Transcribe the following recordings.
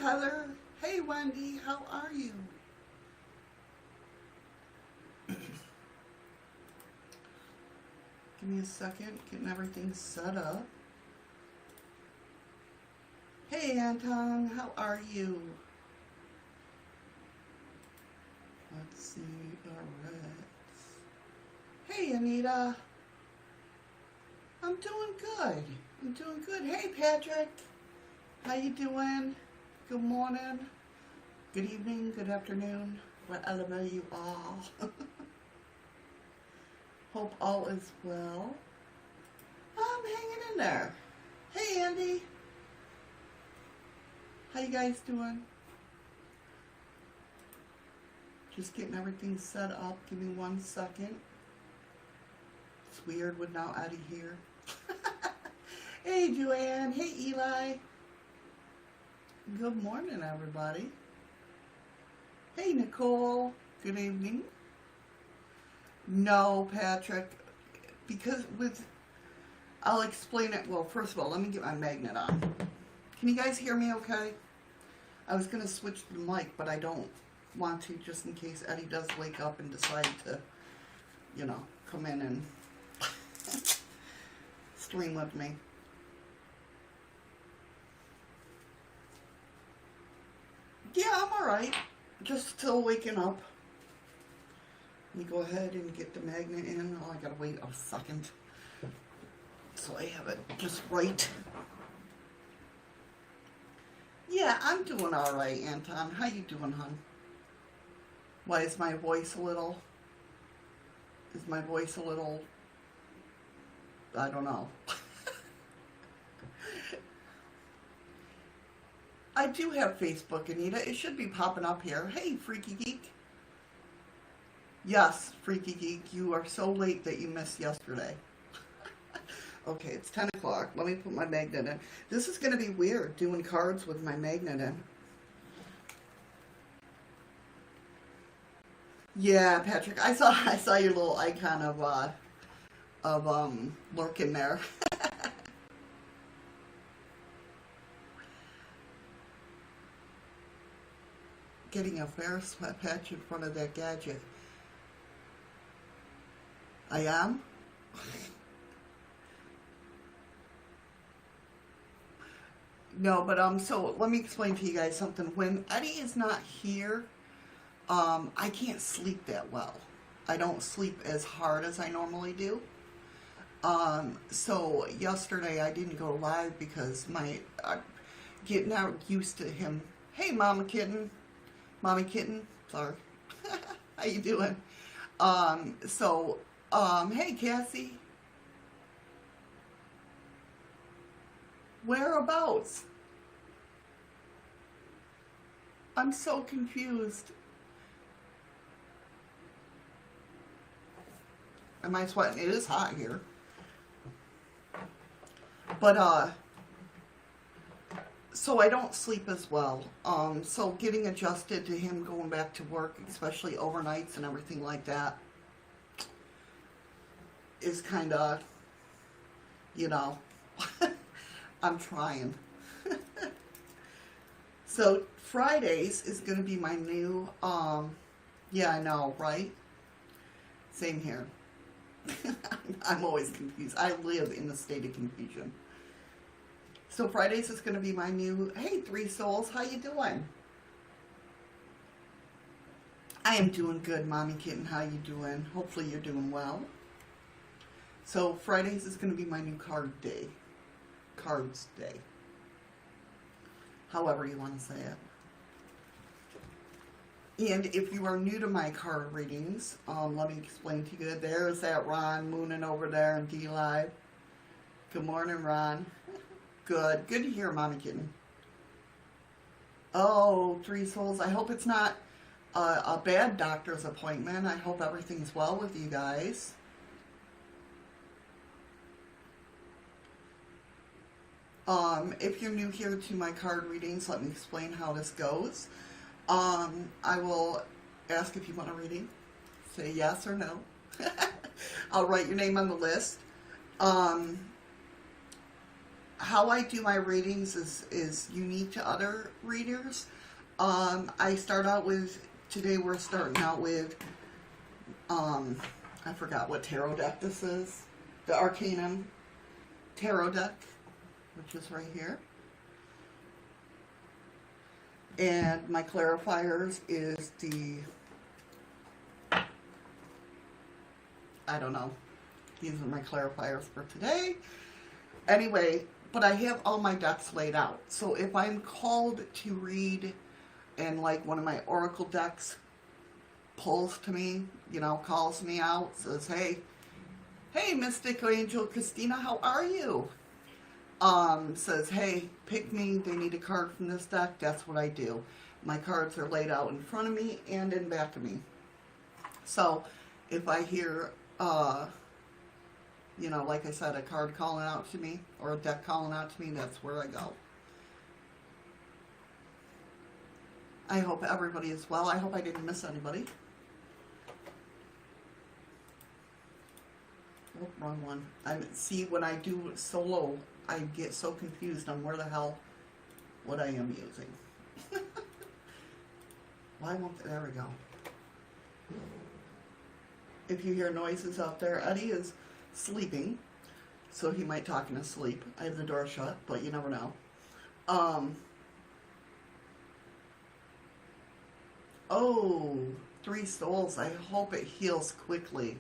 Heather. Hey, Wendy. How are you? Give me a second. Getting everything set up. Hey, Anton. How are you? Let's see. All right. Hey, Anita. I'm doing good. I'm doing good. Hey, Patrick. How you doing? Good morning. Good evening. Good afternoon. Wherever you are. Hope all is well. I'm hanging in there. Hey, Andy. How you guys doing? Just getting everything set up. Give me 1 second. It's weird with now Eddie here. Hey, Joanne. Hey, Eli. Good morning, everybody. Hey, Nicole. Good evening. No, Patrick, because I'll explain it. Well, first of all, let me get my magnet on. Can you guys hear me okay? I was going to switch the mic, but I don't want to, just in case Eddie does wake up and decide to, you know, come in and stream with me. Yeah, I'm alright. Just still waking up. Let me go ahead and get the magnet in. Oh, I gotta wait a second. So I have it just right. Yeah, I'm doing alright, Anton. How you doing, hon? Why is my voice a little... Is my voice a little... I don't know. I do have Facebook, Anita. It should be popping up here. Hey, Freaky Geek. Yes, Freaky Geek, you are so late that you missed yesterday. Okay, it's 10 o'clock. Let me put my magnet in. This is going to be weird, doing cards with my magnet in. Yeah, Patrick, I saw your little icon of lurking there. Getting a fair sweat patch in front of that gadget. I am? No, but so let me explain to you guys something. When Eddie is not here, I can't sleep that well. I don't sleep as hard as I normally do. So yesterday I didn't go live because my getting out used to him. Hey, Mama Kitten. Mommy Kitten, sorry. How you doing? Hey, Cassie. Whereabouts? I'm so confused. Am I sweating? It is hot here. But, so I don't sleep as well. So getting adjusted to him going back to work, especially overnights and everything like that, is kind of, you know, I'm trying. So Fridays is going to be my new, yeah, I know, right? Same here. I'm always confused. I live in the state of confusion. So Fridays is going to be my new, hey, Three Souls, how you doing? I am doing good, Mommy Kitten, how you doing? Hopefully you're doing well. So Fridays is going to be my new cards day. However you want to say it. And if you are new to my card readings, let me explain to you. There's that Ron mooning over there in D-Live. Good morning, Ron. Good. Good to hear, Mommy Kitten. Oh, Three Souls. I hope it's not a bad doctor's appointment. I hope everything's well with you guys. If you're new here to my card readings, let me explain how this goes. I will ask if you want a reading. Say yes or no. I'll write your name on the list. how I do my readings is unique to other readers. I start out with, today we're starting out with, I forgot what tarot deck this is. The Arcanum Tarot deck, which is right here. And my clarifiers is the, I don't know. These are my clarifiers for today. Anyway, but I have all my decks laid out. So if I'm called to read and like one of my oracle decks pulls to me, you know, calls me out, says, hey, Mystic Angel Christina, how are you? Says, hey, pick me, they need a card from this deck, that's what I do. My cards are laid out in front of me and in back of me. So if I hear, you know, like I said, a card calling out to me or a deck calling out to me, that's where I go. I hope everybody is well. I hope I didn't miss anybody. Oh, wrong one. See, when I do solo, I get so confused on where the hell, what I am using. Why won't, there we go. If you hear noises out there, Eddie is sleeping, so he might talk in his sleep. I have the door shut, but you never know. Oh, 3 souls. I hope it heals quickly.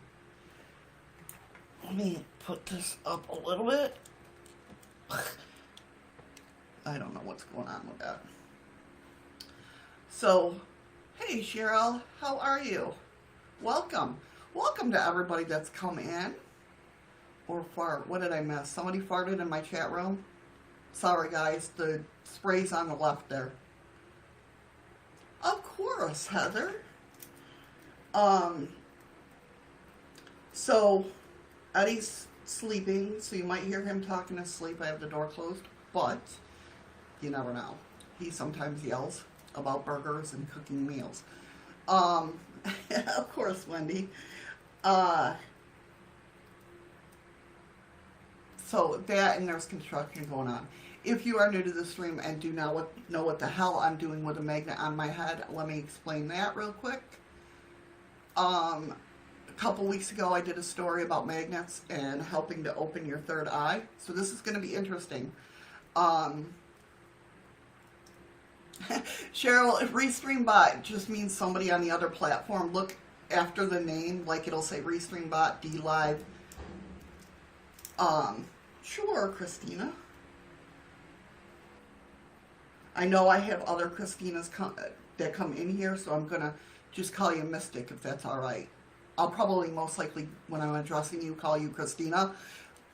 Let me put this up a little bit. I don't know what's going on with that. So, hey Cheryl, how are you? Welcome. Welcome to everybody that's come in. Or fart. What did I miss? Somebody farted in my chat room? Sorry guys, the spray's on the left there. Of course, Heather. So Eddie's sleeping, so you might hear him talking in his sleep. I have the door closed, but you never know. He sometimes yells about burgers and cooking meals. Of course, Wendy. So that, and there's construction going on. If you are new to the stream and do not know what the hell I'm doing with a magnet on my head, let me explain that real quick. A couple weeks ago, I did a story about magnets and helping to open your third eye. So this is going to be interesting. Cheryl, if Restream Bot just means somebody on the other platform, look after the name, like it'll say Restream Bot, D Live. Sure, Christina. I know I have other Christinas that come in here, so I'm going to just call you Mystic if that's all right. I'll probably most likely, when I'm addressing you, call you Christina,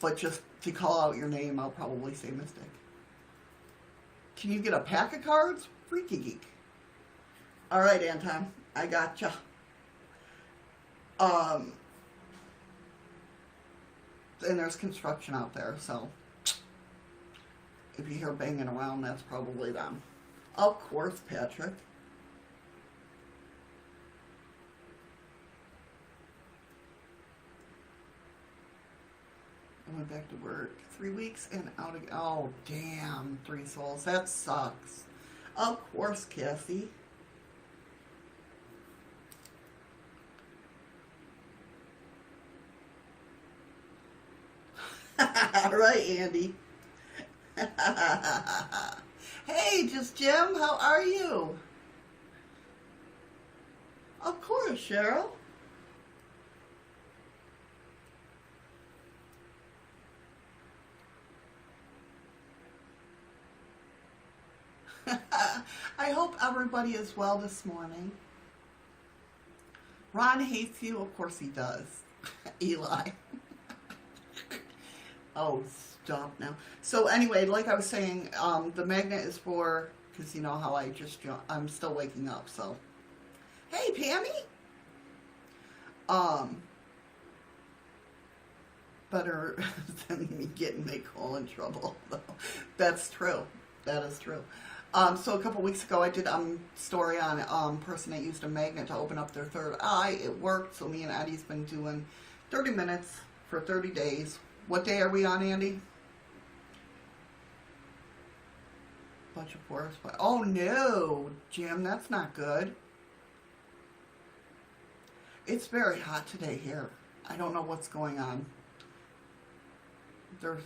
but just to call out your name, I'll probably say Mystic. Can you get a pack of cards? Freaky Geek. All right, Anton, I gotcha. And there's construction out there, so if you hear banging around, that's probably them. Of course, Patrick. I went back to work 3 weeks and out again. Oh, damn, 3 souls. That sucks. Of course, Cassie. Right, Andy. Hey, just Jim, how are you? Of course, Cheryl. I hope everybody is well this morning. Ron hates you. Of course he does. Eli. Oh, stop now. So anyway, like I was saying, the magnet is for, because you know how I'm still waking up, so. Hey, Pammy. Better than me getting Nicole in trouble. That's true. That is true. So a couple weeks ago, I did a story on a person that used a magnet to open up their third eye. It worked, so me and Eddie's been doing 30 minutes for 30 days. What day are we on, Andy? bunch of forest fires. Oh no, Jim, that's not good. It's very hot today here. I don't know what's going on. There's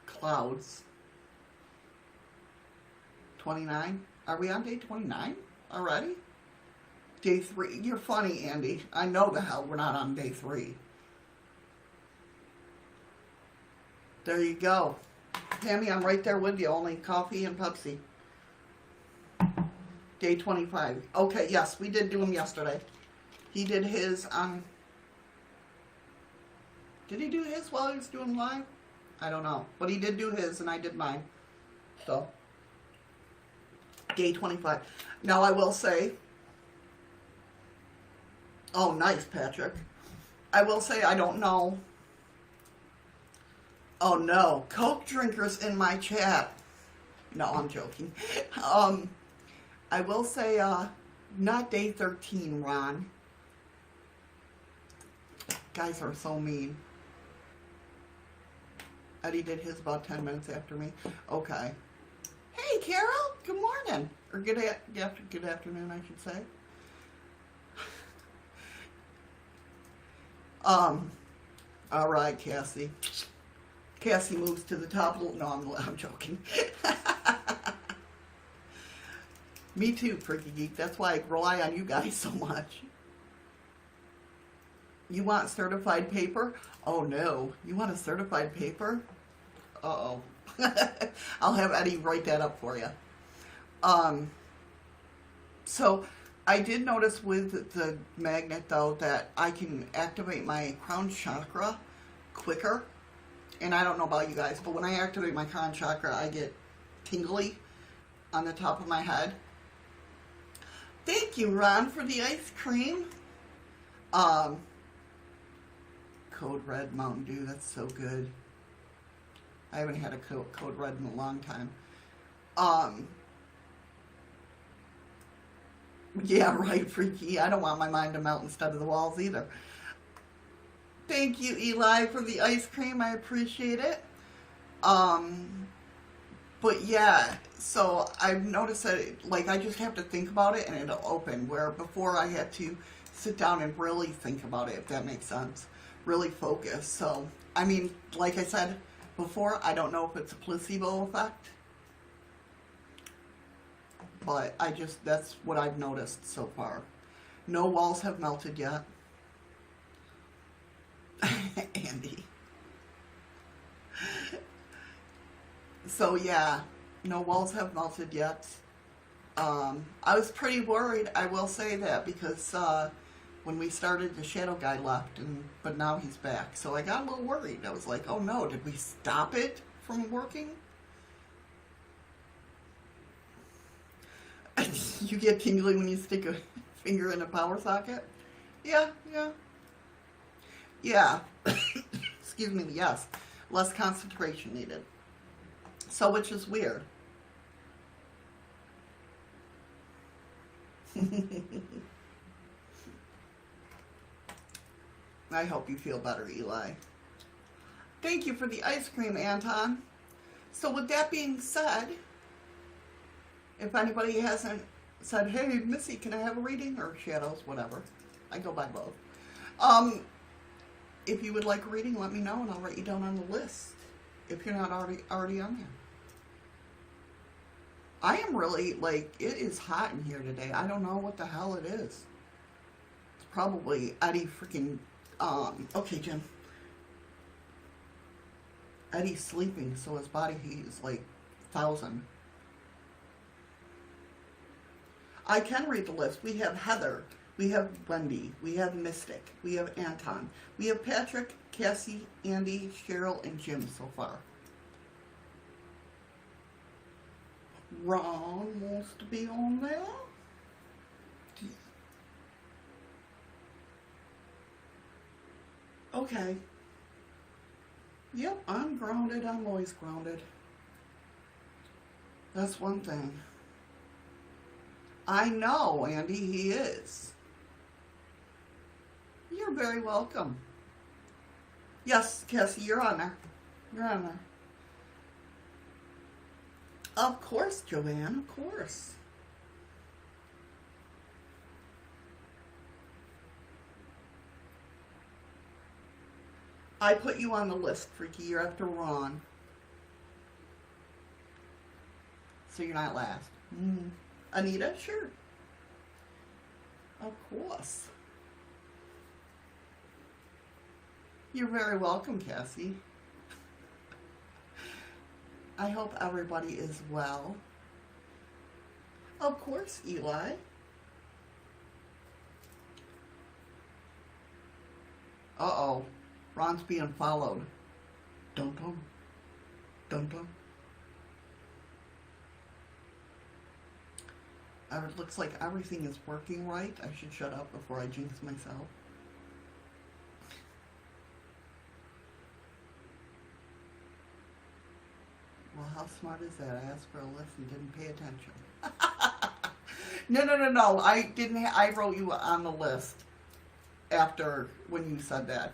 clouds. 29? Are we on day 29 already? Day 3. You're funny, Andy. I know the hell we're not on day 3. There you go. Tammy, I'm right there with you. Only coffee and Pepsi. Day 25. Okay, yes, we did do them yesterday. He did his on... Did he do his while he was doing live? I don't know. But he did do his and I did mine. So, day 25. Now I will say... Oh, nice, Patrick. I will say I don't know. Oh, no. Coke drinkers in my chat. No, I'm joking. I will say, not day 13, Ron. Guys are so mean. Eddie did his about 10 minutes after me. Okay. Hey, Carol. Good morning. Or good afternoon, I should say. All right, Cassie. Cassie moves to the top. No, I'm joking. Me too, Freaky Geek. That's why I rely on you guys so much. You want certified paper? Oh, no. You want a certified paper? Uh-oh. I'll have Eddie write that up for you. So, I did notice with the magnet, though, that I can activate my crown chakra quicker. And I don't know about you guys, but when I activate my crown chakra, I get tingly on the top of my head. Thank you, Ron, for the ice cream. Code Red Mountain Dew, that's so good. I haven't had a Code Red in a long time. Yeah, right, Freaky. I don't want my mind to melt instead of the walls either. Thank you, Eli, for the ice cream. I appreciate it. But yeah, so I've noticed that, I just have to think about it and it'll open, where before I had to sit down and really think about it, if that makes sense. Really focus. So, I mean, like I said before, I don't know if it's a placebo effect. But that's what I've noticed so far. No walls have melted yet. Andy. So yeah, no walls have melted yet. I was pretty worried, I will say that, because when we started, the shadow guy left, but now he's back. So I got a little worried. I was like, oh no, did we stop it from working? You get tingling when you stick a finger in a power socket? Yeah. Excuse me, yes. Less concentration needed. So, which is weird. I hope you feel better, Eli. Thank you for the ice cream, Anton. So with that being said, if anybody hasn't said, hey, Missy, can I have a reading? Or Shadows, whatever. I go by both. If you would like a reading, let me know and I'll write you down on the list. If you're not already on there. I am really, it is hot in here today. I don't know what the hell it is. It's probably Eddie freaking, okay, Jim. Eddie's sleeping, so his body heat is 1,000. I can read the list. We have Heather. We have Wendy. We have Mystic. We have Anton. We have Patrick, Cassie, Andy, Cheryl, and Jim so far. Ron wants to be on there. Okay. Yep, I'm grounded. I'm always grounded. That's one thing. I know, Andy, he is. You're very welcome. Yes, Cassie, you're on there. You're on there. Of course, Joanne, of course. I put you on the list, Freaky. You're after Ron. So you're not last. Anita, sure. Of course. You're very welcome, Cassie. I hope everybody is well. Of course, Eli. Uh-oh. Ron's being followed. Dun dun. Dun dun. It looks like everything is working right. I should shut up before I jinx myself. Well, how smart is that? I asked for a list and didn't pay attention. No. I didn't. I wrote you on the list after when you said that.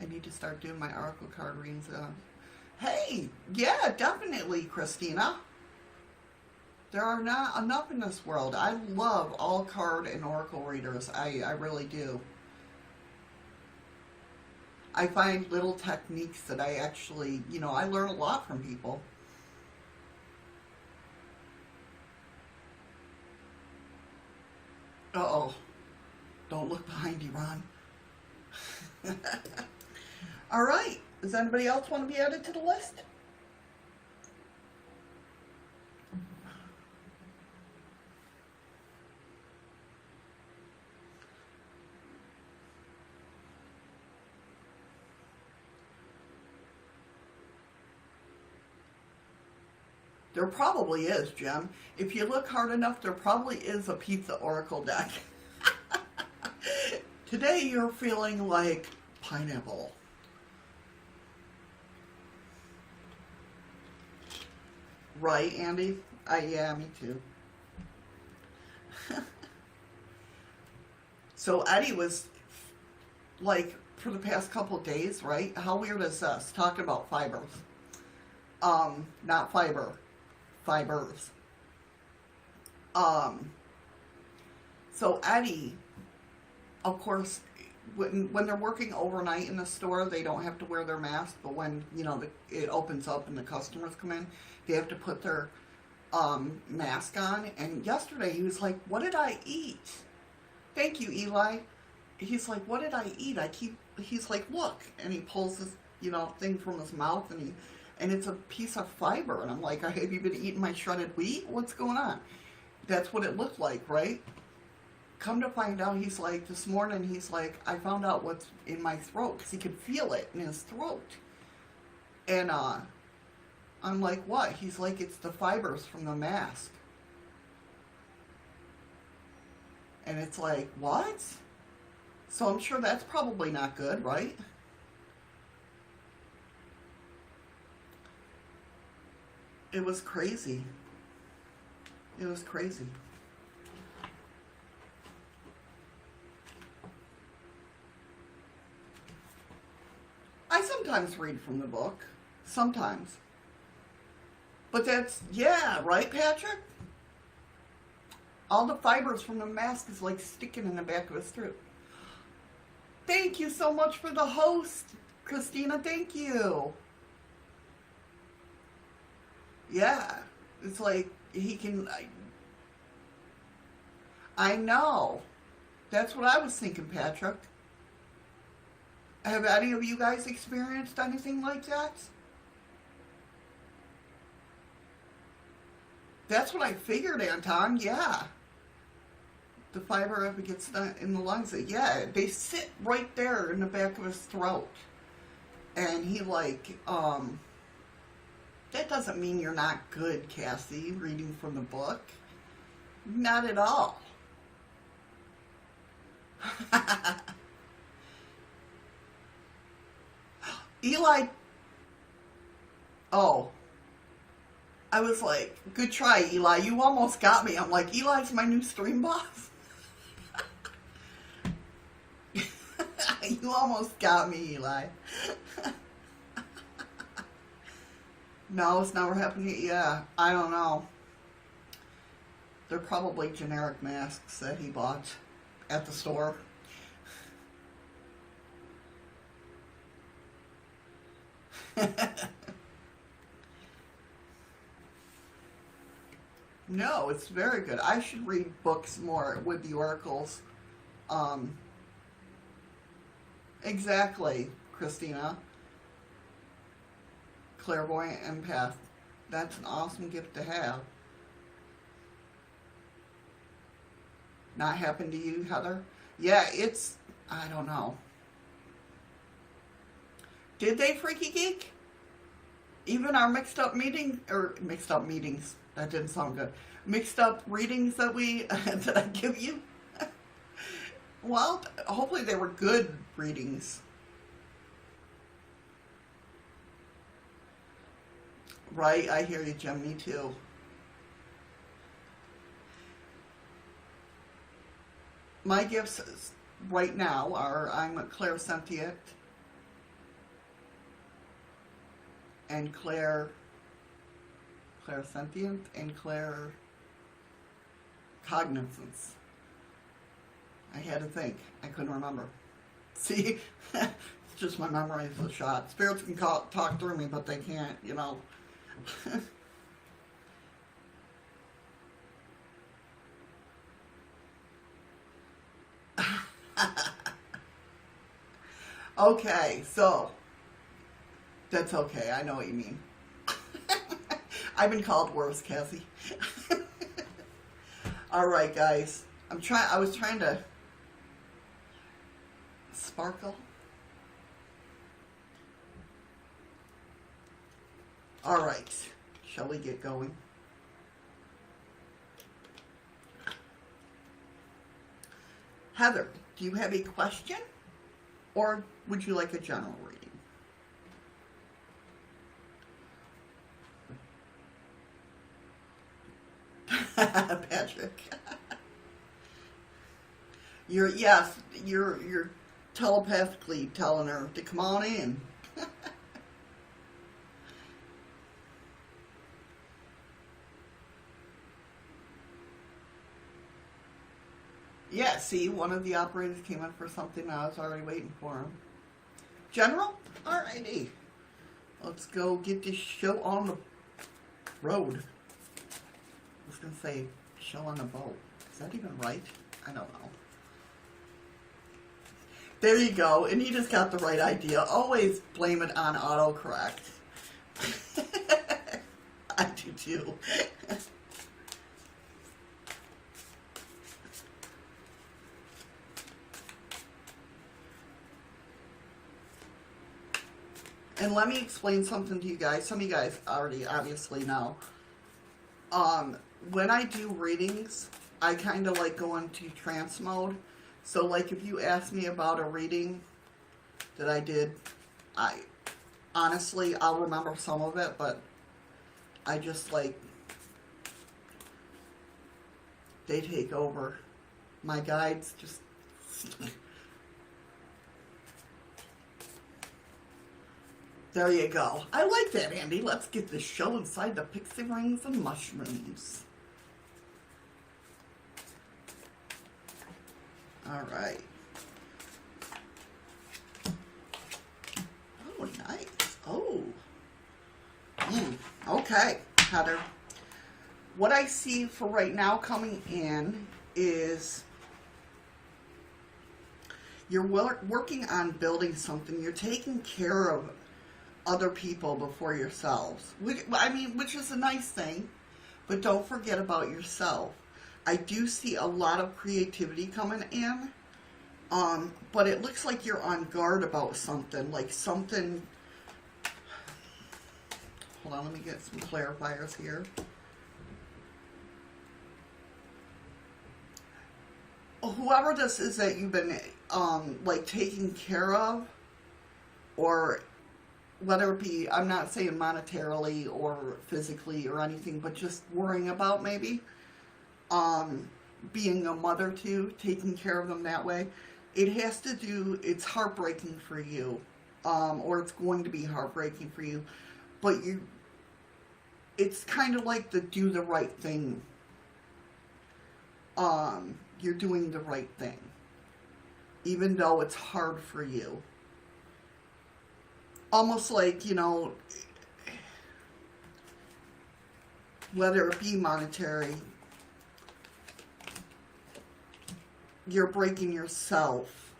I need to start doing my oracle card readings. Hey, yeah, definitely, Christina. There are not enough in this world. I love all card and oracle readers. I really do. I find little techniques that I actually, I learn a lot from people. Uh-oh. Don't look behind you, Ron. All right. Does anybody else want to be added to the list? There probably is, Jim. If you look hard enough, there probably is a pizza oracle deck. Today you're feeling like pineapple. Right, Andy? Yeah, me too. So Eddie was like, for the past couple of days, right? How weird is this? Talking about fibers. Not fiber. Fibers. So Eddie, of course, when they're working overnight in the store, they don't have to wear their mask. But when it opens up and the customers come in, they have to put their mask on. And yesterday he was like, "What did I eat?" Thank you, Eli. He's like, "What did I eat?" He's like, "Look," and he pulls this thing from his mouth, and it's a piece of fiber. And I'm like, "Have you been eating my shredded wheat? What's going on?" That's what it looked like, right? Come to find out, he's like, this morning, he's like, I found out what's in my throat, because he could feel it in his throat. And I'm like, what? He's like, it's the fibers from the mask. And it's like, what? So I'm sure that's probably not good, right? It was crazy. It was crazy. I sometimes read from the book. Sometimes. But that's, yeah, right, Patrick? All the fibers from the mask is like sticking in the back of his throat. Thank you so much for the host, Christina. Thank you. Yeah. It's like he can... I know. That's what I was thinking, Patrick. Have any of you guys experienced anything like that? That's what I figured, Anton. Yeah. The fiber, if it gets stuck in the lungs, yeah, they sit right there in the back of his throat. And he that doesn't mean you're not good, Cassie, reading from the book. Not at all. Eli, oh, I was like, good try, Eli. You almost got me. I'm like, Eli's my new stream boss. You almost got me, Eli. No, it's never happened. Yeah, I don't know. They're probably generic masks that he bought at the store. No, it's very good. I should read books more with the oracles. Um, exactly, Christina. Clairvoyant empath. That's an awesome gift to have. Not happened to you, Heather? Yeah, it's, I don't know. Did they, Freaky Geek? Even our mixed up meetings, that didn't sound good. Mixed up readings that that I give you? Well, hopefully they were good readings. Right, I hear you, Jim, me too. My gifts right now are I'm a clairsentient and clairsentient and claircognizance. I had to think. I couldn't remember. See, it's just my memory is a shot. Spirits can talk through me, but they can't, you know. Okay, so that's okay. I know what you mean. I've been called worse, Cassie. All right, guys. I was trying to sparkle. All right. Shall we get going? Heather, do you have a question? Or would you like a general reading? Patrick. You're telepathically telling her to come on in. Yeah, see, one of the operators came in for something. I was already waiting for him. General? Alrighty. Let's go get this show on the road. I was going to say show on the boat. Is that even right? I don't know. There you go. And you just got the right idea. Always blame it on autocorrect. I do too. And let me explain something to you guys. Some of you guys already obviously know. When I do readings, I kind of like go into trance mode. So like if you ask me about a reading that I did, honestly, I'll remember some of it, but I just like, they take over. My guides just... There you go. I like that, Andy. Let's get this show inside the pixie rings and mushrooms. All right. Oh, nice. Oh. Okay, Heather. What I see for right now coming in is you're working on building something. You're taking care of other people before yourselves. Which is a nice thing, but don't forget about yourself. I do see a lot of creativity coming in, but it looks like you're on guard about something, like something... Hold on, let me get some clarifiers here. Whoever this is that you've been, like, taking care of, or whether it be, I'm not saying monetarily or physically or anything, but just worrying about maybe, being a mother to, taking care of them that way. It has to do, it's heartbreaking for you, or it's going to be heartbreaking for you, but it's kind of like the do the right thing. You're doing the right thing, even though it's hard for you. Almost like, you know, whether it be monetary, you're breaking yourself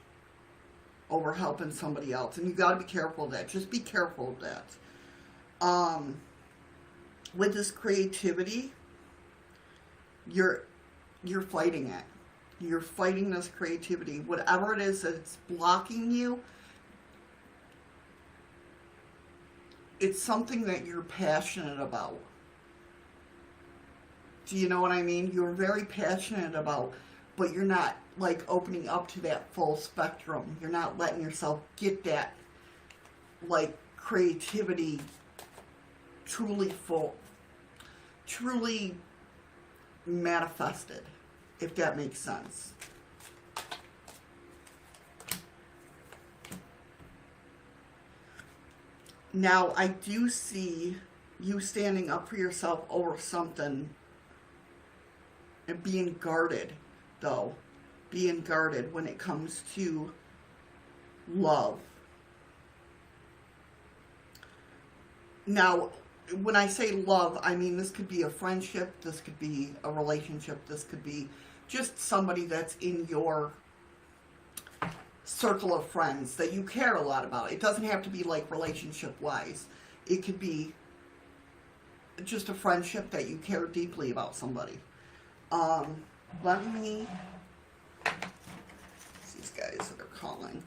over helping somebody else. And you got to be careful of that. Just be careful of that. With this creativity, you're fighting it. You're fighting this creativity. Whatever it is that's blocking you, it's something that you're passionate about. Do you know what I mean? You're very passionate about, but you're not like opening up to that full spectrum. You're not letting yourself get that like creativity truly manifested, if that makes sense. Now, I do see you standing up for yourself over something and being guarded, though. Being guarded when it comes to love. Now, when I say love, I mean this could be a friendship, this could be a relationship, this could be just somebody that's in your circle of friends that you care a lot about. It doesn't have to be like relationship-wise. It could be just a friendship that you care deeply about somebody. Let me... These guys that are calling.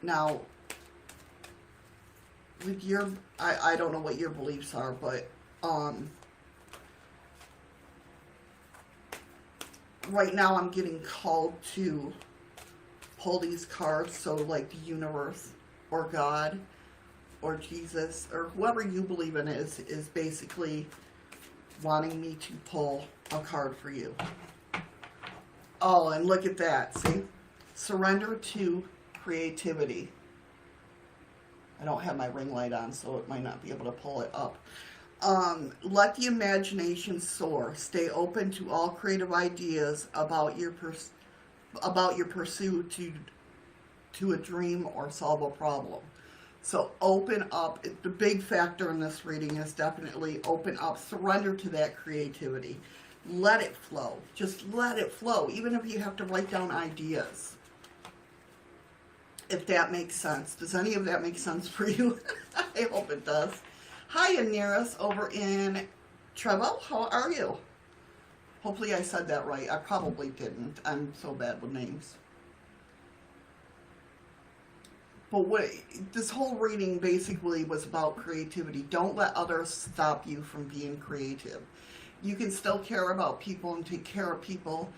Now, with your... I don't know what your beliefs are, but... right now I'm getting called to pull these cards, so like the universe or God or Jesus or whoever you believe in is basically wanting me to pull a card for you. Oh, and look at that, see? Surrender to creativity. I don't have my ring light on, so it might not be able to pull it up. Let the imagination soar. Stay open to all creative ideas about your pursuit to a dream or solve a problem. So open up. The big factor in this reading is definitely open up. Surrender to that creativity. Let it flow. Just let it flow, even if you have to write down ideas. If that makes sense. Does any of that make sense for you? I hope it does. Hi, Aniris over in Trevo. How are you? Hopefully I said that right. I probably didn't. I'm so bad with names. But this whole reading basically was about creativity. Don't let others stop you from being creative. You can still care about people and take care of people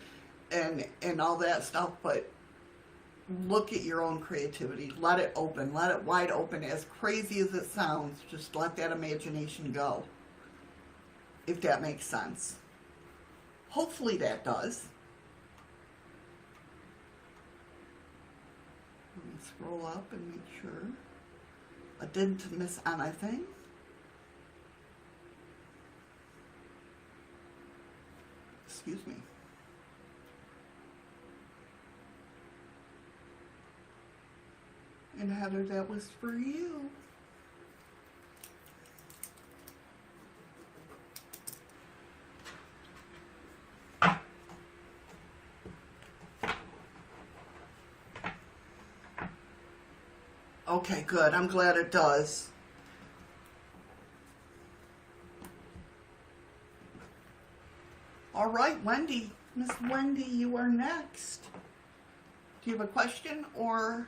and all that stuff, but look at your own creativity. Let it open. Let it wide open. As crazy as it sounds, just let that imagination go. If that makes sense. Hopefully that does. Let me scroll up and make sure I didn't miss anything. Excuse me. And Heather, that was for you. Okay, good. I'm glad it does. All right, Wendy. Miss Wendy, you are next. Do you have a question or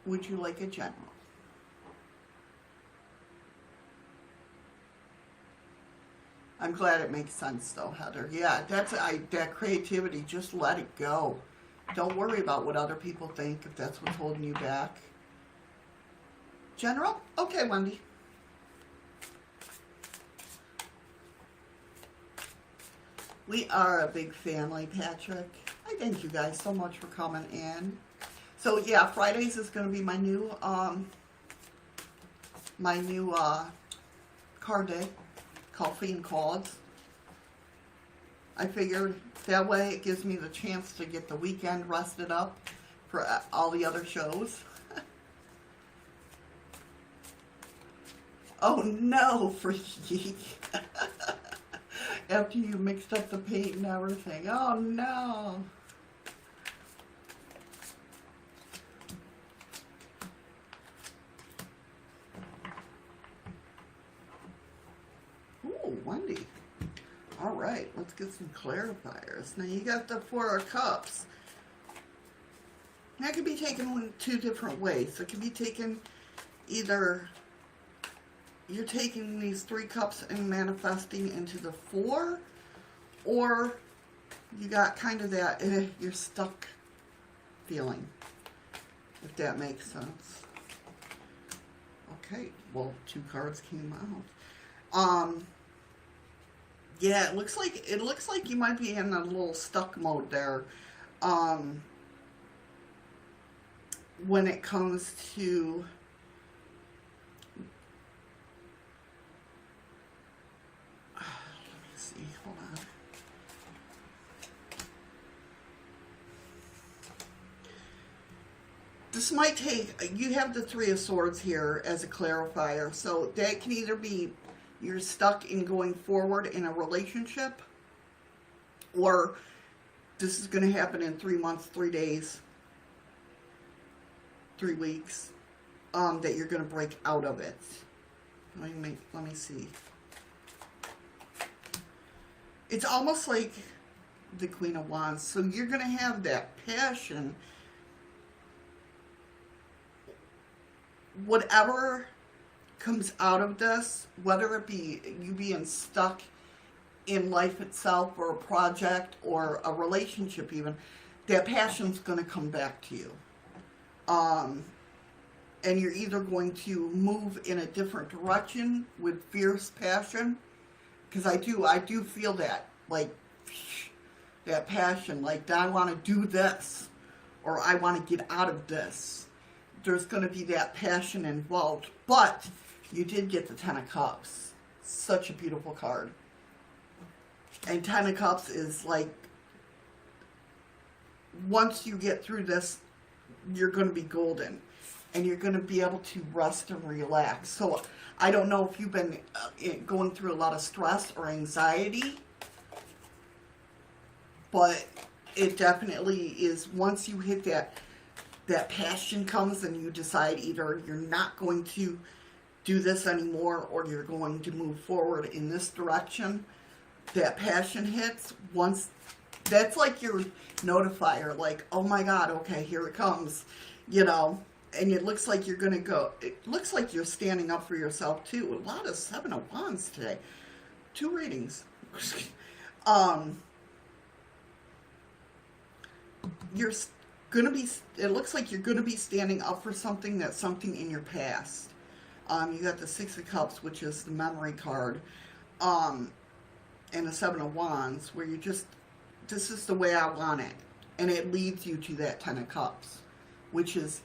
would you like a general? I'm glad it makes sense though, Heather. Yeah, that creativity, just let it go. Don't worry about what other people think if that's what's holding you back. General? Okay, Wendy. We are a big family, Patrick. I thank you guys so much for coming in. So yeah, Fridays is going to be my new my new card day, coffee and cards. I figured that way it gives me the chance to get the weekend rested up for all the other shows. Oh no, freaky. After you mixed up the paint and everything. Oh no. Ooh, Wendy. All right, let's get some clarifiers. Now you got the Four of Cups. That could be taken in two different ways. It could be taken either you're taking these 3 cups and manifesting into the 4, or you got kind of that you're stuck feeling, if that makes sense. Okay, well, 2 cards came out. Yeah, it looks like you might be in a little stuck mode there. When it comes to hold on. This might take, you have the 3 of Swords here as a clarifier, so that can either be you're stuck in going forward in a relationship, or this is going to happen in 3 months, 3 days, 3 weeks, that you're going to break out of it. Let me see. It's almost like the Queen of Wands. So you're going to have that passion. Whatever comes out of this, whether it be you being stuck in life itself or a project or a relationship even, that passion's going to come back to you. And you're either going to move in a different direction with fierce passion, because I do feel that, like, that passion, like, I want to do this, or I want to get out of this. There's going to be that passion involved, but you did get the 10 of Cups. Such a beautiful card. And 10 of Cups is like, once you get through this, you're going to be golden. And you're going to be able to rest and relax. So I don't know if you've been going through a lot of stress or anxiety, but it definitely is, once you hit that passion comes and you decide either you're not going to do this anymore or you're going to move forward in this direction, that passion hits. Once, that's like your notifier, like, oh my God, okay, here it comes, you know. And it looks like you're going to go, it looks like you're standing up for yourself too. A lot of 7 of Wands today. 2 readings. You're going to be, it looks like you're going to be standing up for something that's something in your past. You got the 6 of Cups, which is the memory card. And the 7 of Wands, where you just, this is the way I want it. And it leads you to that 10 of Cups, which is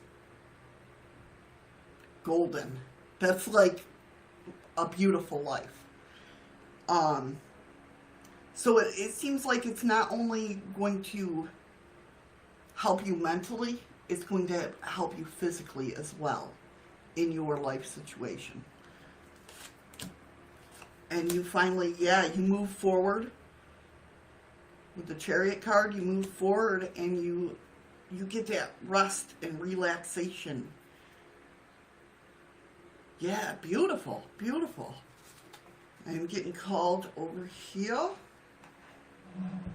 golden. That's like a beautiful life. So it seems like it's not only going to help you mentally, it's going to help you physically as well in your life situation. And you finally, yeah, you move forward. With the Chariot card, you move forward and you get that rest and relaxation. Yeah, beautiful, beautiful. I'm getting called over here.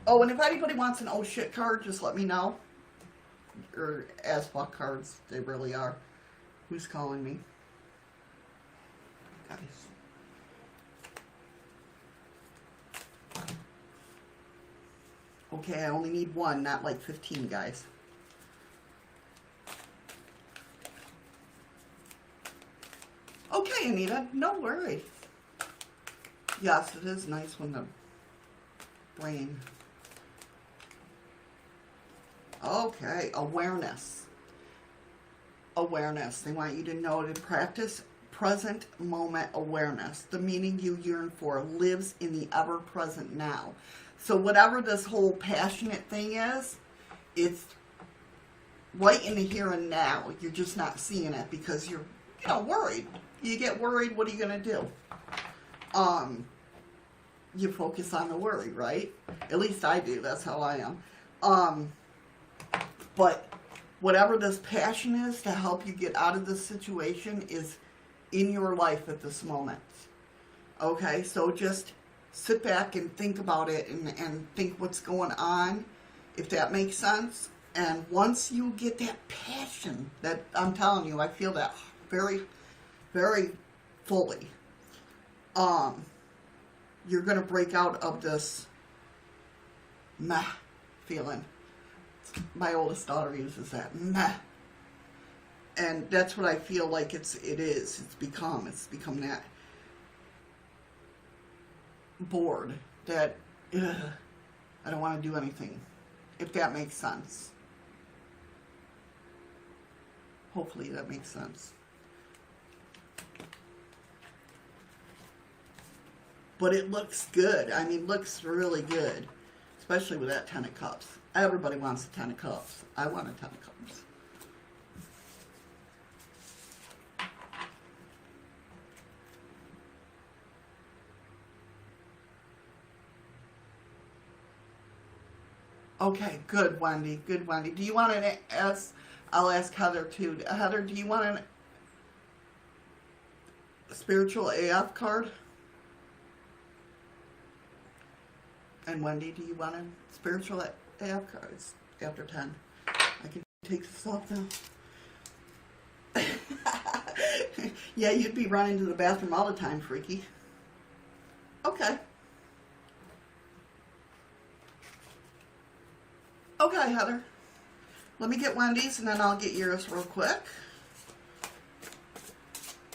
Oh, and if anybody wants an oh shit card, just let me know. Or as fuck cards, they really are. Who's calling me? Guys. Okay, I only need 1, not like 15, guys. Okay, Anita, no worry. Yes, it is nice when the brain. Okay, awareness. Awareness. They want you to know to practice present moment awareness. The meaning you yearn for lives in the ever-present now. So whatever this whole passionate thing is, it's right in the here and now. You're just not seeing it because you're, worried. You get worried, what are you going to do? You focus on the worry, right? At least I do. That's how I am. But whatever this passion is to help you get out of this situation is in your life at this moment. Okay, so just sit back and think about it and think what's going on, if that makes sense. And once you get that passion, that I'm telling you, I feel that very, very fully, you're going to break out of this meh feeling. My oldest daughter uses that, meh. And that's what I feel like it's become that bored, that I don't want to do anything, if that makes sense. Hopefully that makes sense. But it looks good. I mean, looks really good, especially with that 10 of Cups. Everybody wants a 10 of Cups. I want a 10 of Cups. Okay, good, Wendy. Good, Wendy. Do you want to ask? I'll ask Heather too. Heather, do you want a spiritual AF card? And Wendy, do you want a spiritual AF card? It's after 10. I can take this off now. Yeah, you'd be running to the bathroom all the time, freaky. Okay. Okay, Heather. Let me get Wendy's and then I'll get yours real quick.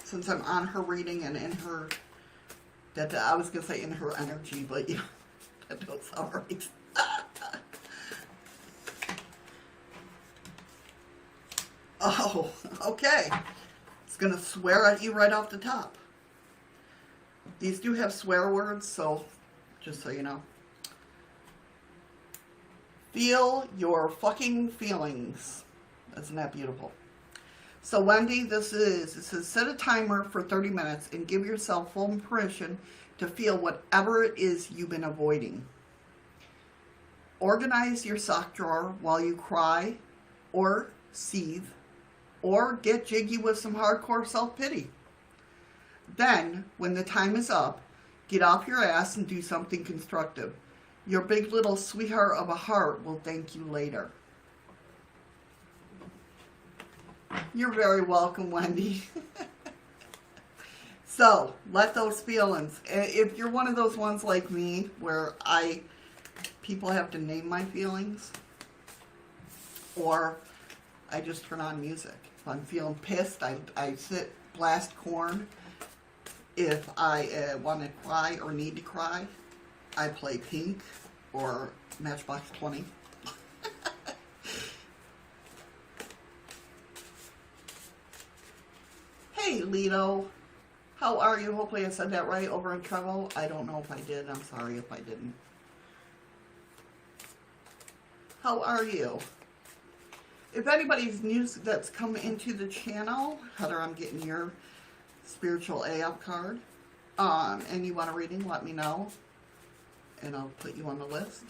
Since I'm on her reading and in her, I was going to say in her energy, but yeah, that don't sound right. Oh, okay. It's going to swear at you right off the top. These do have swear words, so just so you know. Feel your fucking feelings. Isn't that beautiful? So Wendy, it says set a timer for 30 minutes and give yourself full permission to feel whatever it is you've been avoiding. Organize your sock drawer while you cry or seethe or get jiggy with some hardcore self-pity. Then, when the time is up, get off your ass and do something constructive. Your big little sweetheart of a heart will thank you later. You're very welcome, Wendy. So, let those feelings, if you're one of those ones like me, where people have to name my feelings, or I just turn on music. If I'm feeling pissed, I sit, blast corn. If I want to cry or need to cry, I play Pink or Matchbox 20. Hey, Lito. How are you? Hopefully I said that right over in Trevo. I don't know if I did. I'm sorry if I didn't. How are you? If anybody's new that's come into the channel, Heather, I'm getting your spiritual AF card. And you want a reading, let me know. And I'll put you on the list.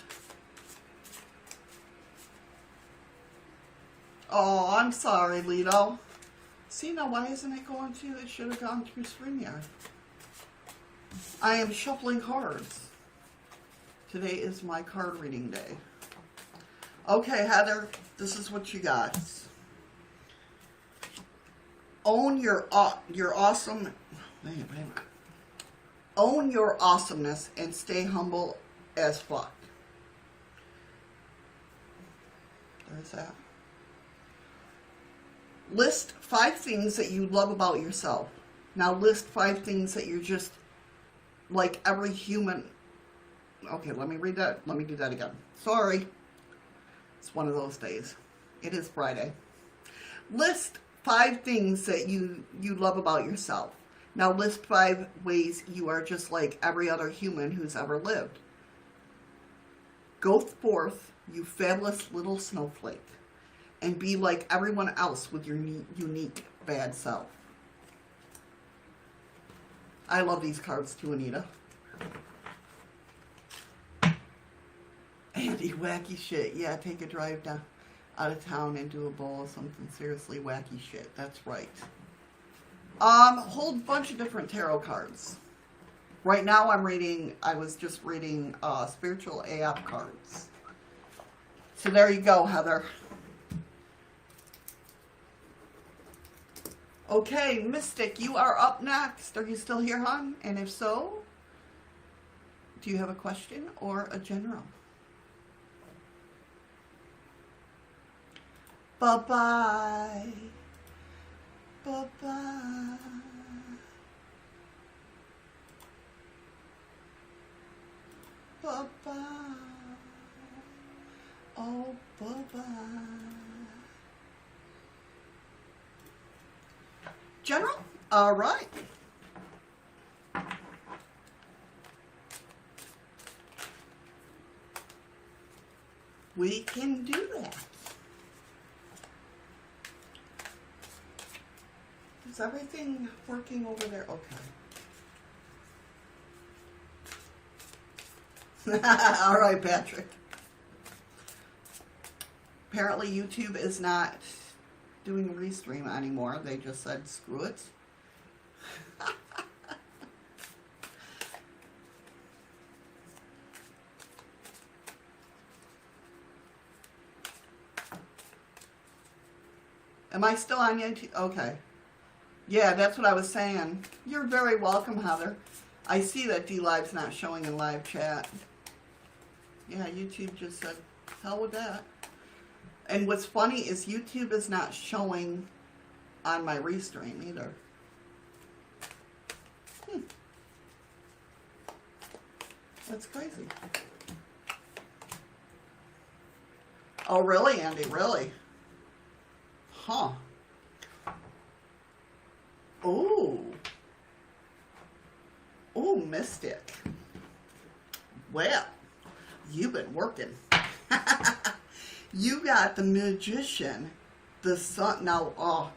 Oh, I'm sorry, Lito. See, now why isn't it going to? It should have gone through StreamYard. I am shuffling cards. Today is my card reading day. Okay, Heather, this is what you got. Own your awesome. Wait a minute. Own your awesomeness and stay humble as fuck. There's that. List 5 things that you love about yourself. Now list 5 things that you're just like every human. Okay, let me read that. Let me do that again. Sorry. It's one of those days. It is Friday. List 5 things that you love about yourself. Now list 5 ways you are just like every other human who's ever lived. Go forth, you fabulous little snowflake, and be like everyone else with your unique bad self. I love these cards too, Anita. Andy, wacky shit. Yeah, take a drive down out of town and do a bowl of something seriously wacky shit. That's right. Hold a bunch of different tarot cards. Right now I was just reading spiritual AF cards. So there you go, Heather. Okay, Mystic, you are up next. Are you still here, hon? And if so, do you have a question or a general? Bye-bye. Bye-bye. Bye-bye. Oh, bye-bye. General? All right. We can do that. Is everything working over there? Okay. All right, Patrick. Apparently YouTube is not doing a restream anymore. They just said screw it. Am I still on YouTube? Okay. Yeah, that's what I was saying. You're very welcome, Heather. I see that D-Live's not showing in live chat. Yeah, YouTube just said, hell with that. And what's funny is YouTube is not showing on my restream either. That's crazy. Oh, really, Andy? Really? Huh. Ooh. Ooh, Mystic. Well, you've been working. You got the Magician, the Sun. Now,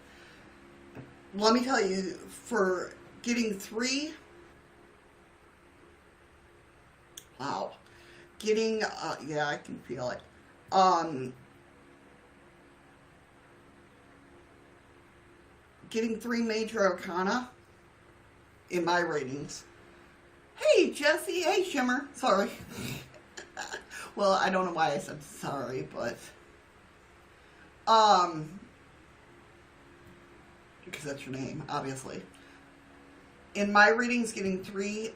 let me tell you, for getting 3, wow, getting, yeah, I can feel it. Getting 3 major arcana in my ratings. Hey, Jesse. Hey, Shimmer. Sorry. Well, I don't know why I said sorry, but because that's your name, obviously. In my readings, getting 3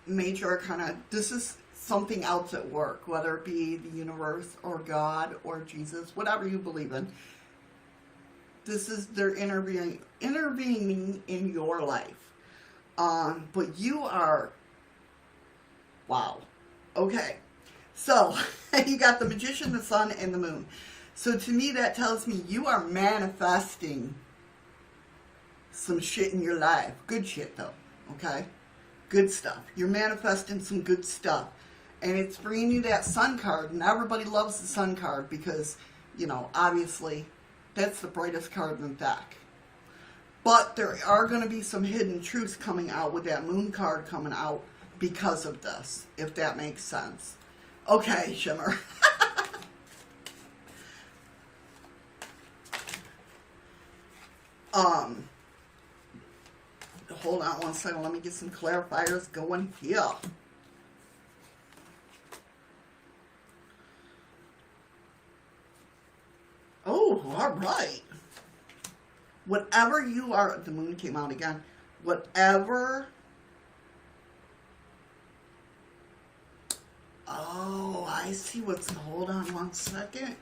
major arcana, this is something else at work, whether it be the universe or God or Jesus, whatever you believe in. This is their intervening in your life. But you are, wow. Okay, so you got the Magician, the Sun, and the Moon. So to me, that tells me you are manifesting some shit in your life. Good shit, though, okay? Good stuff. You're manifesting some good stuff. And it's bringing you that Sun card, and everybody loves the Sun card because, you know, obviously, that's the brightest card in the deck. But there are going to be some hidden truths coming out with that Moon card coming out because of this, if that makes sense. Okay, Shimmer. Hold on one second. Let me get some clarifiers going here. Oh, all right. Whatever you are, the Moon came out again. Whatever. Oh, I see what's, hold on one second.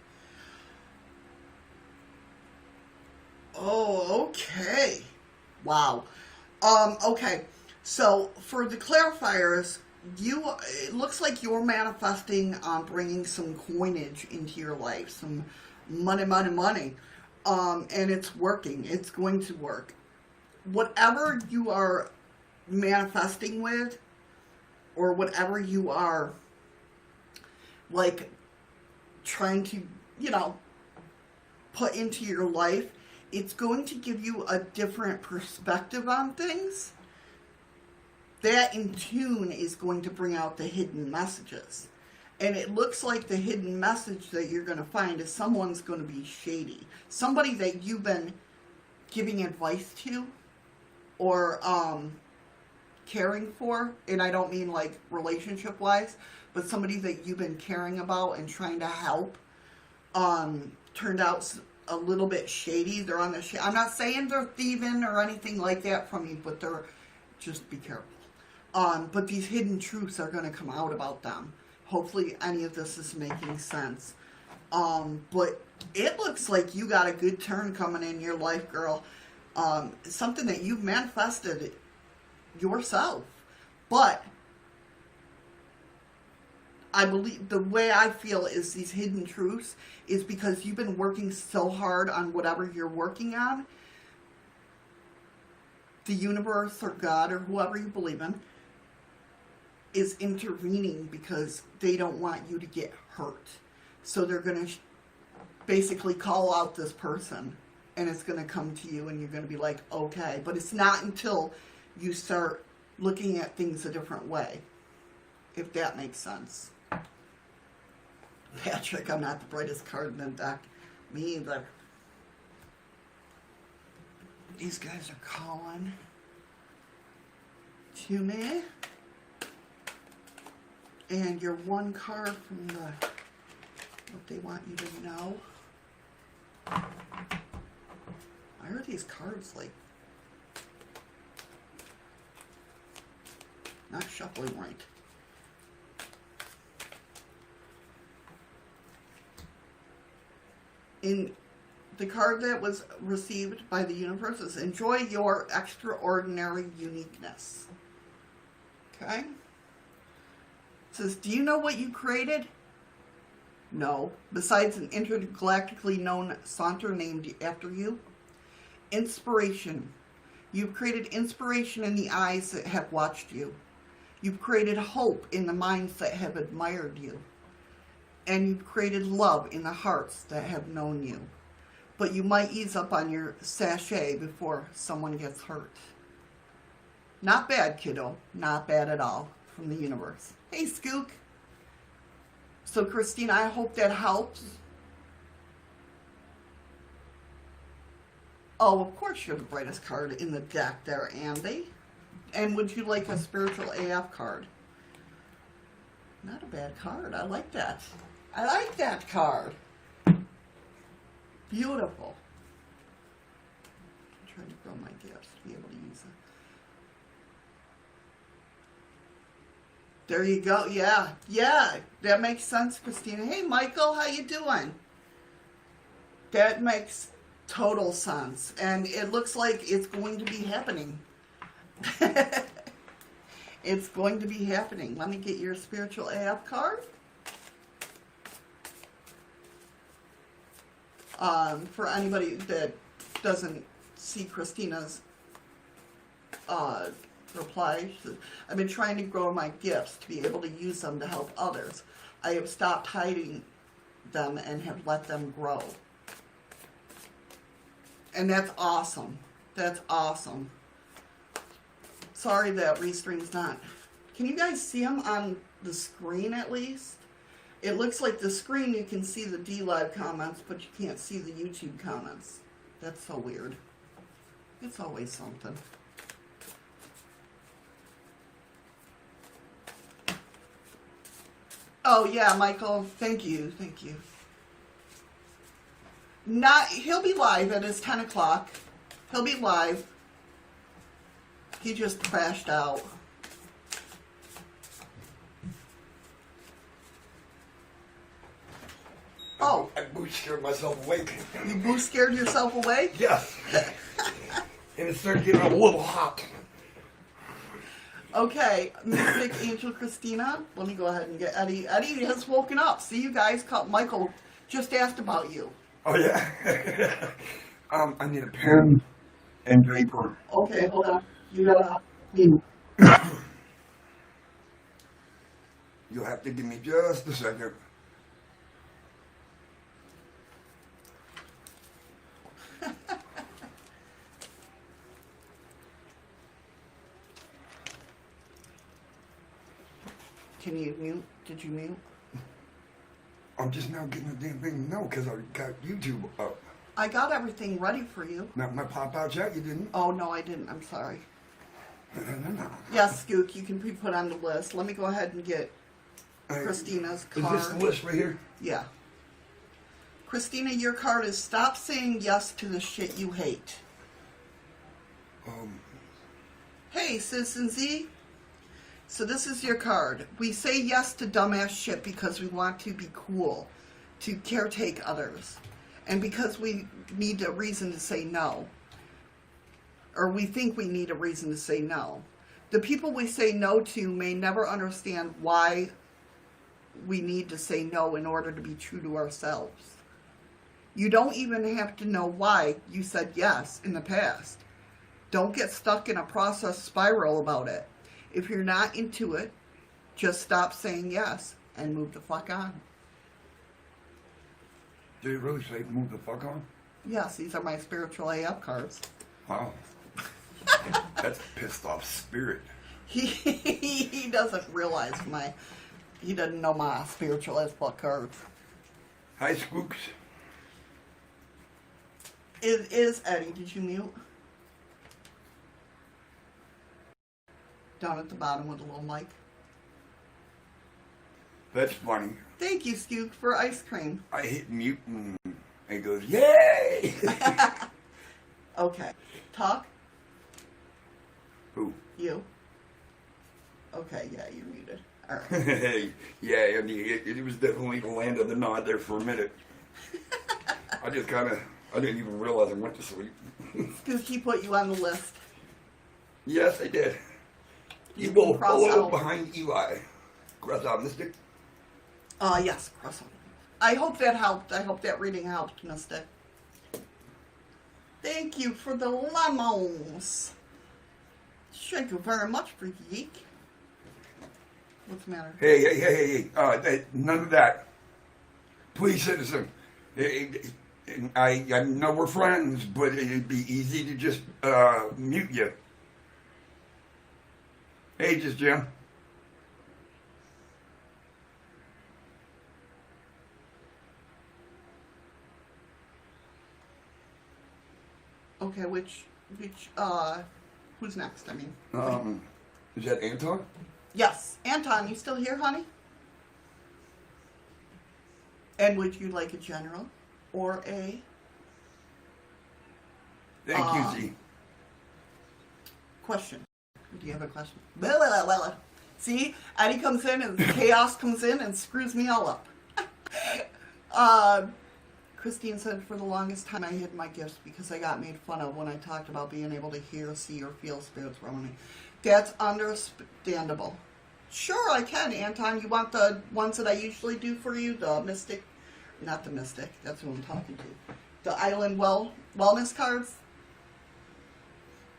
Oh, okay. Wow. Okay. So for the clarifiers, it looks like you're manifesting on bringing some coinage into your life, some money. And it's working. It's going to work. whatever you are manifesting with, or whatever you are like trying to, put into your life, it's going to give you a different perspective on things. That in tune is going to bring out the hidden messages. And it looks like the hidden message that you're going to find is someone's going to be shady. Somebody that you've been giving advice to or caring for. And I don't mean like relationship-wise, but somebody that you've been caring about and trying to help turned out a little bit shady. They're on the I'm not saying they're thieving or anything like that from you, but they're just be careful. But these hidden truths are going to come out about them. Hopefully any of this is making sense. But it looks like you got a good turn coming in your life, girl. Something that you've manifested yourself. But I believe the way I feel is these hidden truths is because you've been working so hard on whatever you're working on. The universe or God or whoever you believe in is intervening because they don't want you to get hurt. So they're going to basically call out this person and it's going to come to you and you're going to be like, okay. But it's not until you start looking at things a different way, if that makes sense. Patrick, I'm not the brightest card in the deck. Me either. These guys are calling to me. And you're one card from what they want you to know. Why are these cards like not shuffling right? In the card that was received by the universe is enjoy your extraordinary uniqueness. Okay? It says, do you know what you created? No. Besides an intergalactically known saunter named after you? Inspiration. You've created inspiration in the eyes that have watched you. You've created hope in the minds that have admired you. And you've created love in the hearts that have known you. But you might ease up on your sachet before someone gets hurt. Not bad, kiddo. Not bad at all from the universe. Hey, Skook. So, Christina, I hope that helps. Oh, of course you're the brightest card in the deck there, Andy. And would you like a spiritual AF card? Not a bad card. I like that. I like that card. Beautiful. I'm trying to grow my gifts to be able to use it. There you go. Yeah. Yeah. That makes sense, Christina. Hey, Michael. How you doing? That makes total sense. And it looks like it's going to be happening. It's going to be happening. Let me get your spiritual AF card. For anybody that doesn't see Christina's reply, she says, I've been trying to grow my gifts to be able to use them to help others. I have stopped hiding them and have let them grow. And that's awesome. That's awesome. Sorry that Restream's not. Can you guys see them on the screen at least? It looks like the screen you can see the DLive comments, but you can't see the YouTube comments. That's so weird. It's always something. Oh yeah, Michael. Thank you. Thank you. He'll be live at his 10 o'clock. He'll be live. He just crashed out. Oh. I boost scared myself awake. You boost scared yourself awake? Yes. And it started getting a little hot. Okay, Mystic Angel Christina. Let me go ahead and get Eddie. Eddie has woken up. See, you guys, Michael just asked about you. Oh, yeah. I need a pen and Draper. Okay, hold on. You gotta mute. You'll have to give me just a second. Can you mute? Did you mute? I'm just now getting the damn thing. No, because I got YouTube up. I got everything ready for you. Not my pop-out chat, you didn't? Oh, no, I didn't. I'm sorry. No. Yes, Skook, you can be put on the list. Let me go ahead and get Christina's Is card. this the list right here? Yeah. Christina, your card is stop saying yes to the shit you hate. Hey, Citizen Z. So this is your card. We say yes to dumbass shit because we want to be cool, to caretake others, and because we need a reason to say no. Or we think we need a reason to say no. The people we say no to may never understand why we need to say no in order to be true to ourselves. You don't even have to know why you said yes in the past. Don't get stuck in a process spiral about it. If you're not into it, just stop saying yes and move the fuck on. Did it really say move the fuck on? Yes, these are my spiritual AF cards. Wow. That's a pissed off spirit. He doesn't realize he doesn't know my spiritual as fuck cards. Hi, Spooks. It is Eddie. Did you mute? Down at the bottom with a little mic. That's funny. Thank you, Skook, for ice cream. I hit mute and it goes, yay! Okay. Talk? Who? You? Okay, yeah, you're muted. All right. Hey, yeah, and it was definitely the land of the nod there for a minute. I didn't even realize I went to sleep. Skook, he put you on the list. Yes, I did. You Evil can cross fellow out. behind Eli. Cross out Mystic. Yes, cross out. I hope that helped. I hope that reading helped, Mystic. Thank you for the lemons. Thank you very much, Freaky Geek. What's the matter? Hey. None of that. Please, citizen. I know we're friends, but it'd be easy to just mute you. Ages, Jim. Okay, who's next? I mean, Is that Anton? yes, Anton, you still here, honey? And would you like a general or a Thank you, Z. question? Do you have a question? Blah, blah, blah, blah. See, Eddie comes in and chaos comes in and screws me all up. Christine said, for the longest time I hid my gifts because I got made fun of when I talked about being able to hear, see, or feel spirits around me. That's understandable. Sure, I can, Anton. You want the ones that I usually do for you? The Mystic, not the Mystic, that's who I'm talking to. The Island Wellness cards?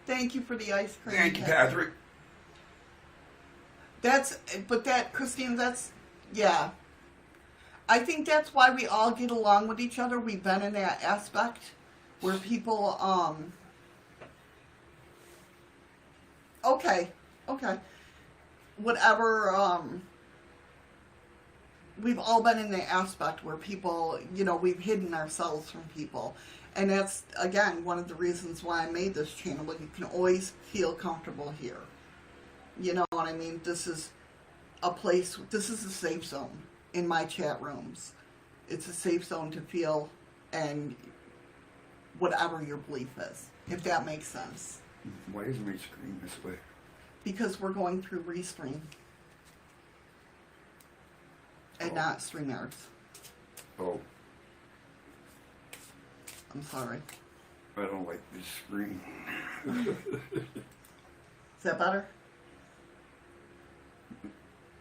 Thank you for the ice cream. Thank you, Patrick. Christine, yeah. I think that's why we all get along with each other. We've been in that aspect where people, okay. Whatever, we've all been in the aspect where people, we've hidden ourselves from people. And that's, again, one of the reasons why I made this channel. But you can always feel comfortable here. You know what I mean? This is a safe zone in my chat rooms. It's a safe zone to feel and whatever your belief is, if that makes sense. Why is my screen this way? Because we're going through Restream. And not StreamYards. Oh, I'm sorry. I don't like this screen. Is that better?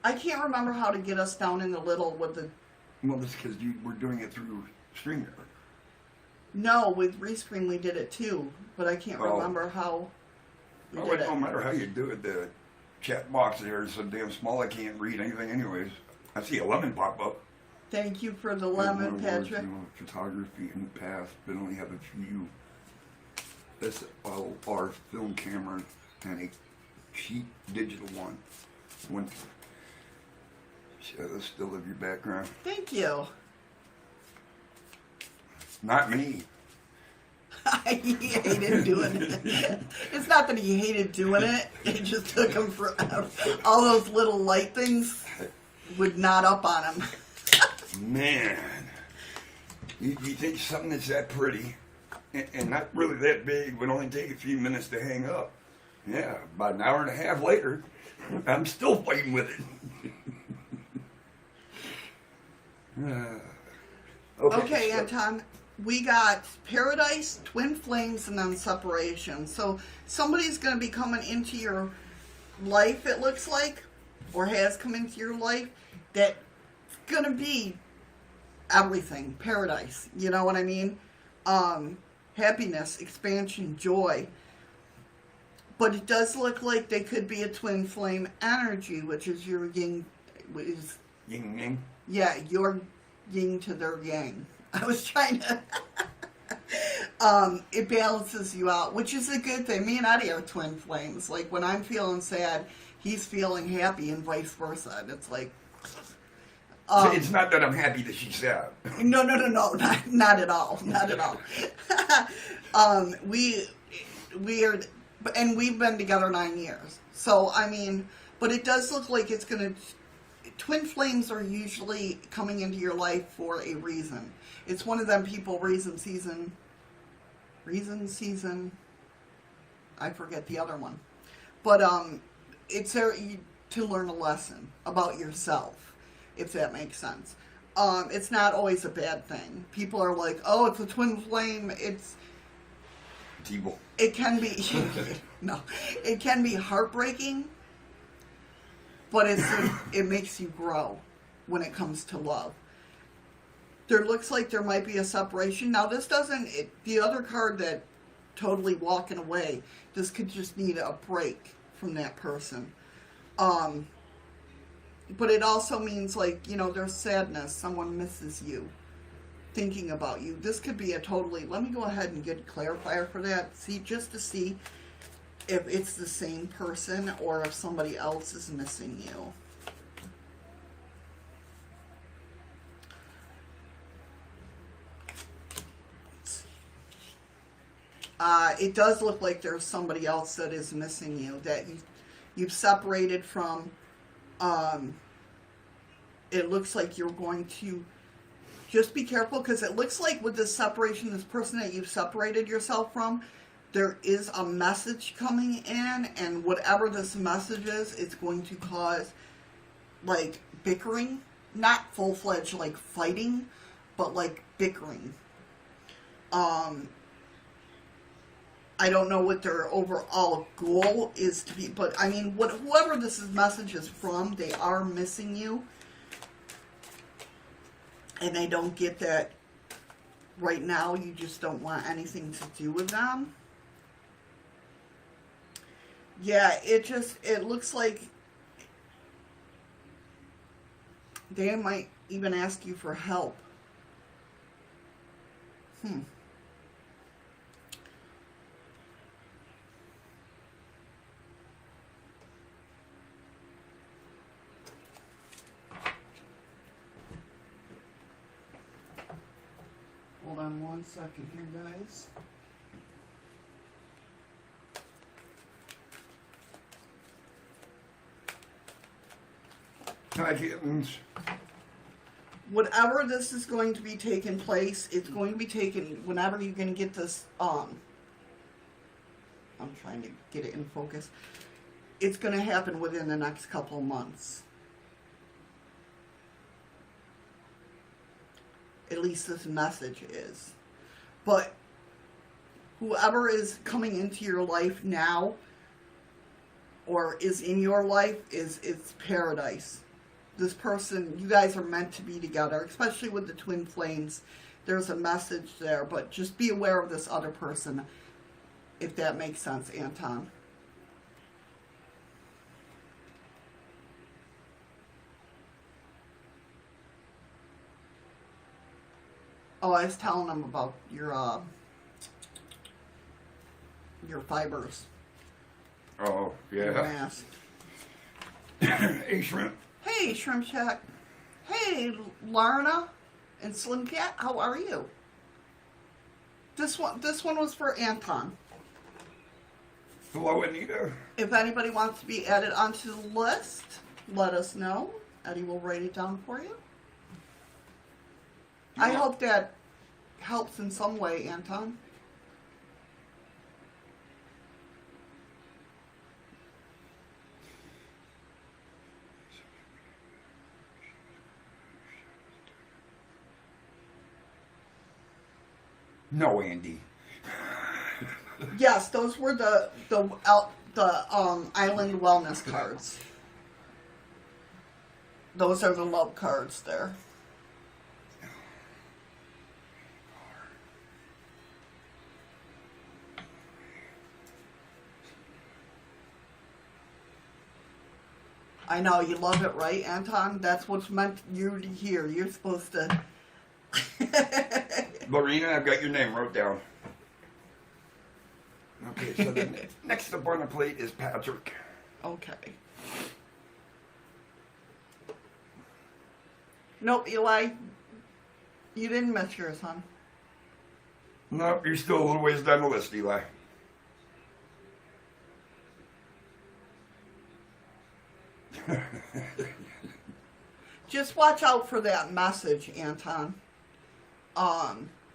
I can't remember how to get us down in the little with the... Well, that's because we're doing it through StreamYard. No, with Rescreen we did it too, but I can't Oh. remember how we Oh, did it it. don't matter how you do it. The chat box there is so damn small I can't read anything anyways. I see a lemon pop up. Thank you for the I've lemon, won awards, Patrick. you know, photography in the past, but only have a few. SLR film camera and a cheap digital one. One. Shadow still of your background. Thank you. Not me. He hated doing it. It's not that he hated doing it. It just took him forever. All those little light things would knot up on him. Man, you think something that's that pretty and not really that big would only take a few minutes to hang up. Yeah, about an hour and a half later, I'm still fighting with it. Okay, so- Anton, we got paradise, twin flames, and then separation. So somebody's going to be coming into your life, it looks like, or has come into your life, that's going to be everything. Paradise, you know what I mean? Happiness, expansion, joy. But it does look like they could be a twin flame energy, which is your yin, is Yin yang. yeah, your yin to their yang. I was trying to. It balances you out, which is a good thing. Me and Eddie are twin flames. Like when I'm feeling sad, he's feeling happy, and vice versa. And it's like. So it's not that I'm happy that she's sad. No, not at all, not at all. We are, and we've been together 9 years. So I mean, but it does look like it's gonna. Twin flames are usually coming into your life for a reason. It's one of them people. Reason season. I forget the other one, but it's there to learn a lesson about yourself, if that makes sense. It's not always a bad thing. People are like, "Oh, it's a twin flame." It's evil. It can be no, it can be heartbreaking, but it makes you grow when it comes to love. There looks like there might be a separation. Now, this doesn't. The other card that totally walking away. This could just need a break from that person. But it also means like there's sadness. Someone misses you, thinking about you. This could be a totally. Let me go ahead and get a clarifier for that. See, just to see if it's the same person or if somebody else is missing you. It does look like there's somebody else that is missing you, that you've separated from. It looks like you're going to just be careful, because it looks like with this separation, this person that you've separated yourself from, there is a message coming in, and whatever this message is, it's going to cause like bickering, not full-fledged like fighting, but like bickering. I don't know what their overall goal is to be, but I mean, whoever this message is from, they are missing you. And they don't get that right now. You just don't want anything to do with them. Yeah, it looks like they might even ask you for help. Hold on 1 second here, guys. Hi, kittens. Whatever this is going to be taking place, it's going to be taken whenever you can get this I'm trying to get it in focus. It's going to happen within the next couple of months. At least this message is. But whoever is coming into your life now, or is in your life, it's paradise. This person, you guys are meant to be together, especially with the twin flames there's a message there, but just be aware of this other person, if that makes sense, Anton. Oh, I was telling him about your fibers. Oh, Your yeah. mask. Hey, Shrimp. Hey, Shrimp Shack. Hey, Larna and Slim Cat. How are you? This one was for Anton. Hello, Anita. If anybody wants to be added onto the list, let us know. Eddie will write it down for you. I hope that helps in some way, Anton. No, Andy. Yes, those were the island wellness cards. Those are the love cards there. I know, you love it, right, Anton? That's what's meant you to hear. You're supposed to... Lorena, I've got your name wrote down. Okay, so then next up on the plate is Patrick. Okay. Nope, Eli. You didn't miss yours, hon. Nope, you're still a little ways down the list, Eli. Just watch out for that message, Anton.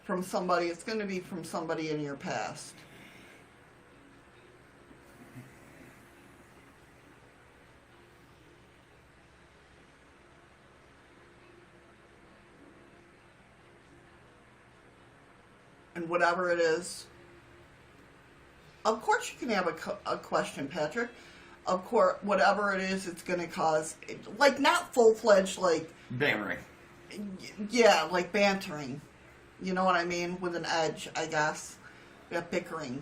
From somebody. It's going to be from somebody in your past. And whatever it is, of course you can have a question, Patrick. Of course, whatever it is, it's going to cause, like, not full-fledged, like... Bantering. Yeah, like bantering. You know what I mean? With an edge, I guess. Yeah, bickering.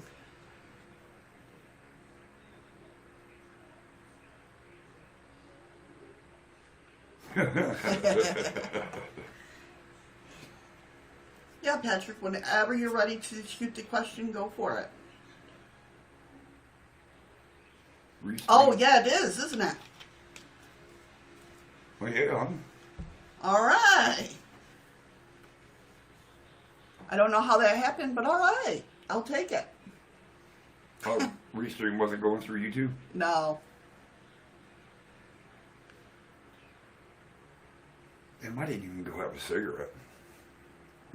Yeah, Patrick, whenever you're ready to shoot the question, go for it. Oh, yeah, it is, isn't it? Well, yeah. All right. I don't know how that happened, but all right. I'll take it. Oh, Restream wasn't going through YouTube? No. Damn, I didn't even go have a cigarette.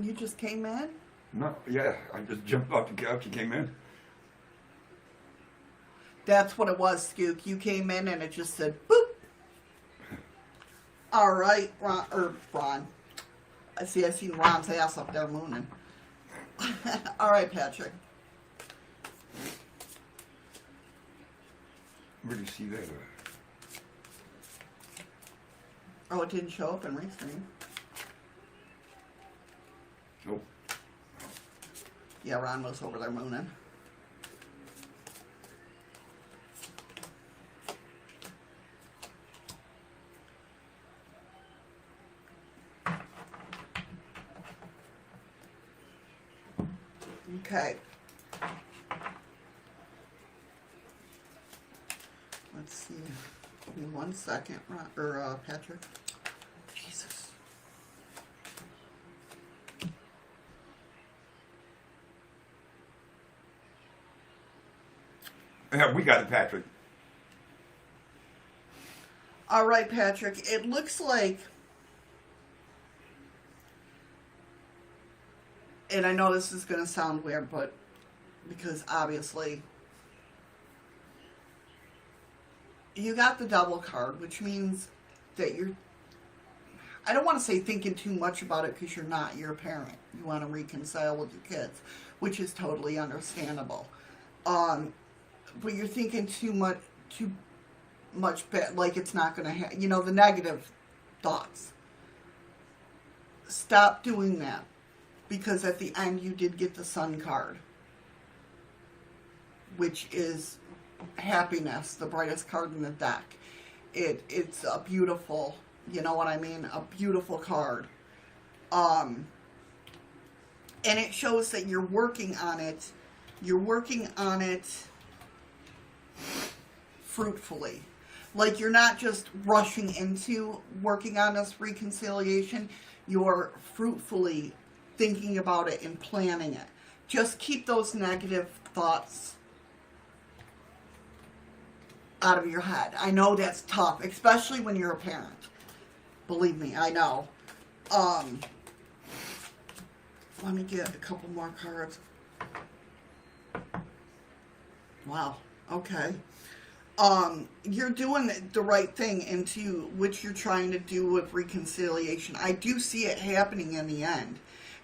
You just came in? No, yeah, I just jumped off the couch and came in. That's what it was, Skook. You came in and it just said, boop. All right, Ron. I seen Ron's ass up there mooning. All right, Patrick. Where do you see that? Oh, it didn't show up in Restream. Nope. Yeah, Ron was over there mooning. Okay. Let's see. Give me 1 second, Patrick. Jesus. Yeah, we got it, Patrick. All right, Patrick. It looks like, and I know this is going to sound weird, but because obviously you got the double card, which means that you're, I don't want to say thinking too much about it because you're not, you're a parent. You want to reconcile with your kids, which is totally understandable. But you're thinking too much, like it's not going to you know, the negative thoughts. Stop doing that. because at the end you did get the Sun card, which is happiness, the brightest card in the deck. It's a beautiful, you know what I mean, a beautiful card. And it shows that you're working on it. You're working on it fruitfully. Like, you're not just rushing into working on this reconciliation. You're fruitfully thinking about it and planning it. Just keep those negative thoughts out of your head. I know that's tough, especially when you're a parent. Believe me, I know. Let me get a couple more cards. Wow. Okay. You're doing the right thing into which you're trying to do with reconciliation. I do see it happening in the end.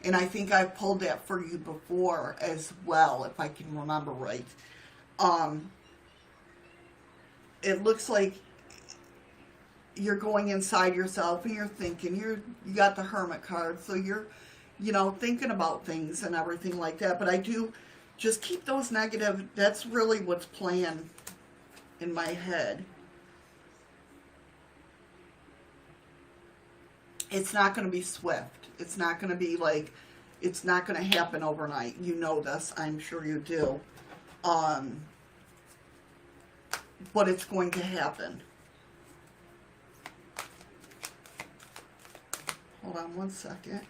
And I think I've pulled that for you before as well, if I can remember right. It looks like you're going inside yourself and you're thinking, you got the Hermit card, so you're, thinking about things and everything like that. But I do just keep those negative, that's really what's playing in my head. It's not going to be swift. It's not going to be like, it's not going to happen overnight. You know this. I'm sure you do. But it's going to happen. Hold on one second.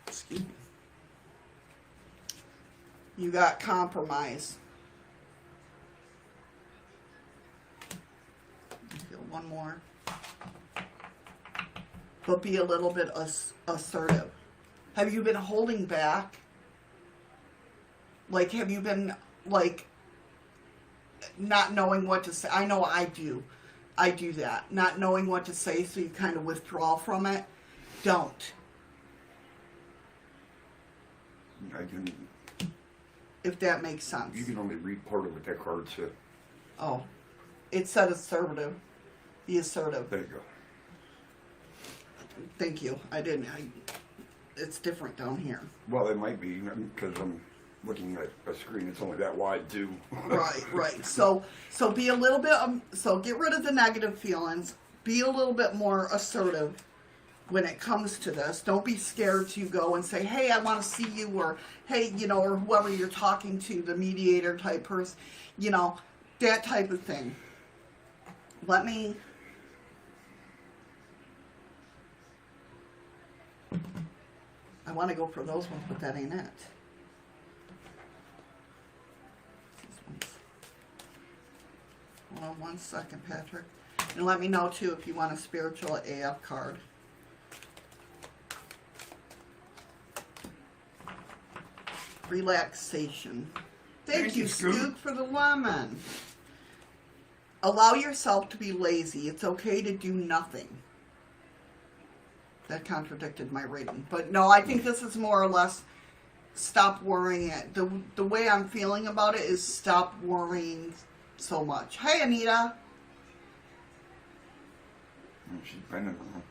Excuse me. You got compromise. One more. But be a little bit assertive. Have you been holding back? Like, have you been, like, not knowing what to say? I know I do. I do that. Not knowing what to say, so you kind of withdraw from it. Don't. I can... If that makes sense. You can only read part of what that card said. Oh. It said assertive. Be assertive. There you go. Thank you. It's different down here. Well, it might be, because I'm looking at a screen that's only that wide, too. Right. So be a little bit, so get rid of the negative feelings. Be a little bit more assertive when it comes to this. Don't be scared to go and say, hey, I want to see you, or hey, or whoever you're talking to, the mediator type person, that type of thing. I want to go for those ones, but that ain't it. Hold on one second, Patrick. And let me know, too, if you want a spiritual AF card. Relaxation. Thank you, Scoot, for the lemon. Allow yourself to be lazy. It's okay to do nothing. That contradicted my reading. But no, I think this is more or less stop worrying it. The way I'm feeling about it is stop worrying so much. Hey, Anita. She's been in the room.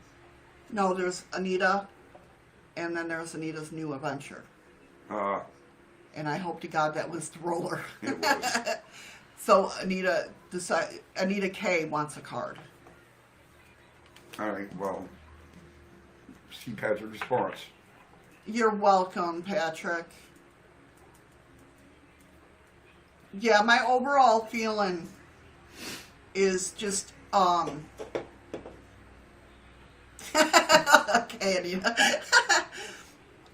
No, there's Anita, and then there's Anita's new adventure. And I hope to God that was the roller. It was. So Anita K wants a card. All right, well, see Patrick's response. You're welcome, Patrick. Yeah, my overall feeling is just, okay, Anita.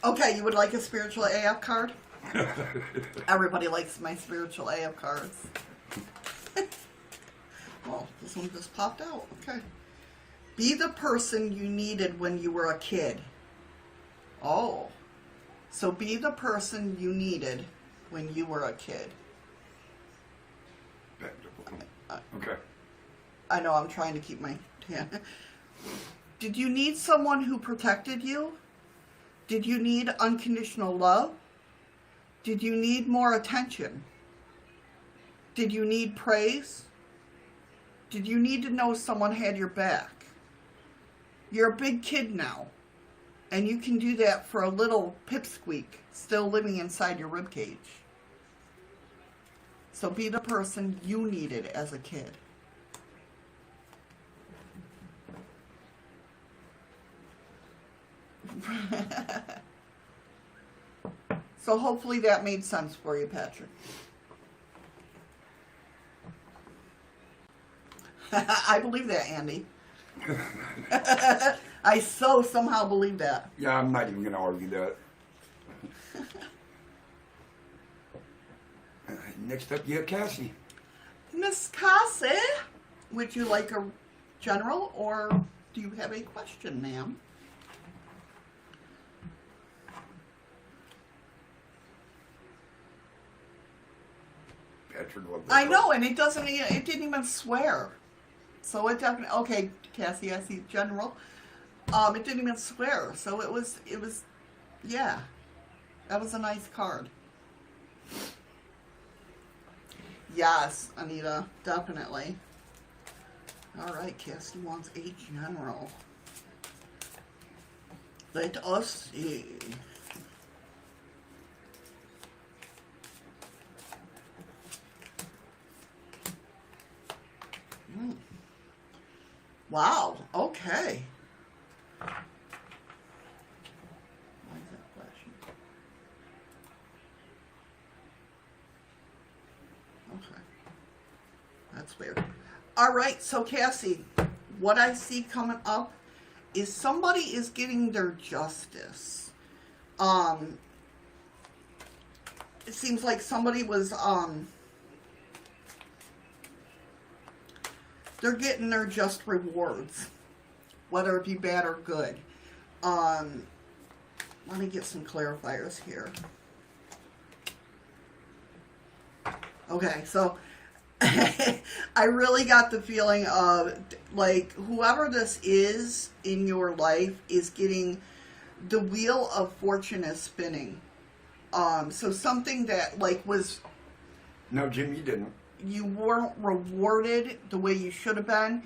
Okay, you would like a spiritual AF card? Everybody likes my spiritual AF cards. Well, this one just popped out. Okay. Be the person you needed when you were a kid. Oh. So be the person you needed when you were a kid. Okay. I know, I'm trying to keep my hand. Did you need someone who protected you? Did you need unconditional love? Did you need more attention? Did you need praise? Did you need to know someone had your back? You're a big kid now, and you can do that for a little pipsqueak still living inside your ribcage. So be the person you needed as a kid. So hopefully that made sense for you, Patrick. I believe that, Andy. I somehow believe that. Yeah, I'm not even going to argue that. Next up, you have Cassie. Miss Cassie, would you like a general or do you have a question, ma'am? Patrick loved that I part. know, and it didn't even swear. So it definitely, okay, Cassie, I see general. It didn't even swear, so it was, yeah. That was a nice card. Yes, Anita, definitely. All right, Cassie wants a general. Let us see. Wow, okay. Why is that flashing? Okay. That's weird. All right, so Cassie, what I see coming up is somebody is getting their justice. It seems like somebody was, they're getting their just rewards, whether it be bad or good. Let me get some clarifiers here. Okay, so I really got the feeling of, like, whoever this is in your life is getting, the wheel of fortune is spinning. So something that, like, was... No, Jim, you didn't. You weren't rewarded the way you should have been,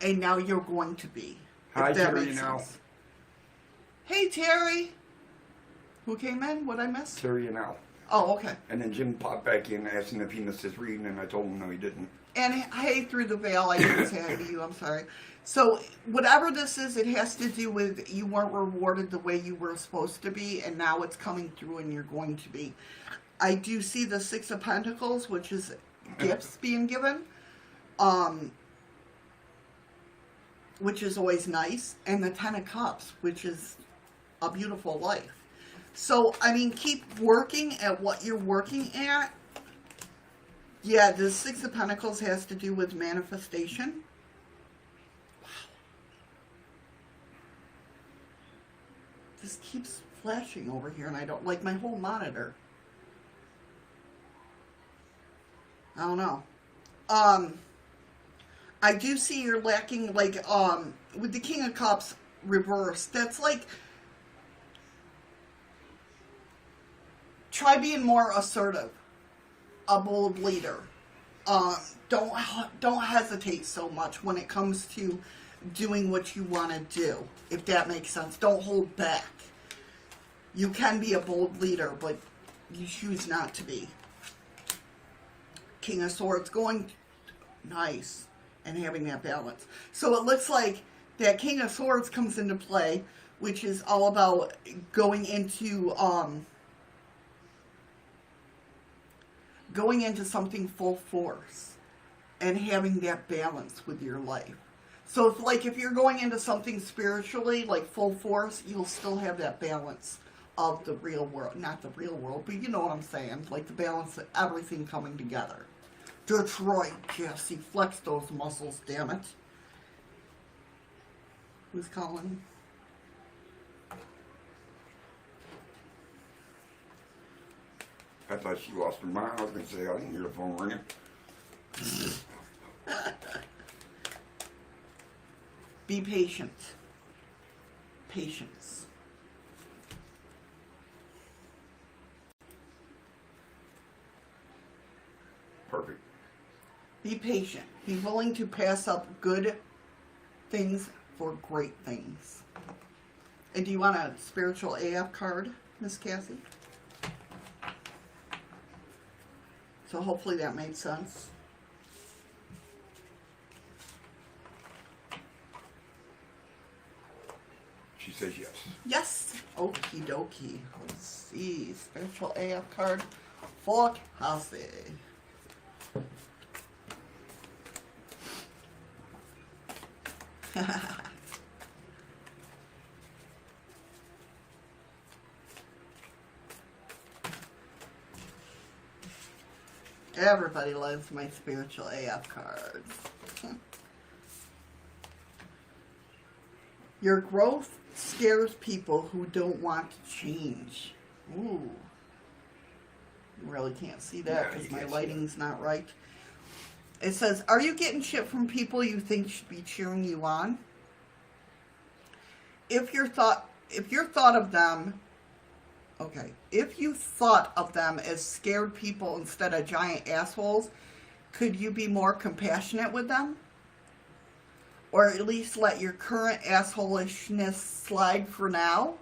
and now you're going to be. Hi, if that Terry, makes now. sense. Hey, Terry. Who came in? What'd I miss? Terry and Al. Oh, okay. And then Jim popped back in asking if he missed his reading, and I told him no, he didn't. And hey, through the veil, I didn't say hi to you. I'm sorry. So whatever this is, it has to do with you weren't rewarded the way you were supposed to be, and now it's coming through and you're going to be. I do see the Six of Pentacles, which is gifts being given, which is always nice, and the Ten of Cups, which is a beautiful life. So, I mean, keep working at what you're working at. Yeah, the Six of Pentacles has to do with manifestation. Wow. This keeps flashing over here, and I don't like my whole monitor. I don't know. I do see you're lacking, like, with the King of Cups reversed. That's like, try being more assertive, a bold leader. Don't hesitate so much when it comes to doing what you want to do, if that makes sense. Don't hold back. You can be a bold leader, but you choose not to be. King of Swords going nice and having that balance. So it looks like that King of Swords comes into play, which is all about going into something full force and having that balance with your life. So if you're going into something spiritually, like full force, you'll still have that balance of the real world. Not the real world, but you know what I'm saying. Like the balance of everything coming together. Detroit, Jesse, flex those muscles, damn it. Who's calling? I thought she lost her mind. I was going to say, I didn't hear the phone ringing. Be patient. Patience. Be patient. Be willing to pass up good things for great things. And do you want a spiritual AF card, Miss Cassie? So hopefully that made sense. She says yes. Yes. Okie dokie. Let's see. Spiritual AF card for Cassie. Everybody loves my spiritual AF cards. Your growth scares people who don't want to change. Ooh. You really can't see that because my lighting's not right. It says, are you getting shit from people you think should be cheering you on? If you thought of them as scared people instead of giant assholes, could you be more compassionate with them? Or at least let your current assholishness slide for now?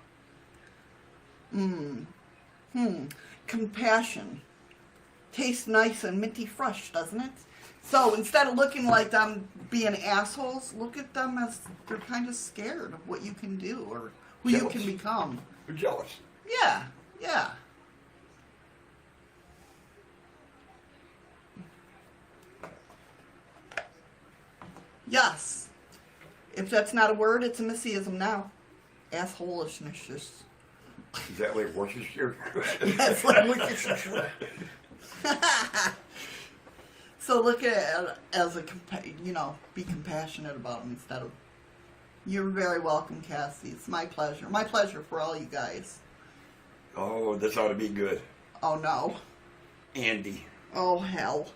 Compassion. Tastes nice and minty fresh, doesn't it? So instead of looking like them being assholes, look at them as they're kind of scared of what you can do or who you can become. They're jealous. Yeah, yeah. Yes. If that's not a word, it's a missyism now. Assholishness. Is that like Worcestershire? That's like Worcestershire. So look at it as a, be compassionate about them instead of. You're very welcome, Cassie. It's my pleasure. My pleasure for all you guys. Oh, this ought to be good. Oh, no. Andy. Oh, hell.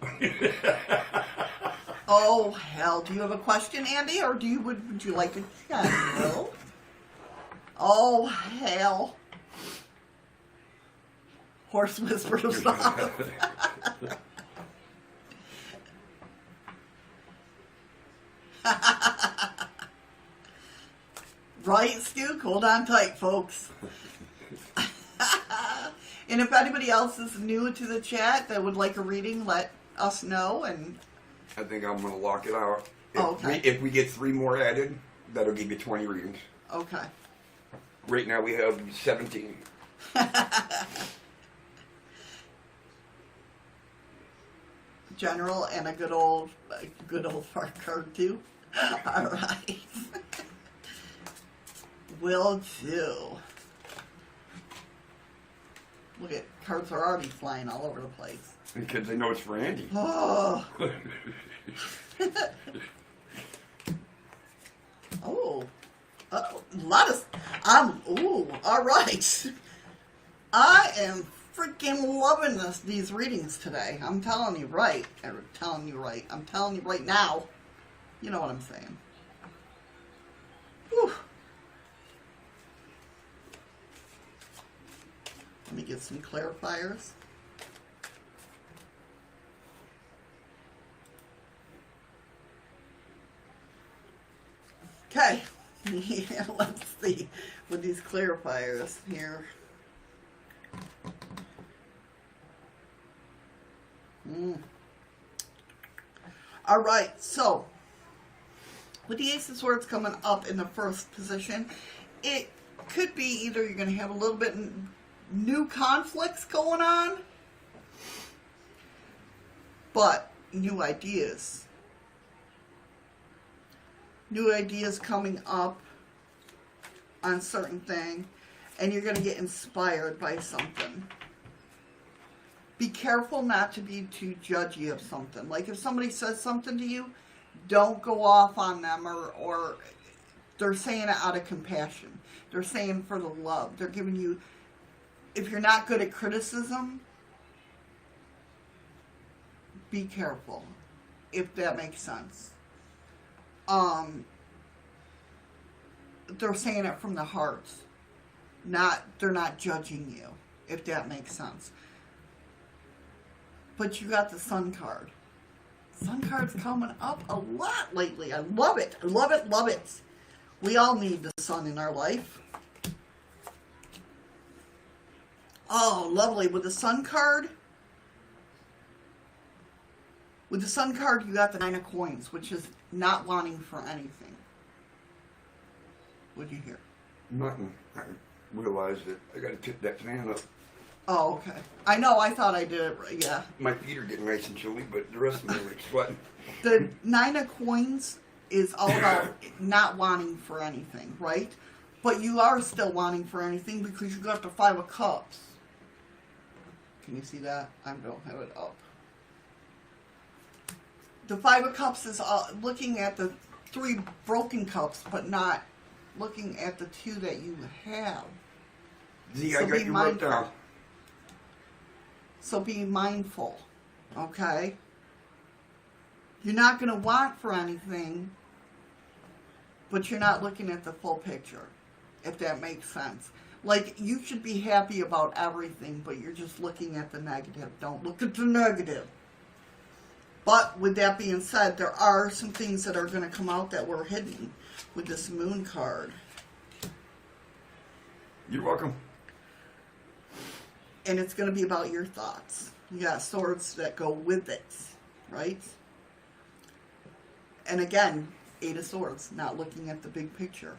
Oh, hell. Do you have a question, Andy, or would you like a general? Oh, hell. Horse whispers off. Right, Stu? Hold on tight, folks. And if anybody else is new to the chat that would like a reading, let us know. And I think I'm going to lock it out. Okay. If we get 3 more added, that'll give you 20 readings. Okay. Right now we have 17. General and a good old fart card too. All right. Will do. Look at cards are already flying all over the place. Because they know it's for Andy. Oh. Oh. A lot of. All right. I am freaking loving these readings today. I'm telling you right. I'm telling you right now. You know what I'm saying. Whew. Let me get some clarifiers. Okay. Let's see with these clarifiers here. All right, so with the Ace of Swords coming up in the first position, it could be either you're going to have a little bit new conflicts going on, but new ideas. New ideas coming up on certain thing, and you're going to get inspired by something. Be careful not to be too judgy of something. Like if somebody says something to you, don't go off on them or they're saying it out of compassion. They're saying for the love. They're giving you, if you're not good at criticism, be careful, if that makes sense. They're saying it from the heart. They're not judging you, if that makes sense. But you got the Sun card. Sun card's coming up a lot lately. I love it. I love it, love it. We all need the sun in our life. Oh, lovely. With the sun card, you got the 9 of coins, which is not wanting for anything. What'd you hear? Nothing. I realized that I got to tip that fan up. Oh, okay. I know, I thought I did it right, yeah. My feet are getting nice and chilly, but the rest of me are sweating. The 9 of coins is all about not wanting for anything, right? But you are still wanting for anything because you got the 5 of cups. Can you see that? I don't have it up. The 5 of cups is looking at the 3 broken cups, but not looking at the 2 that you have. Z, So I got be you mindful. wrote down. So be mindful, okay? You're not going to want for anything, but you're not looking at the full picture, if that makes sense. Like, you should be happy about everything, but you're just looking at the negative. Don't look at the negative. But with that being said, there are some things that are going to come out that were hidden with this moon card. You're welcome. And it's going to be about your thoughts. You got swords that go with it, right? And again, 8 of swords, not looking at the big picture.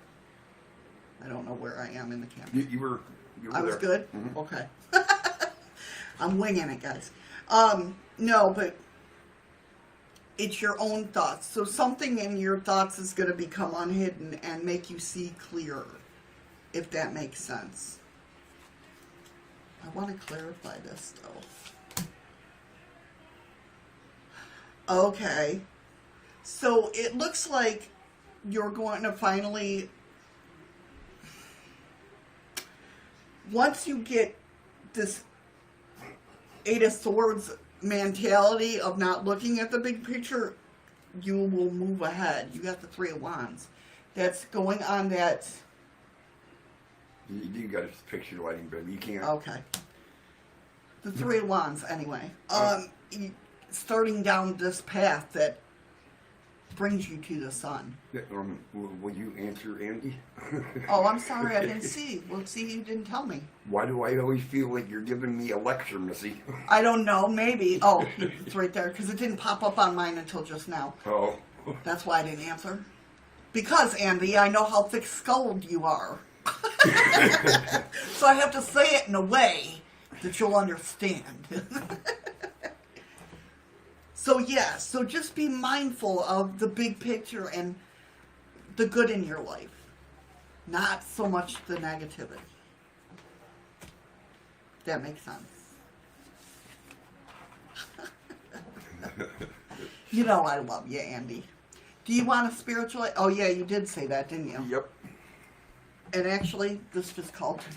I don't know where I am in the camera. You were I was there. good? Mhm. Okay. I'm winging it, guys. No, but it's your own thoughts. So something in your thoughts is going to become unhidden and make you see clearer, if that makes sense. I want to clarify this, though. Okay. So it looks like you're going to finally, once you get this 8 of Swords mentality of not looking at the big picture, you will move ahead. You got the 3 of Wands. That's going on that. You got a picture lighting, baby. You can't. Okay. The 3 of Wands, anyway. Starting down this path that brings you to the sun. Will you answer Andy? Oh, I'm sorry, I didn't see. Well, see, you didn't tell me. Why do I always feel like you're giving me a lecture, Missy? I don't know, maybe. Oh, it's right there, because it didn't pop up on mine until just now. Oh. That's why I didn't answer. Because, Andy, I know how thick-skulled you are. So I have to say it in a way that you'll understand. So, yeah, so just be mindful of the big picture and the good in your life. Not so much the negativity. That makes sense. You know I love you, Andy. Do you want a spiritual... Oh, yeah, you did say that, didn't you? Yep. And actually, this just called to me.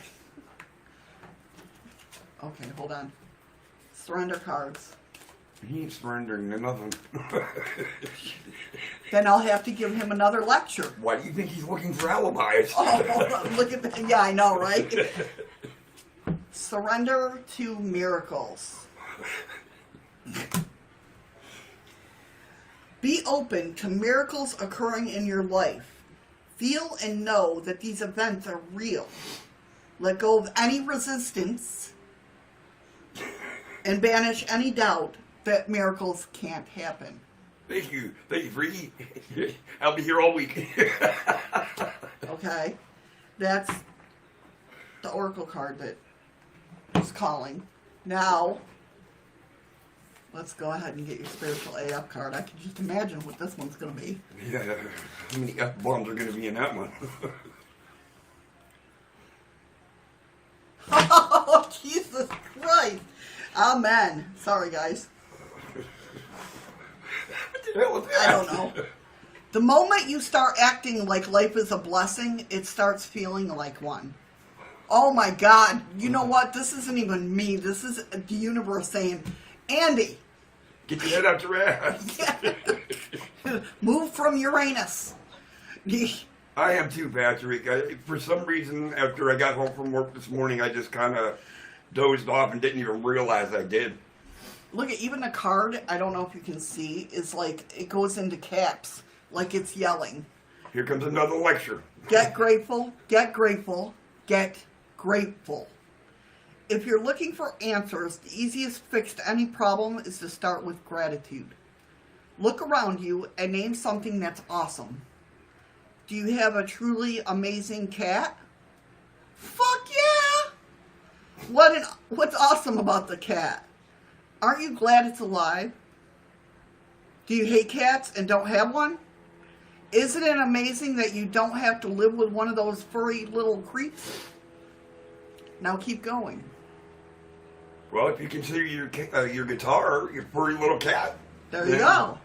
Okay, hold on. Surrender cards. He ain't surrendering to nothing. Then I'll have to give him another lecture. Why do you think he's looking for alibis? Oh, look at that. Yeah, I know, right? Surrender to miracles. Be open to miracles occurring in your life. Feel and know that these events are real. Let go of any resistance and banish any doubt that miracles can't happen. Thank you, Freaky. I'll be here all week. Okay? That's the Oracle card that is calling. Now, let's go ahead and get your spiritual AF card. I can just imagine what this one's going to be. Yeah, how many F-bombs are going to be in that one? Oh, Jesus Christ. Amen. Sorry, guys. What the hell was that? I don't know. The moment you start acting like life is a blessing, it starts feeling like one. Oh my God. You know what? This isn't even me. This is the universe saying, Andy. Get your head out your ass. Move from Uranus. I am too, Patrick. For some reason, after I got home from work this morning, I just kind of dozed off and didn't even realize I did. Look at even the card, I don't know if you can see, is like, it goes into caps, like it's yelling. Here comes another lecture. Get grateful, get grateful, get grateful. If you're looking for answers, the easiest fix to any problem is to start with gratitude. Look around you and name something that's awesome. Do you have a truly amazing cat? Fuck yeah! What's awesome about the cat? Aren't you glad it's alive? Do you hate cats and don't have one? Isn't it amazing that you don't have to live with one of those furry little creeps? Now keep going. Well, if you consider your guitar your furry little cat. There you go.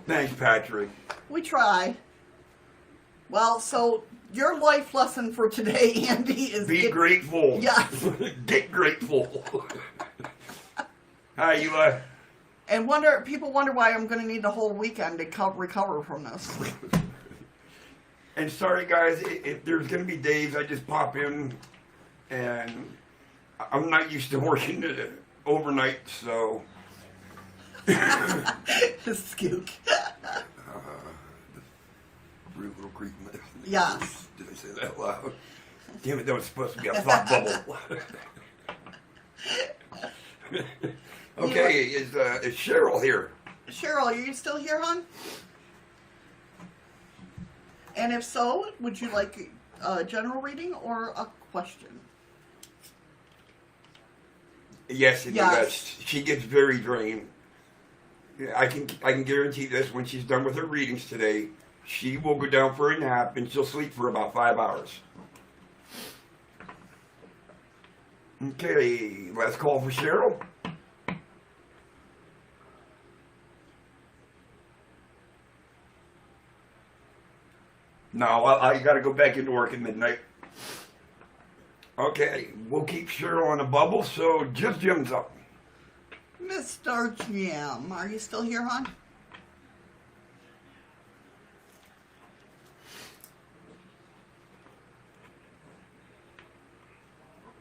Thanks, Patrick. We try. Well, so your life lesson for today, Andy, is Be grateful. Yes. Get grateful. Hi, Eli. And people wonder why I'm going to need the whole weekend to recover from this. And sorry, guys, if there's going to be days I just pop in, and I'm not used to working overnight, so. Skook. Real little creep. Yes. Did I say that out loud? Damn it, that was supposed to be a thought bubble. Okay, is Cheryl here? Cheryl, are you still here, hon? And if so, would you like a general reading or a question? Yes, Yes. she gets very drained. Yeah, I can guarantee this. When she's done with her readings today, she will go down for a nap and she'll sleep for about 5 hours. Okay, last call for Cheryl. No, I got to go back into work at midnight. Okay, we'll keep Cheryl on a bubble, so just Jim's up. Mr. Jim, are you still here, hon?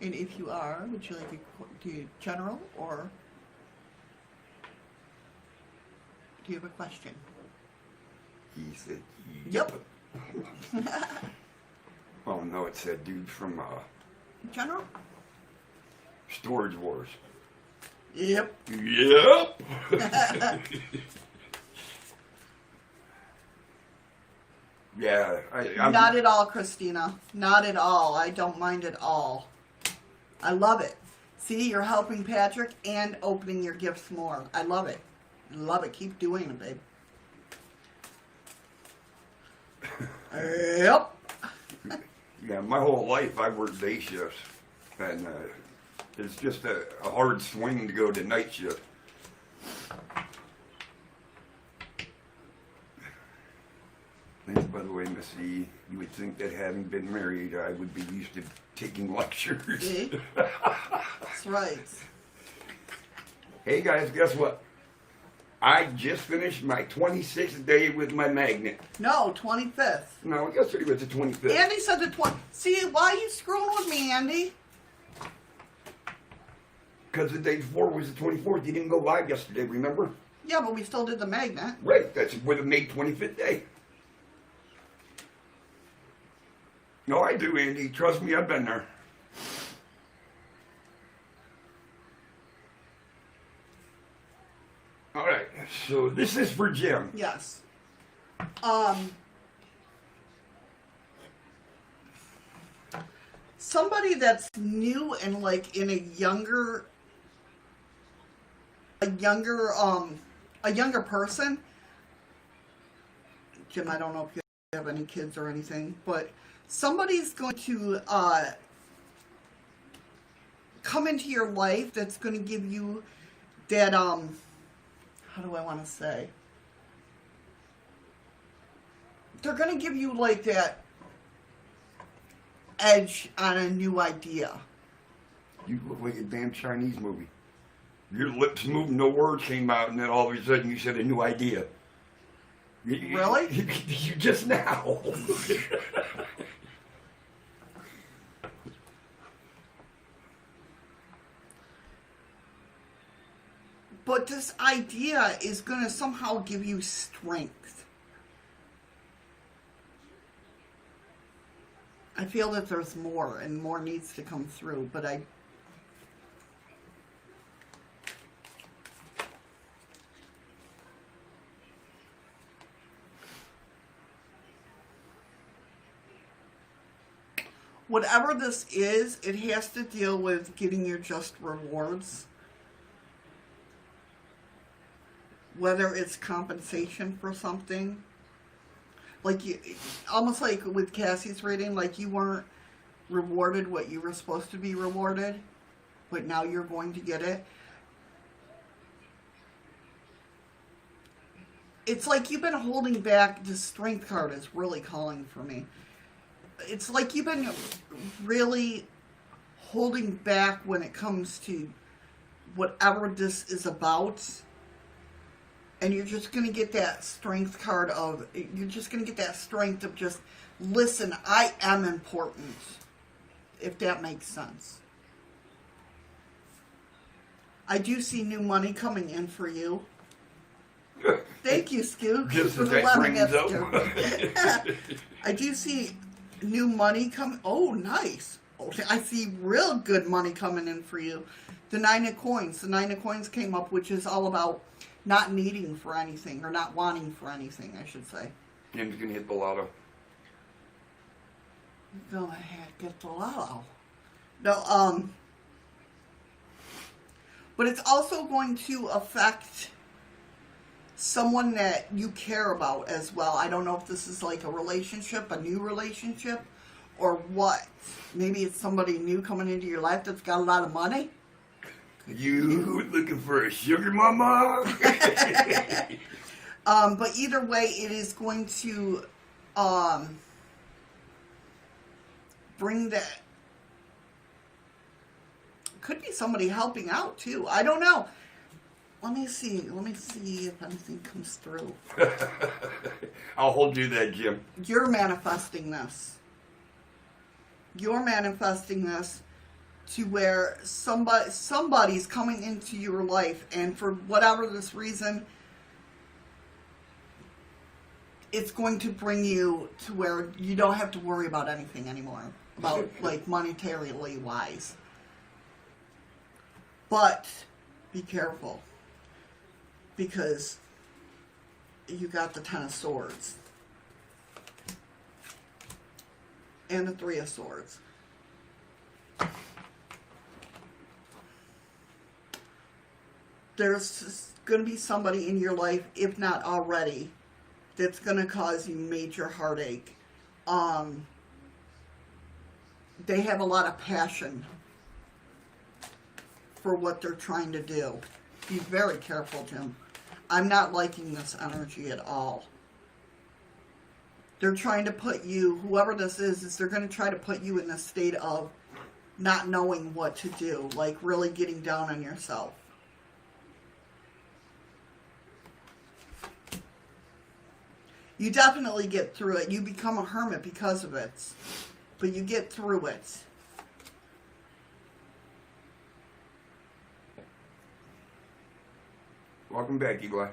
And if you are, would you like to do general or do you have a question? He said, Yep. Oh no, it's that dude from General? Storage Wars. Yep. Yep. Yeah, I'm Not at all, Christina. Not at all. I don't mind at all. I love it. See, you're helping Patrick and opening your gifts more. I love it. I love it. Keep doing it, babe. Yep. Yeah, my whole life I've worked day shifts, and it's just a hard swing to go to night shift. And by the way, Missy, you would think that having been married, I would be used to taking lectures. See? That's right. Hey guys, guess what? I just finished my 26th day with my magnet. No, 25th. No, yesterday was the 25th. Andy said the 20th. See, why are you screwing with me, Andy? Because the day before was the 24th. You didn't go live yesterday, remember? Yeah, but we still did the magnet. Right, that's with the May 25th day. No, I do, Andy. Trust me, I've been there. All right, so this is for Jim. Yes. Somebody that's new and like in a younger person. Jim, I don't know if you have any kids or anything, but somebody's going to come into your life that's going to give you that how do I want to say? They're going to give you like that edge on a new idea. You look like a damn Chinese movie. Your lips moved, no words came out, and then all of a sudden you said a new idea. Really? You just now. But this idea is going to somehow give you strength. I feel that there's more, and more needs to come through, but whatever this is, it has to deal with getting your just rewards. Whether it's compensation for something. Like, you, almost like with Cassie's reading, like you weren't rewarded what you were supposed to be rewarded, but now you're going to get it. It's like you've been holding back. The strength card is really calling for me. It's like you've been really holding back when it comes to whatever this is about. And you're just going to get that strength card of, you're just going to get that strength of just, listen, I am important. If that makes sense. I do see new money coming in for you. Thank you, Scoop, Just for as the that loving brings gift. up. I do see new money coming. Oh, nice. Oh, I see real good money coming in for you. The 9 of Coins. The 9 of Coins came up, which is all about not needing for anything, or not wanting for anything, I should say. Jim's gonna hit the lotto. Go ahead, get the lotto. No, but it's also going to affect someone that you care about as well. I don't know if this is like a relationship, a new relationship, or what. Maybe it's somebody new coming into your life that's got a lot of money. You looking for a sugar mama? But either way, it is going to bring that. Could be somebody helping out too. I don't know. Let me see if anything comes through. I'll hold you that, Jim. You're manifesting this. You're manifesting this to where somebody's coming into your life, and for whatever this reason, it's going to bring you to where you don't have to worry about anything anymore, about like monetarily wise. But be careful, because you got the 10 of Swords and the 3 of Swords. There's going to be somebody in your life, if not already, that's going to cause you major heartache. They have a lot of passion for what they're trying to do. Be very careful, Jim. I'm not liking this energy at all. They're trying to put you, whoever this is they're going to try to put you in a state of not knowing what to do, like really getting down on yourself. You definitely get through it. You become a hermit because of it. But you get through it. Welcome back, Eli.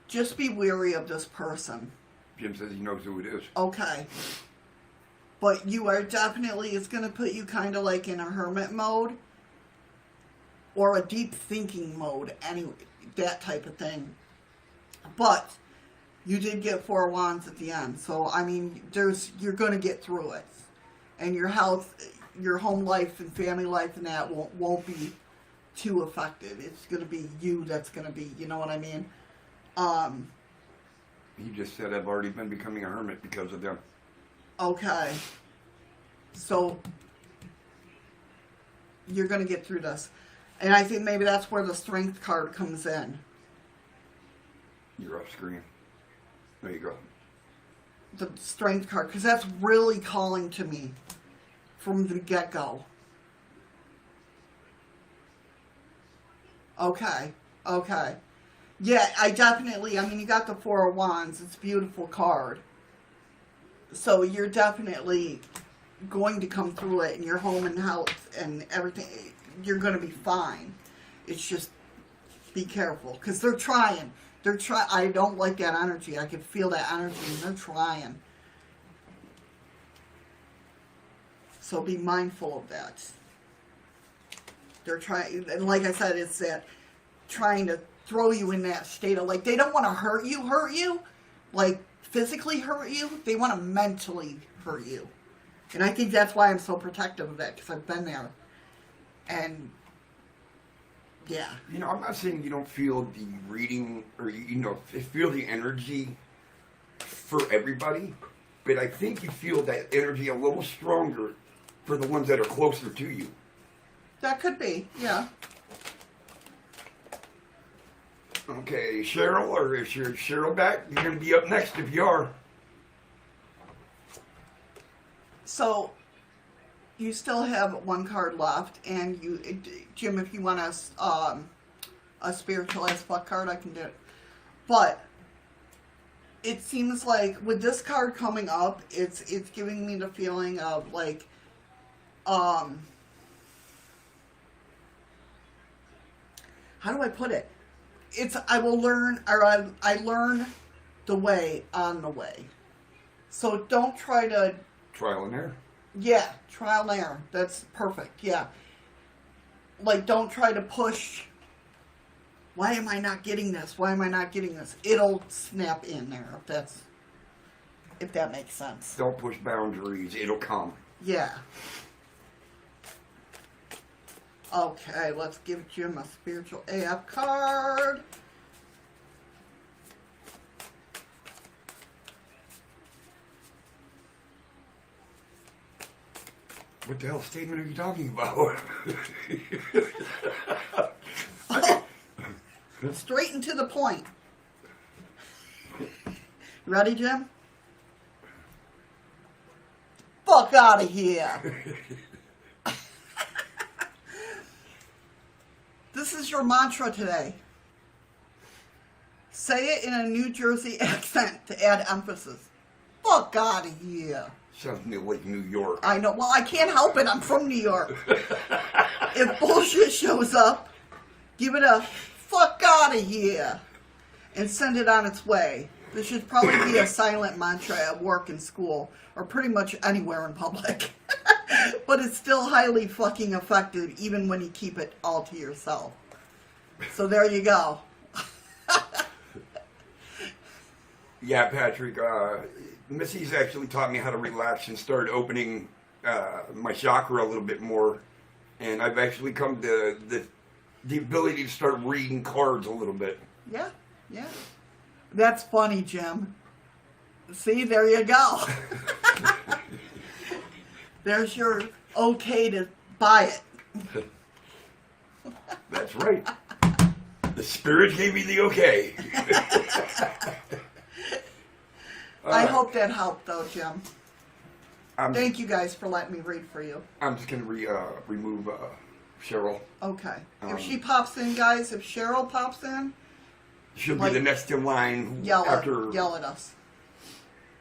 Just be wary of this person. Jim says he knows who it is. Okay. But you are definitely, it's going to put you kind of like in a hermit mode. Or a deep thinking mode. Anyway, that type of thing. But you did get 4 of Wands at the end. So, I mean, you're going to get through it. And your health, your home life and family life and that won't be too affected. It's going to be you that's going to be, you know what I mean? He just said I've already been becoming a hermit because of them. Okay. So, you're going to get through this. And I think maybe that's where the strength card comes in. You're off screen. There you go. The strength card, because that's really calling to me from the get-go. Okay. Yeah, I mean, you got the 4 of Wands. It's a beautiful card. So you're definitely going to come through it, and your home and health and everything, you're going to be fine. It's just, be careful, because they're trying. I don't like that energy. I can feel that energy, and they're trying. So be mindful of that. They're trying, and like I said, it's that trying to throw you in that state of, like, they don't want to hurt you, like physically hurt you. They want to mentally hurt you. And I think that's why I'm so protective of that, because I've been there. And yeah. You know, I'm not saying you don't feel the reading or, you know, feel the energy for everybody, but I think you feel that energy a little stronger for the ones that are closer to you. That could be, yeah. Okay, Cheryl, or is your Cheryl back? You're going to be up next if you are. So, you still have one card left, and Jim, if you want a spiritual as fuck card, I can do it. But it seems like with this card coming up, it's giving me the feeling of like, how do I put it? I learn the way on the way. So don't try to... Trial and error. Yeah, trial and error. That's perfect, yeah. Like, don't try to push, why am I not getting this? Why am I not getting this? It'll snap in there, if that makes sense. Don't push boundaries. It'll come. Yeah. Okay, let's give Jim a spiritual AF card. What the hell statement are you talking about? Straight and to the point. Ready, Jim? Fuck out of here. This is your mantra today. Say it in a New Jersey accent to add emphasis. Fuck out of here. Sounds to me like New York. I know. Well, I can't help it. I'm from New York. If bullshit shows up, give it a fuck out of here and send it on its way. This should probably be a silent mantra at work and school, or pretty much anywhere in public. But it's still highly fucking effective even when you keep it all to yourself. So there you go. Yeah, Patrick, Missy's actually taught me how to relax and start opening my chakra a little bit more. And I've actually come to the ability to start reading cards a little bit. Yeah, yeah. That's funny, Jim. See, there you go. There's your okay to buy it. That's right. The spirit gave me the okay. I hope that helped, though, Jim. Thank you guys for letting me read for you. I'm just going to remove Cheryl. Okay. If she pops in, guys, if Cheryl pops in, she'll be the next in line yell after. at us.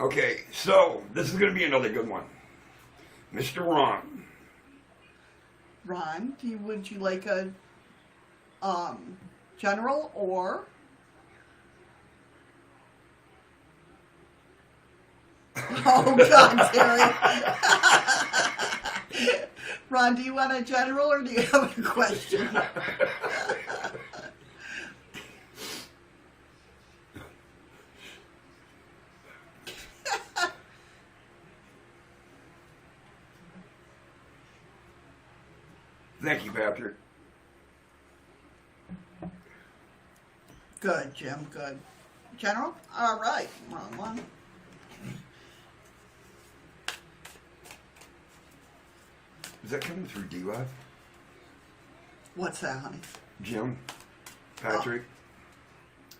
Okay, so this is going to be another good one. Mr. Ron. Ron, would you like a general or... Oh, God, Terry. Ron, do you want a general or do you have a question? Thank you, Patrick. Good, Jim, good. General? All right. Wrong one. Is that coming through D-Live? What's that, honey? Jim? Patrick?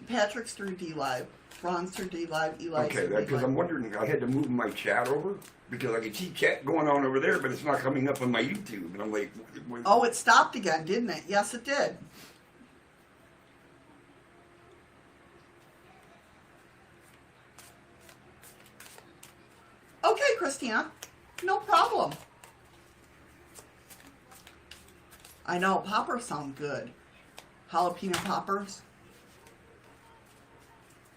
Patrick's through D-Live. Ron's through D-Live. Eli's Okay, through because I'm wondering, I had to move my chat over because I could see chat going on over there, but it's not coming up on my YouTube. And I'm like, oh, it stopped again, didn't it? Yes, it did. Okay, Christina. No problem. I know, poppers sound good. jalapeno poppers.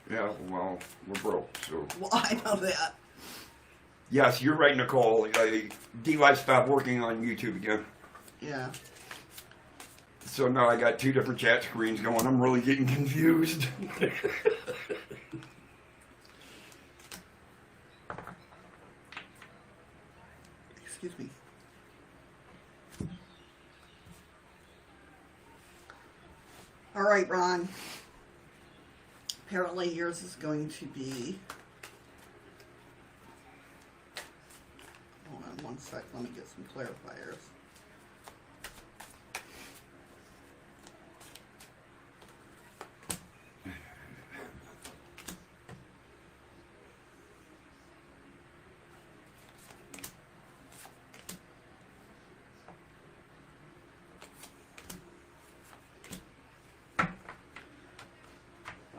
Yeah, well, we're broke, so. Well, I know that. Yes, you're right, Nicole. DY stopped working on YouTube again. Yeah. So now I got 2 different chat screens going. I'm really getting confused. Excuse me. All right, Ron. Apparently yours is going to be... Hold on one sec. Let me get some clarifiers.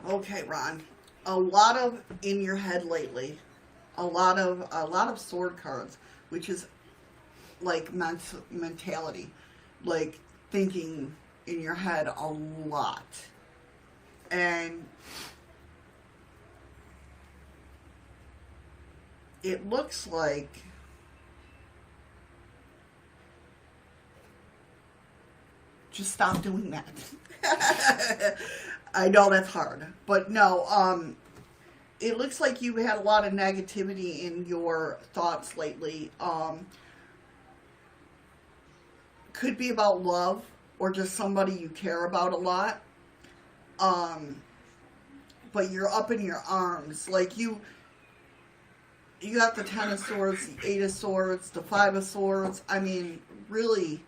Okay, Ron. A lot of in your head lately. A lot of sword cards, which is like mentality, like thinking in your head a lot, and it looks like just stop doing that. I know that's hard, but no, it looks like you had a lot of negativity in your thoughts lately. Could be about love or just somebody you care about a lot. But you're up in your arms. Like you got the 10 of swords, the 8 of swords, the 5 of swords. I mean, really,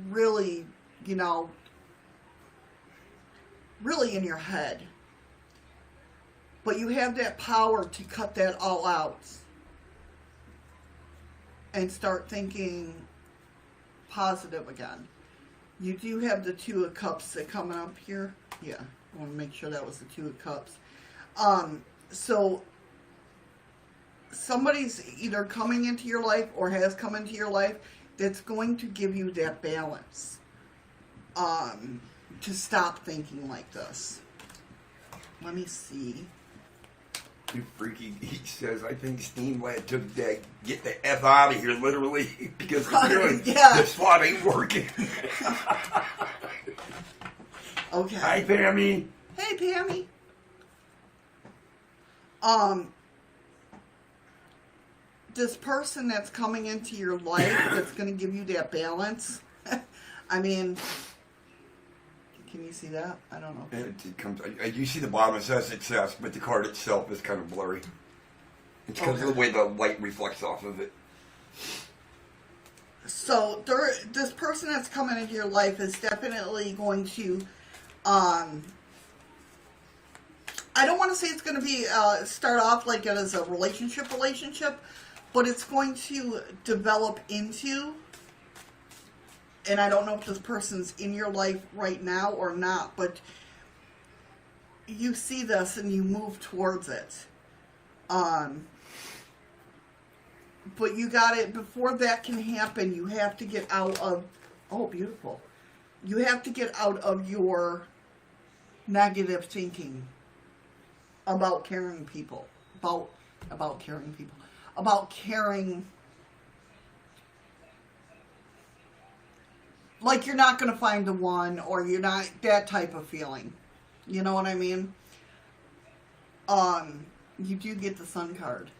really, you know, really in your head. But you have that power to cut that all out and start thinking positive again. You do have the 2 of Cups that coming up here. Yeah, I want to make sure that was the 2 of Cups. So somebody's either coming into your life or has come into your life that's going to give you that balance. To stop thinking like this. Let me see. You freaky, he says, I think Steamlad took that, get the F out of here, literally, because clearly this swap ain't working. Okay. Hi, Pammy. Hey, Pammy. This person that's coming into your life that's going to give you that balance, I mean... Can you see that? I don't know. It comes. You see the bottom, it says success, but the card itself is kind of blurry. It's because of the way the light reflects off of it. So this person that's coming into your life is definitely going to, I don't want to say it's going to be, start off like it as a relationship, but it's going to develop into... And I don't know if this person's in your life right now or not, but you see this and you move towards it. But you got it, before that can happen, you have to get out of, oh, beautiful. You have to get out of your negative thinking about caring people. About caring people. About caring... Like you're not going to find the one, or you're not, that type of feeling. You know what I mean? You do get the Sun card,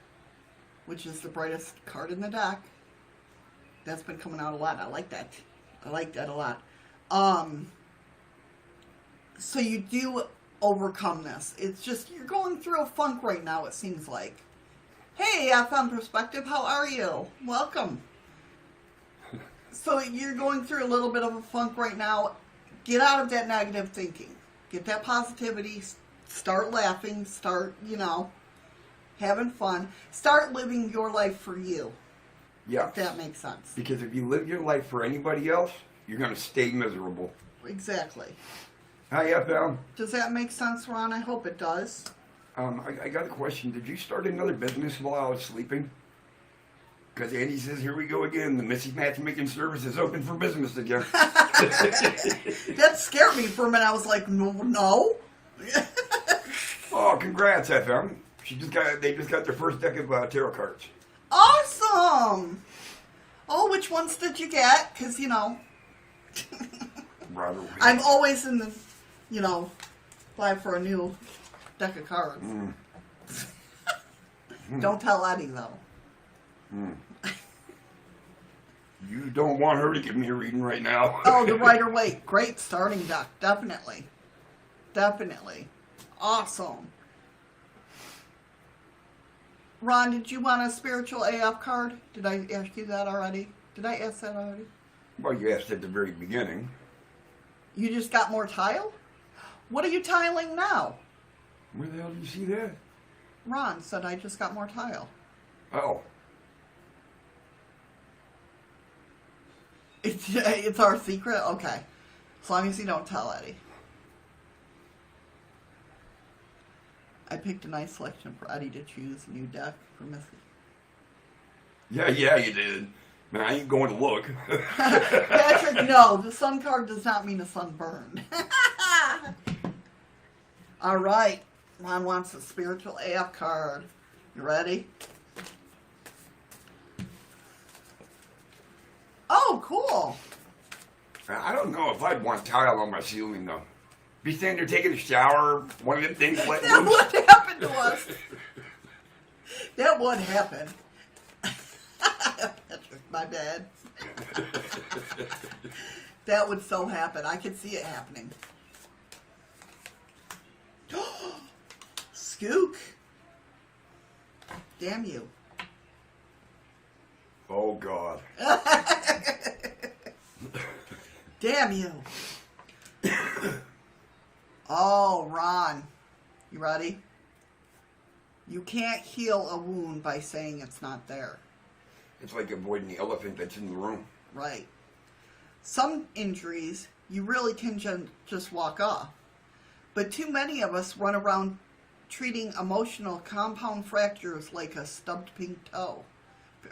which is the brightest card in the deck. That's been coming out a lot. I like that. I like that a lot. So you do overcome this. It's just, you're going through a funk right now, it seems like. Hey, I found perspective. How are you? Welcome. So you're going through a little bit of a funk right now. Get out of that negative thinking. Get that positivity. Start laughing. Start, having fun. Start living your life for you. Yeah. If that makes sense. Because if you live your life for anybody else, you're going to stay miserable. Exactly. Hi, FM. Does that make sense, Ron? I hope it does. I got a question. Did you start another business while I was sleeping? Because Andy says, here we go again. The Missy Matchmaking Service is open for business again. That scared me for a minute. I was like, no. Oh, congrats, FM. They just got their first deck of tarot cards. Awesome. Oh, which ones did you get? Because, Rather I'm always in the, apply for a new deck of cards. Don't tell Eddie, though. You don't want her to give me a reading right now. Oh, the Rider-Waite. Great starting deck. Definitely. Definitely. Awesome. Ron, did you want a spiritual AF card? Did I ask you that already? Did I ask that already? Well, you asked at the very beginning. You just got more tile? What are you tiling now? Where the hell did you see that? Ron said I just got more tile. Oh. It's our secret? Okay. As long as you don't tell Eddie. I picked a nice selection for Eddie to choose a new deck for Missy. Yeah, you did. Man, I ain't going to look. Patrick, no. The sun card does not mean a sunburn. All right. Ron wants a spiritual AF card. You ready? Oh, cool. I don't know if I'd want tile on my ceiling, though. Be standing there taking a shower, one of them things let That loose. would happen to us. That would happen. Patrick, my bad. That would so happen. I could see it happening. Skook. Damn you. Oh, God. Damn you. Oh, Ron. You ready? You can't heal a wound by saying it's not there. It's like avoiding the elephant that's in the room. Right. Some injuries you really can just walk off. But too many of us run around treating emotional compound fractures like a stubbed pink toe.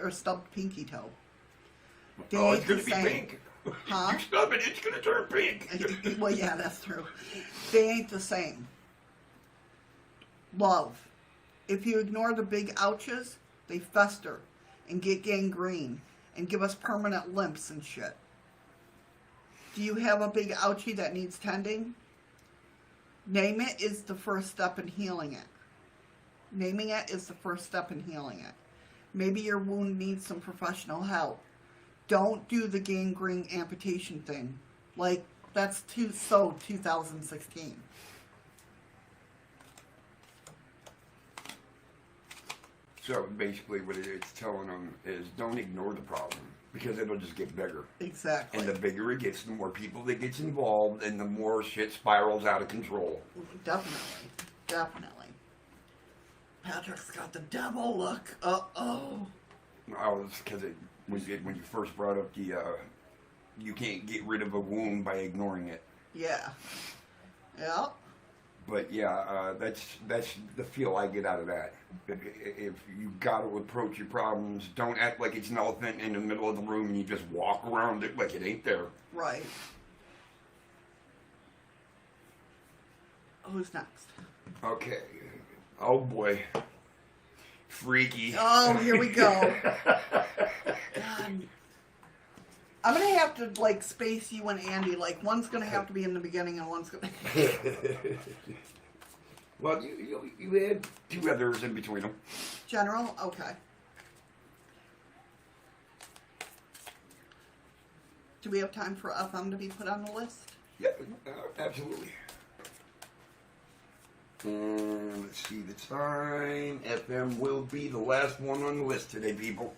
Or stubbed pinky toe. They Oh, ain't it's going the to be same. pink. Huh? You stub it, it's going to turn pink. Well, yeah, that's true. They ain't the same. Love. If you ignore the big ouches, they fester and get gangrene and give us permanent limps and shit. Do you have a big ouchie that needs tending? Name it is the first step in healing it. Naming it is the first step in healing it. Maybe your wound needs some professional help. Don't do the gangrene amputation thing. Like, that's so 2016. So basically what it's telling them is don't ignore the problem because it'll just get bigger. Exactly. And the bigger it gets, the more people that gets involved and the more shit spirals out of control. Definitely. Definitely. Patrick's got the devil look. Uh-oh. Oh, it's because when you first brought up the you can't get rid of a wound by ignoring it. Yeah. Yeah. But yeah, that's the feel I get out of that. If you got to approach your problems, don't act like it's an elephant in the middle of the room and you just walk around it like it ain't there. Right. Who's next? Okay. Oh boy. Freaky. Oh, here we go. God. I'm going to have to, space you and Andy. One's going to have to be in the beginning and one's going to... Well, you had two others in between them. General? Okay. Do we have time for FM to be put on the list? Yep, absolutely. And let's see the time. FM will be the last one on the list today, people.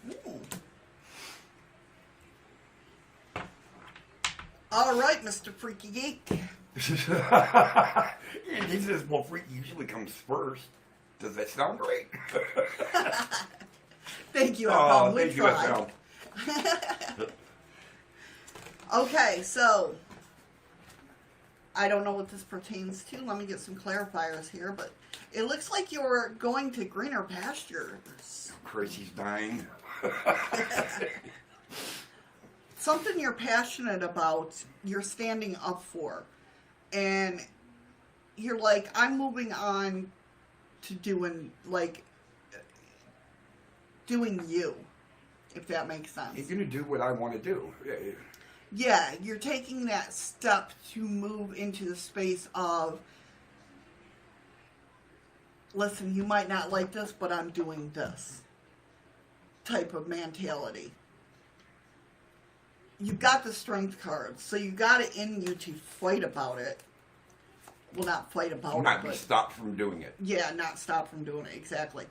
Ooh. All right, Mr. Freaky Geek. And he says, well, Freaky usually comes first. Does that sound great? Thank you, Oh, FM. We thank you, tried. FM. Okay, so I don't know what this pertains to. Let me get some clarifiers here, but It looks like you're going to greener pastures. Crazy's dying. Something you're passionate about, you're standing up for. And you're like, I'm moving on to doing you, if that makes sense. You're going to do what I want to do. Yeah, you're taking that step to move into the space of, listen, you might not like this, but I'm doing this type of mentality. You've got the strength cards, so you got it in you to fight about it. Well, not fight about Not it, be but stopped from doing it. yeah, not stop from doing it, exactly.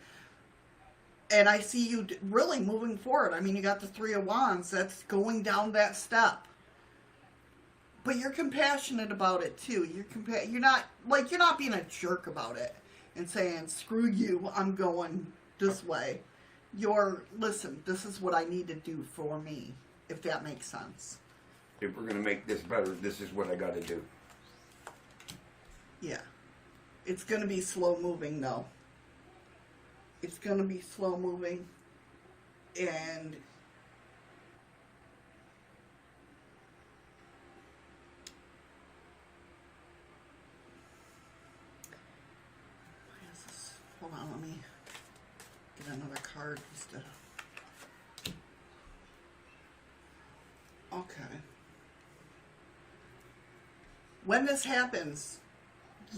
And I see you really moving forward. I mean, you got the Three of Wands. That's going down that step. But you're compassionate about it too. You're not being a jerk about it and saying, "Screw you, I'm going this way." Listen, this is what I need to do for me, if that makes sense. If we're going to make this better, this is what I got to do. Yeah. It's going to be slow moving though. It's going to be slow moving, and hold on, let me get another card just to... Okay. When this happens,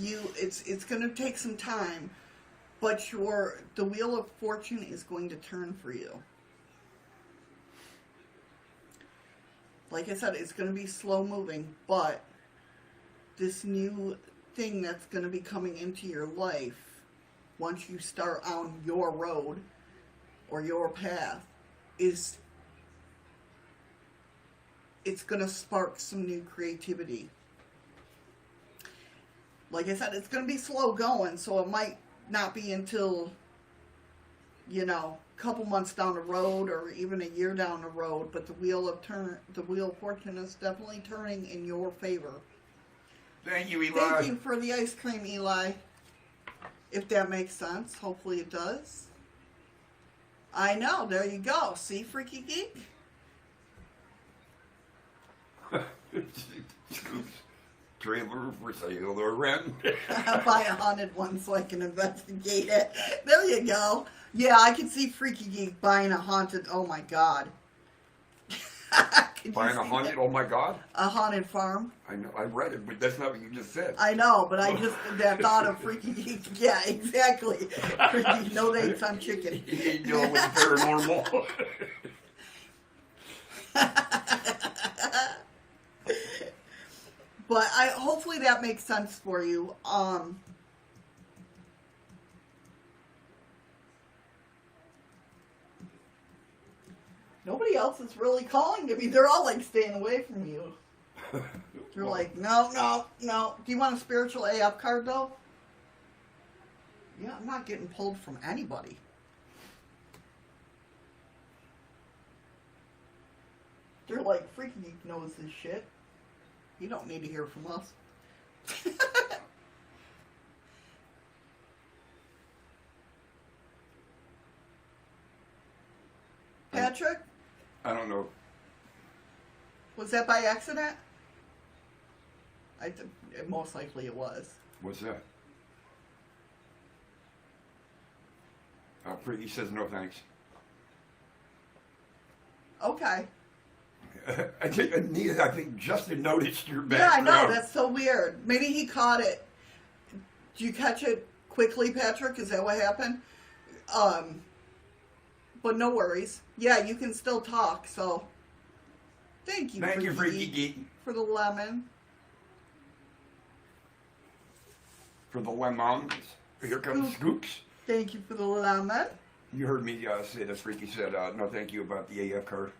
it's going to take some time, but the Wheel of Fortune is going to turn for you. Like I said, it's going to be slow moving, but this new thing that's going to be coming into your life, once you start on your road or your path, it's going to spark some new creativity. Like I said, it's going to be slow going, so it might not be until, a couple months down the road or even a year down the road, but the Wheel of Fortune is definitely turning in your favor. Thank you, Eli. Thank you for the ice cream, Eli. If that makes sense. Hopefully it does. I know. There you go. See, Freaky Geek? Trailer for sale or rent. I'll buy a haunted one so I can investigate it. There you go. Yeah, I can see Freaky Geek buying a haunted... Oh, my God. Buying a haunted... Oh, my God. A haunted farm. I know. I read it, but that's not what you just said. I know, but that thought of Freaky Geek... Yeah, exactly. Freaky, no thanks, I'm chicken. You dealing with paranormal. But hopefully that makes sense for you. Nobody else is really calling to me. They're all like staying away from you. They're like, no. Do you want a spiritual AF card though? Yeah, I'm not getting pulled from anybody. They're like, Freaky Geek knows this shit. You don't need to hear from us. Patrick? I don't know. Was that by accident? Most likely it was. What's that? Freaky says no thanks. Okay. I think Justin noticed your Yeah, I background. know. That's so weird. Maybe he caught it. Did you catch it quickly, Patrick? Is that what happened? But no worries. Yeah, you can still talk, so... Thank you, Freaky Geek. For the lemon. For the lemons. Here comes Scoops. Thank you for the lemon. You heard me say that Freaky said no thank you about the AF card.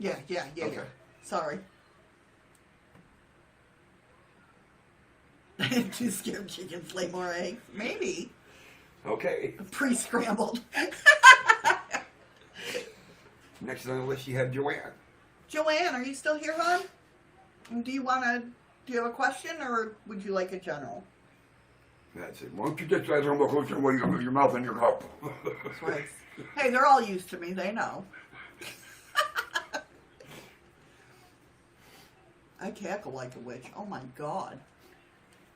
Yeah. Okay. Sorry. Too scared chickens lay more eggs. Maybe. Okay. Pre-scrambled. Next on the list, you have Joanne. Joanne, are you still here, hon? Do you want to Do you have a question, or would you like a general? That's it. Why don't you just try to close your mouth and your mouth? Right. Hey, they're all used to me. They know. I cackle like a witch. Oh my God.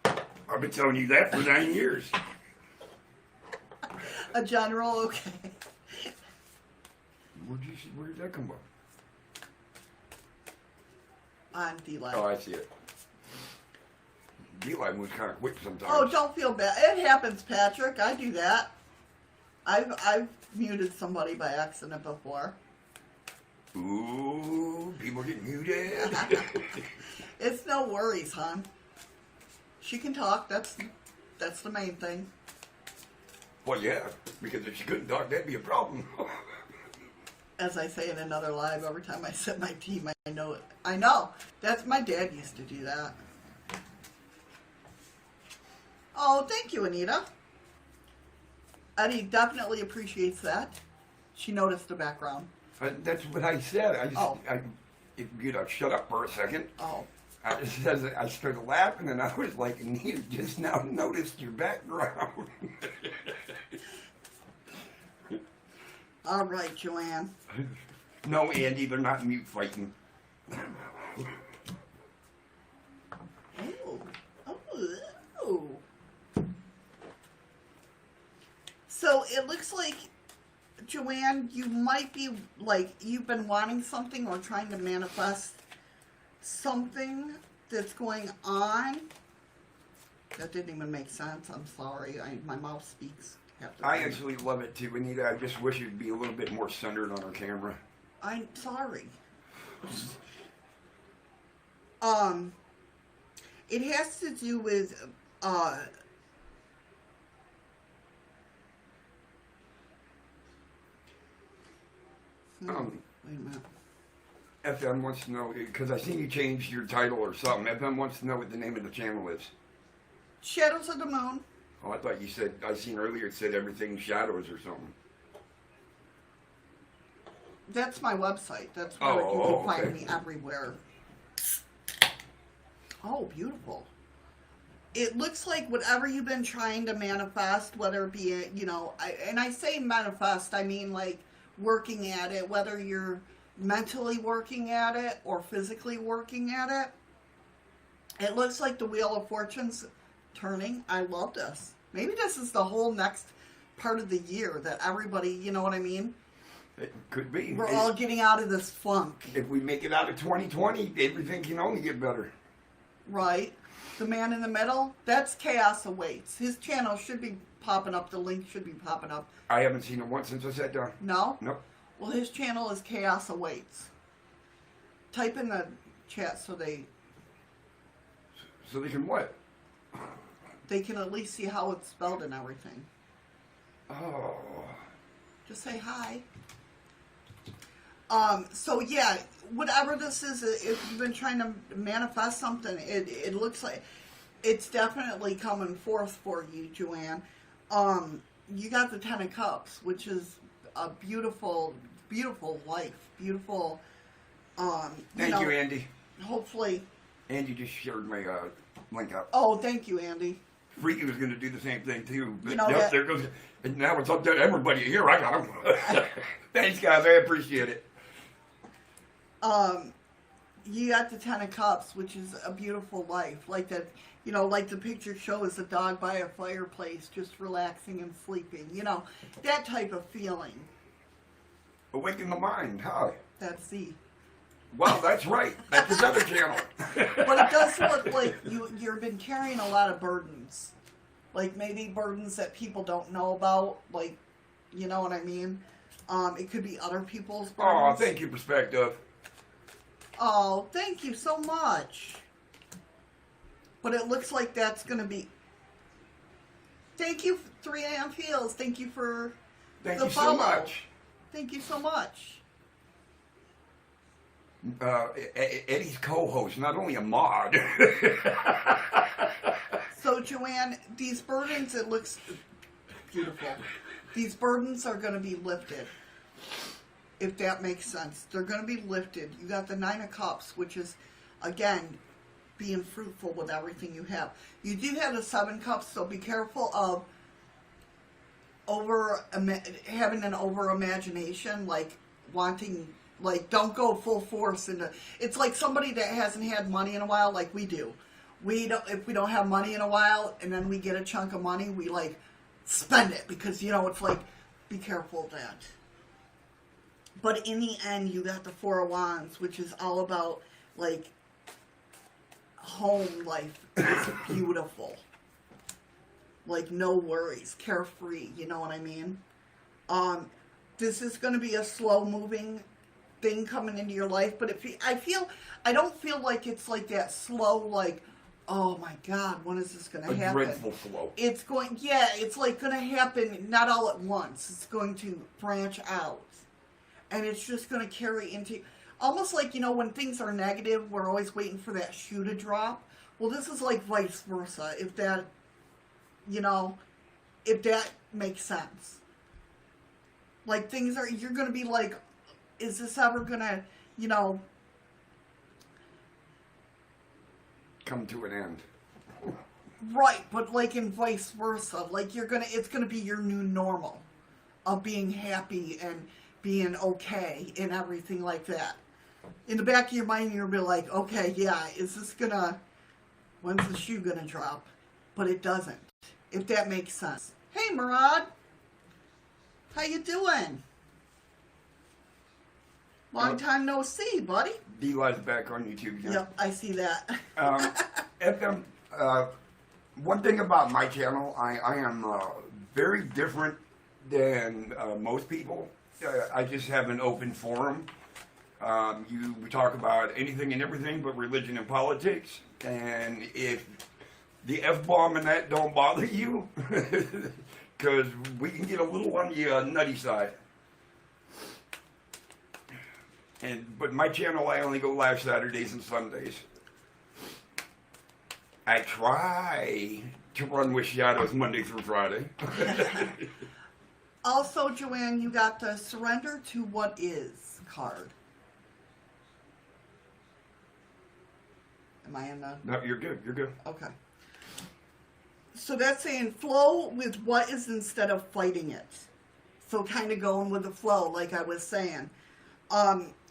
I've been telling you that for 9 years. A general, okay. Where did that come from? On D-Line. Oh, I see it. D-Line moves kind of quick sometimes. Oh, don't feel bad. It happens, Patrick. I do that. I've muted somebody by accident before. Ooh, people get muted. It's no worries, hon. She can talk. That's the main thing. Well, yeah, because if she couldn't talk, that'd be a problem. As I say in another live, every time I set my team, I know it. I know. That's my dad used to do that. Oh, thank you, Anita. Eddie definitely appreciates that. She noticed the background. That's what I said. Oh. If you shut up for a second. Oh. I started laughing, and I was like, Anita just now noticed your background. All right, Joanne. No, Andy, they're not mute fighting. Oh. Oh. So it looks like, Joanne, you might be like, you've been wanting something or trying to manifest something that's going on. That didn't even make sense. I'm sorry. My mouth speaks. I actually love it too, Anita. I just wish it'd be a little bit more centered on our camera. I'm sorry. It has to do with wait a minute. FM wants to know, because I seen you changed your title or something. FM wants to know what the name of the channel is. Shadows of the Moon. Oh, I thought you said, I seen earlier it said everything shadows or something. That's my website. That's where you can find me everywhere. Oh, beautiful. It looks like whatever you've been trying to manifest, whether it be, and I say manifest, I mean like working at it, whether you're mentally working at it or physically working at it. It looks like the Wheel of Fortune's turning. I love this. Maybe this is the whole next part of the year that everybody, you know what I mean? It could be. We're all getting out of this funk. If we make it out of 2020, everything can only get better. Right. The man in the middle, that's Chaos Awaits. His channel should be popping up. The link should be popping up. I haven't seen it once since I sat down. No? Nope. Well, his channel is Chaos Awaits. Type in the chat so they can what? They can at least see how it's spelled and everything. Oh. Just say hi. So yeah, whatever this is, if you've been trying to manifest something, it looks like it's definitely coming forth for you, Joanne. You got the Ten of Cups, which is a beautiful, beautiful life. Beautiful, Thank you, Andy. Hopefully. Andy just shared my link up. Oh, thank you, Andy. Freaky was going to do the same thing, too. But that, there goes. And now it's up to everybody here. I got them. Thanks, guys. I appreciate it. You got the Ten of Cups, which is a beautiful life. Like that, like the picture shows a dog by a fireplace just relaxing and sleeping. That type of feeling. Awaken the mind. Hi. That's the. Wow, that's right. That's his other channel. But it does look like you've been carrying a lot of burdens. Like maybe burdens that people don't know about. Like, you know what I mean? It could be other people's burdens. Oh, thank you, Perspective. Oh, thank you so much. But it looks like that's going to be... Thank you, 3 a.m. Feels. Thank you for Thank the you follow. so much. Thank you so much. Eddie's co-host, not only a mod. So, Joanne, these burdens, it looks beautiful. These burdens are going to be lifted. If that makes sense. They're going to be lifted. You got the Nine of Cups, which is, again, being fruitful with everything you have. You do have the 7 cups, so be careful of having an over imagination, like wanting, like, don't go full force into. It's like somebody that hasn't had money in a while, like we do. If we don't have money in a while, and then we get a chunk of money, we like spend it because it's like, be careful of that. But in the end, you got the 4 of Wands, which is all about like home life. It's beautiful. Like, no worries, carefree, you know what I mean? This is going to be a slow-moving thing coming into your life, but I don't feel like it's like that slow, like, oh my God, when is this going to happen? A dreadful flow. It's like going to happen not all at once. It's going to branch out. And it's just going to carry into, almost like, when things are negative, we're always waiting for that shoe to drop. Well, this is like vice versa, if that makes sense. Like, you're going to be like, is this ever going to, come to an end. Right, but like in vice versa. Like, it's going to be your new normal of being happy and being okay and everything like that. In the back of your mind, you'll be like, okay, yeah, when's the shoe going to drop? But it doesn't. If that makes sense. Hey, Murad. How you doing? Long time no see, buddy. Eli's back on YouTube. Yeah. Yep, I see that. One thing about my channel, I am very different than most people. I just have an open forum. We talk about anything and everything but religion and politics. And if the F-bomb and that don't bother you, because we can get a little on the nutty side. But my channel, I only go live Saturdays and Sundays. I try to run with shadows Monday through Friday. Also, Joanne, you got the Surrender to What Is card. Am I in the... No, you're good. You're good. Okay. So that's saying flow with what is instead of fighting it. So kind of going with the flow, like I was saying.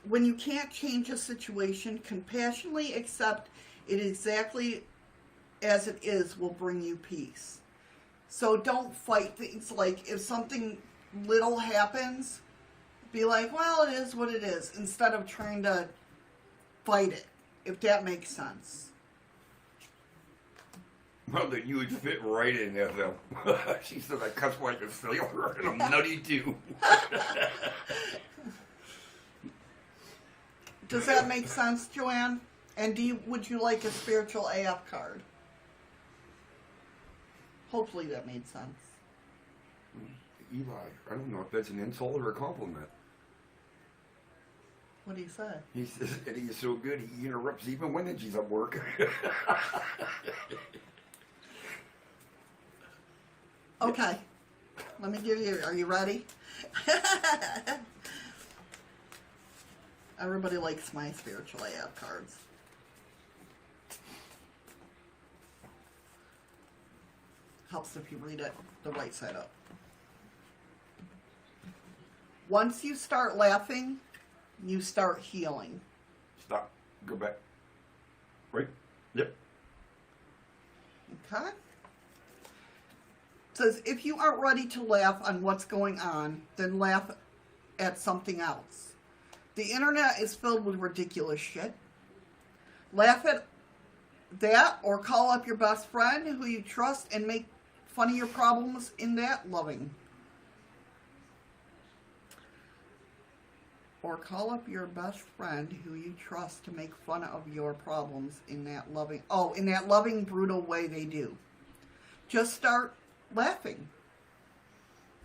When you can't change a situation, compassionately accept it exactly as it is will bring you peace. So don't fight things. Like, if something little happens, be like, well, it is what it is, instead of trying to fight it, if that makes sense. Well, then you would fit right in there, though. She said I cuss like a sailor, and I'm nutty, too. Does that make sense, Joanne? And would you like a spiritual AF card? Hopefully that made sense. Eli, I don't know if that's an insult or a compliment. What do you say? He says Eddie is so good he interrupts even when she's at work. Okay. Let me give you... Are you ready? Everybody likes my spiritual AF cards. Helps if you read it the right side up. Once you start laughing, you start healing. Stop. Go back. Right? Yep. Okay. It says, if you aren't ready to laugh on what's going on, then laugh at something else. The internet is filled with ridiculous shit. Laugh at that, or call up your best friend who you trust and make fun of your problems in that loving. Or call up your best friend who you trust to make fun of your problems in that loving... Oh, in that loving, brutal way they do. Just start laughing.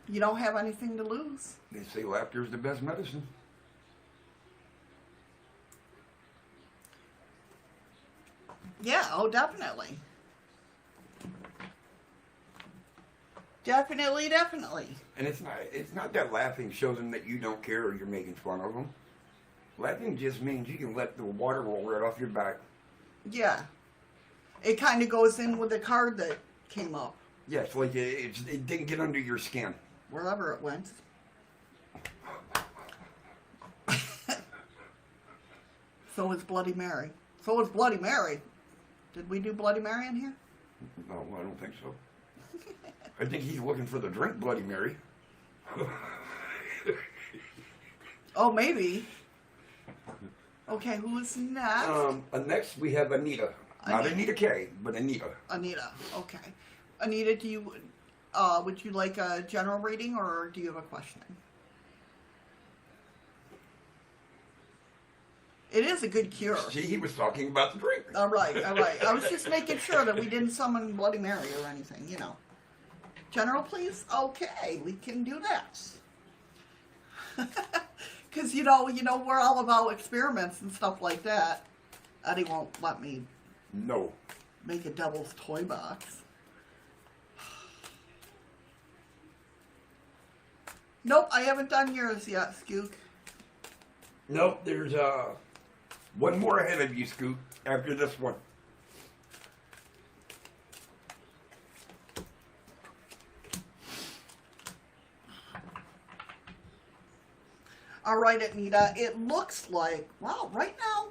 You don't have anything to lose. They say laughter is the best medicine. Yeah, oh, definitely. Definitely. And it's not that laughing shows them that you don't care or you're making fun of them. Laughing just means you can let the water roll right off your back. Yeah. It kind of goes in with the card that came up, Yes, like it didn't get under your skin. wherever it went. So is Bloody Mary. So is Bloody Mary. Did we do Bloody Mary in here? No, I don't think so. I think he's looking for the drink, Bloody Mary. Oh, maybe. Okay, who's next? Next we have Anita. Not Anita K, but Anita. Anita. Okay. Anita, do you would you like a general reading or do you have a question? It is a good cure. See, he was talking about the drink. All right, all right. I was just making sure that we didn't summon Bloody Mary or anything, you know. General, please? Okay, we can do that. Because, you know, we're all about experiments and stuff like that. Eddie won't let me No. make a devil's toy box. Nope, I haven't done yours yet, Skook. Nope, there's one more ahead of you, Scoot, after this one. All right, Anita, it looks like, wow, right now,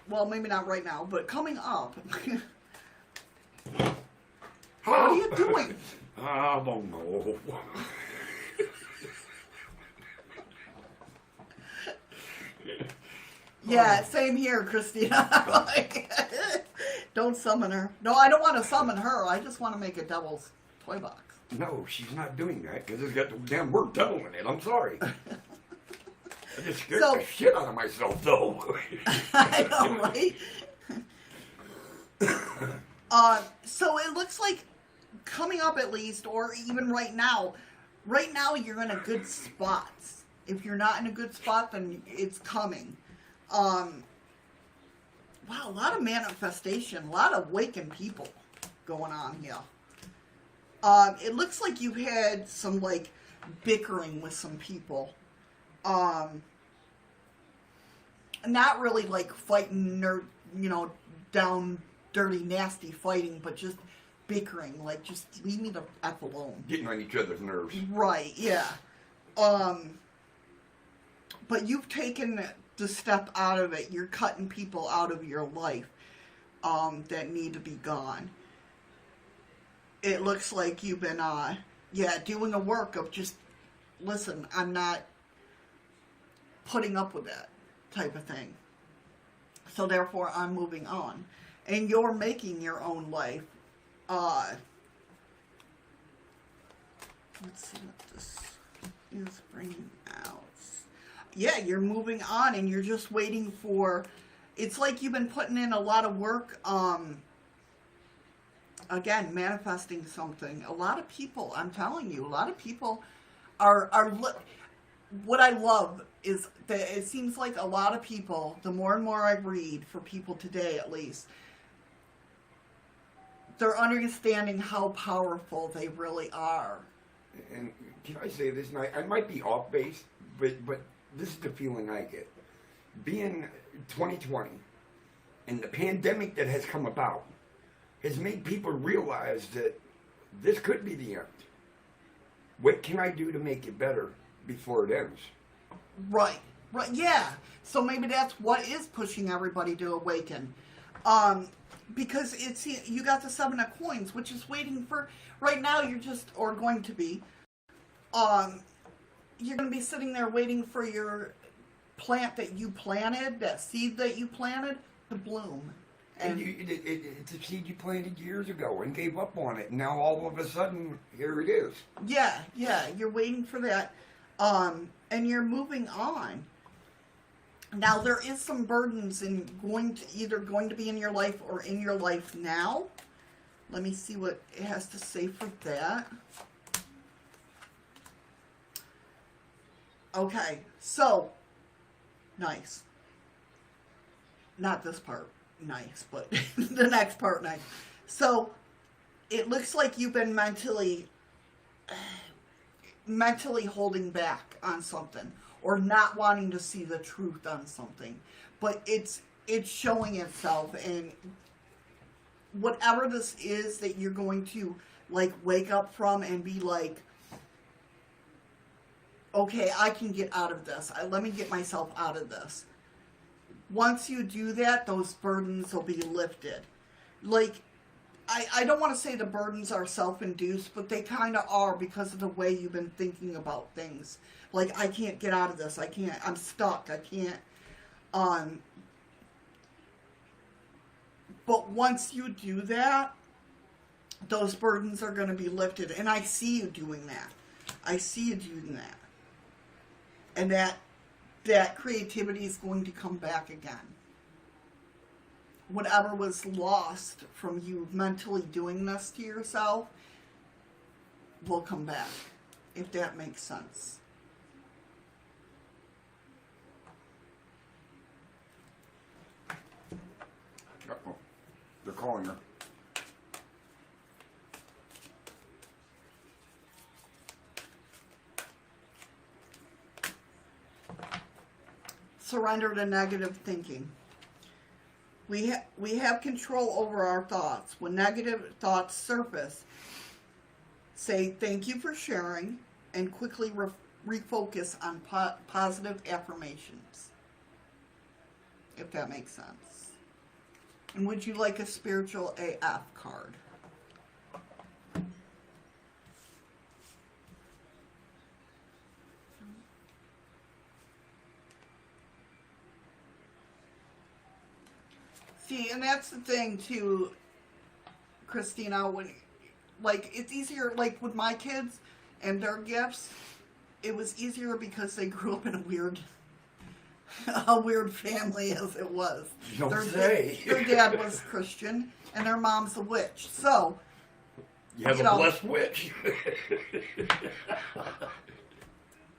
well, maybe not right now, but coming up. What are you doing? I don't know. Yeah, same here, Christina. Like, don't summon her. No, I don't want to summon her. I just want to make a devil's toy box. No, she's not doing that because it's got the damn word devil in it. I'm sorry. I just scared the shit out of myself, though. I know, right? So it looks like coming up at least, or even right now you're in a good spot. If you're not in a good spot, then it's coming. Wow, a lot of manifestation, a lot of waking people going on here. It looks like you had some, like, bickering with some people. Not really, like, fighting or, down, dirty, nasty fighting, but just bickering. Like, just leave me the F alone. Getting on each other's nerves. Right, yeah. But you've taken the step out of it. You're cutting people out of your life that need to be gone. It looks like you've been, doing the work of just, listen, I'm not putting up with that type of thing. So therefore, I'm moving on. And you're making your own life. Let's see what this is bringing out. Yeah, you're moving on and you're just waiting for, it's like you've been putting in a lot of work, again, manifesting something. A lot of people, I'm telling you, a lot of people are what I love is that it seems like a lot of people, the more and more I read, for people today at least, they're understanding how powerful they really are. And can I say this? And I might be off base, but this is the feeling I get. Being 2020 and the pandemic that has come about has made people realize that this could be the end. What can I do to make it better before it ends? Right, yeah. So maybe that's what is pushing everybody to awaken. Because you got the 7 of coins, which is waiting for, right now you're just, or going to be, you're going to be sitting there waiting for your plant that you planted, that seed that you planted, to bloom. And it's a seed you planted years ago and gave up on it. And now all of a sudden, here it is. Yeah, you're waiting for that. And you're moving on. Now, there is some burdens in going to be in your life or in your life now. Let me see what it has to say for that. Okay, so, nice. Not this part nice, but the next part nice. So, it looks like you've been mentally holding back on something, or not wanting to see the truth on something, but it's showing itself, and whatever this is that you're going to like wake up from and be like, okay, I can get out of this. Let me get myself out of this. Once you do that, those burdens will be lifted. Like, I don't want to say the burdens are self-induced, but they kind of are because of the way you've been thinking about things. Like, I can't get out of this. I can't. I'm stuck. I can't. But once you do that, those burdens are going to be lifted. And I see you doing that. I see you doing that. And that creativity is going to come back again. Whatever was lost from you mentally doing this to yourself will come back, if that makes sense. Uh-oh. They're calling her. Surrender to negative thinking. We have control over our thoughts. When negative thoughts surface, say thank you for sharing and quickly refocus on positive affirmations. If that makes sense. And would you like a spiritual AF card? See, and that's the thing too, Christina, when, like, it's easier, like, with my kids and their gifts, it was easier because they grew up in a weird family as it was. You don't say. Their dad was Christian, and their mom's a witch, so... You have a blessed witch.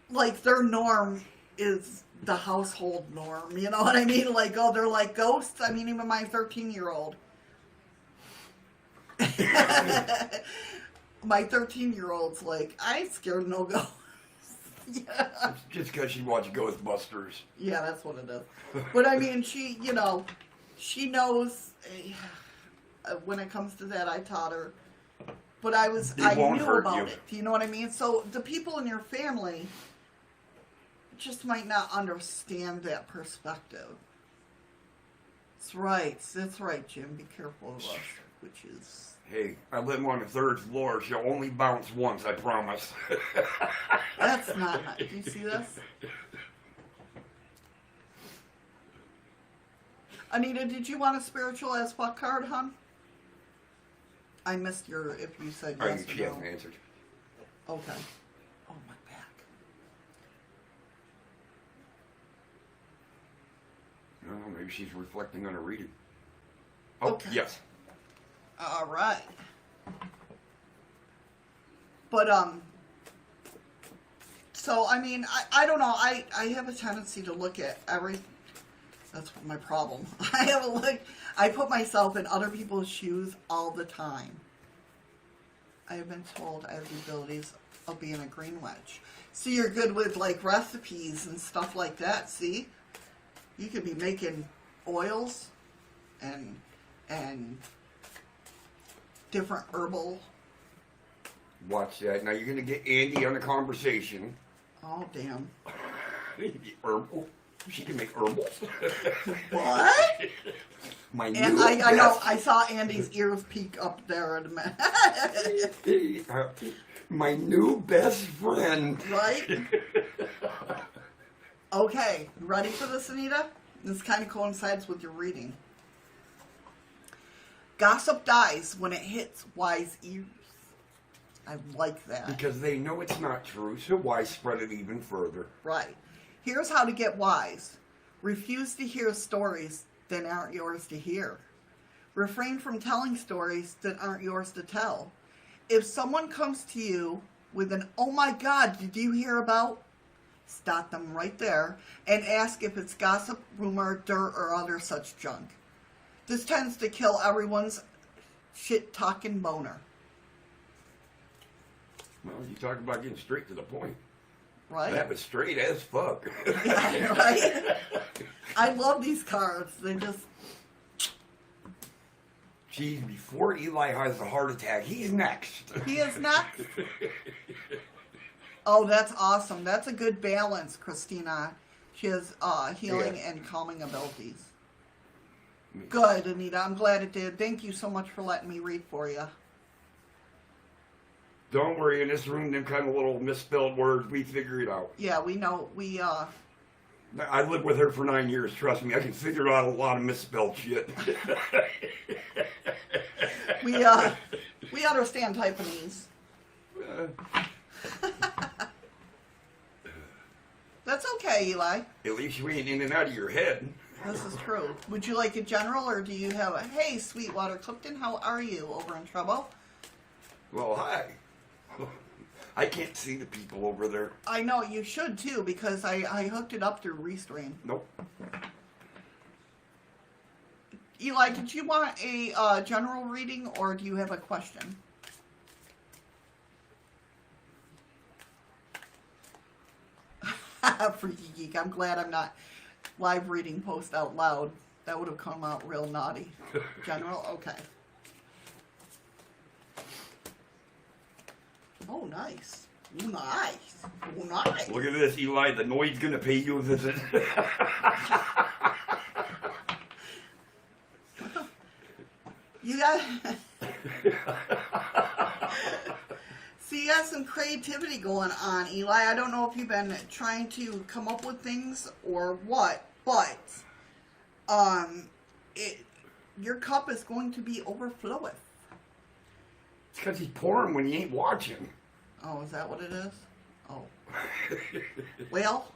Like, their norm is the household norm, you know what I mean? Like, oh, they're like ghosts. I mean, even my 13-year-old. My 13-year-old's like, I ain't scared of no ghosts. Yeah. Just because she watched Ghostbusters. Yeah, that's what it is. But I mean, she, you know, she knows when it comes to that, I taught her. But I knew about it. Do you know what I mean? So the people in your family just might not understand that perspective. That's right, Jim. Be careful of us, witches. Hey, I live on the 3rd floor. She'll only bounce once, I promise. That's not nice. Do you see this? Anita, did you want a spiritual as fuck card, hon? I missed if you said yes or She no. hasn't answered. Okay. Oh, my back. No, maybe she's reflecting on her reading. Oh, Okay. Yes. All right. But, so, I mean, I don't know. I have a tendency to look at that's my problem. I put myself in other people's shoes all the time. I have been told I have the abilities of being a green witch. So you're good with, like, recipes and stuff like that, see? You could be making oils and different herbal. Watch that. Now you're going to get Andy on the conversation. Oh, damn. Herbal. She can make herbals. What? My new And I know, best- I saw Andy's ears peek up there in a minute. My new best friend. Right? Okay, you ready for this, Anita? This kind of coincides with your reading. Gossip dies when it hits wise ears. I like that. Because they know it's not true, so why spread it even further? Right. Here's how to get wise. Refuse to hear stories that aren't yours to hear. Refrain from telling stories that aren't yours to tell. If someone comes to you with an, oh my God, did you hear about? Stop them right there and ask if it's gossip, rumor, dirt, or other such junk. This tends to kill everyone's shit-talking boner. Well, you talk about getting straight to the point. Right? That was straight as fuck. Yeah, right? I love these cards. They just... Geez, before Eli has a heart attack, he's next. He is next. Oh, that's awesome. That's a good balance, Christina. She has healing and calming abilities. Good, Anita. I'm glad it did. Thank you so much for letting me read for you. Don't worry, in this room, them kind of little misspelled words, we figure it out. Yeah, we know. I lived with her for 9 years, trust me. I can figure out a lot of misspelled shit. We understand Taiwanese. That's okay, Eli. At least you ain't in and out of your head. This is true. Would you like a general, or do you have a, hey, Sweetwater Clifton, how are you over in trouble? Well, hi. I can't see the people over there. I know, you should too, because I hooked it up through Restream. Nope. Eli, did you want a general reading, or do you have a question? Freaky Geek, I'm glad I'm not live reading post out loud. That would have come out real naughty. General? Okay. Oh, nice. Nice. Oh, nice. Look at this, Eli. The Noid's gonna pay you a visit. You got... See, you got some creativity going on, Eli. I don't know if you've been trying to come up with things or what, but your cup is going to be overflowing. It's because he's pouring when he ain't watching. Oh, is that what it is? Oh. Well,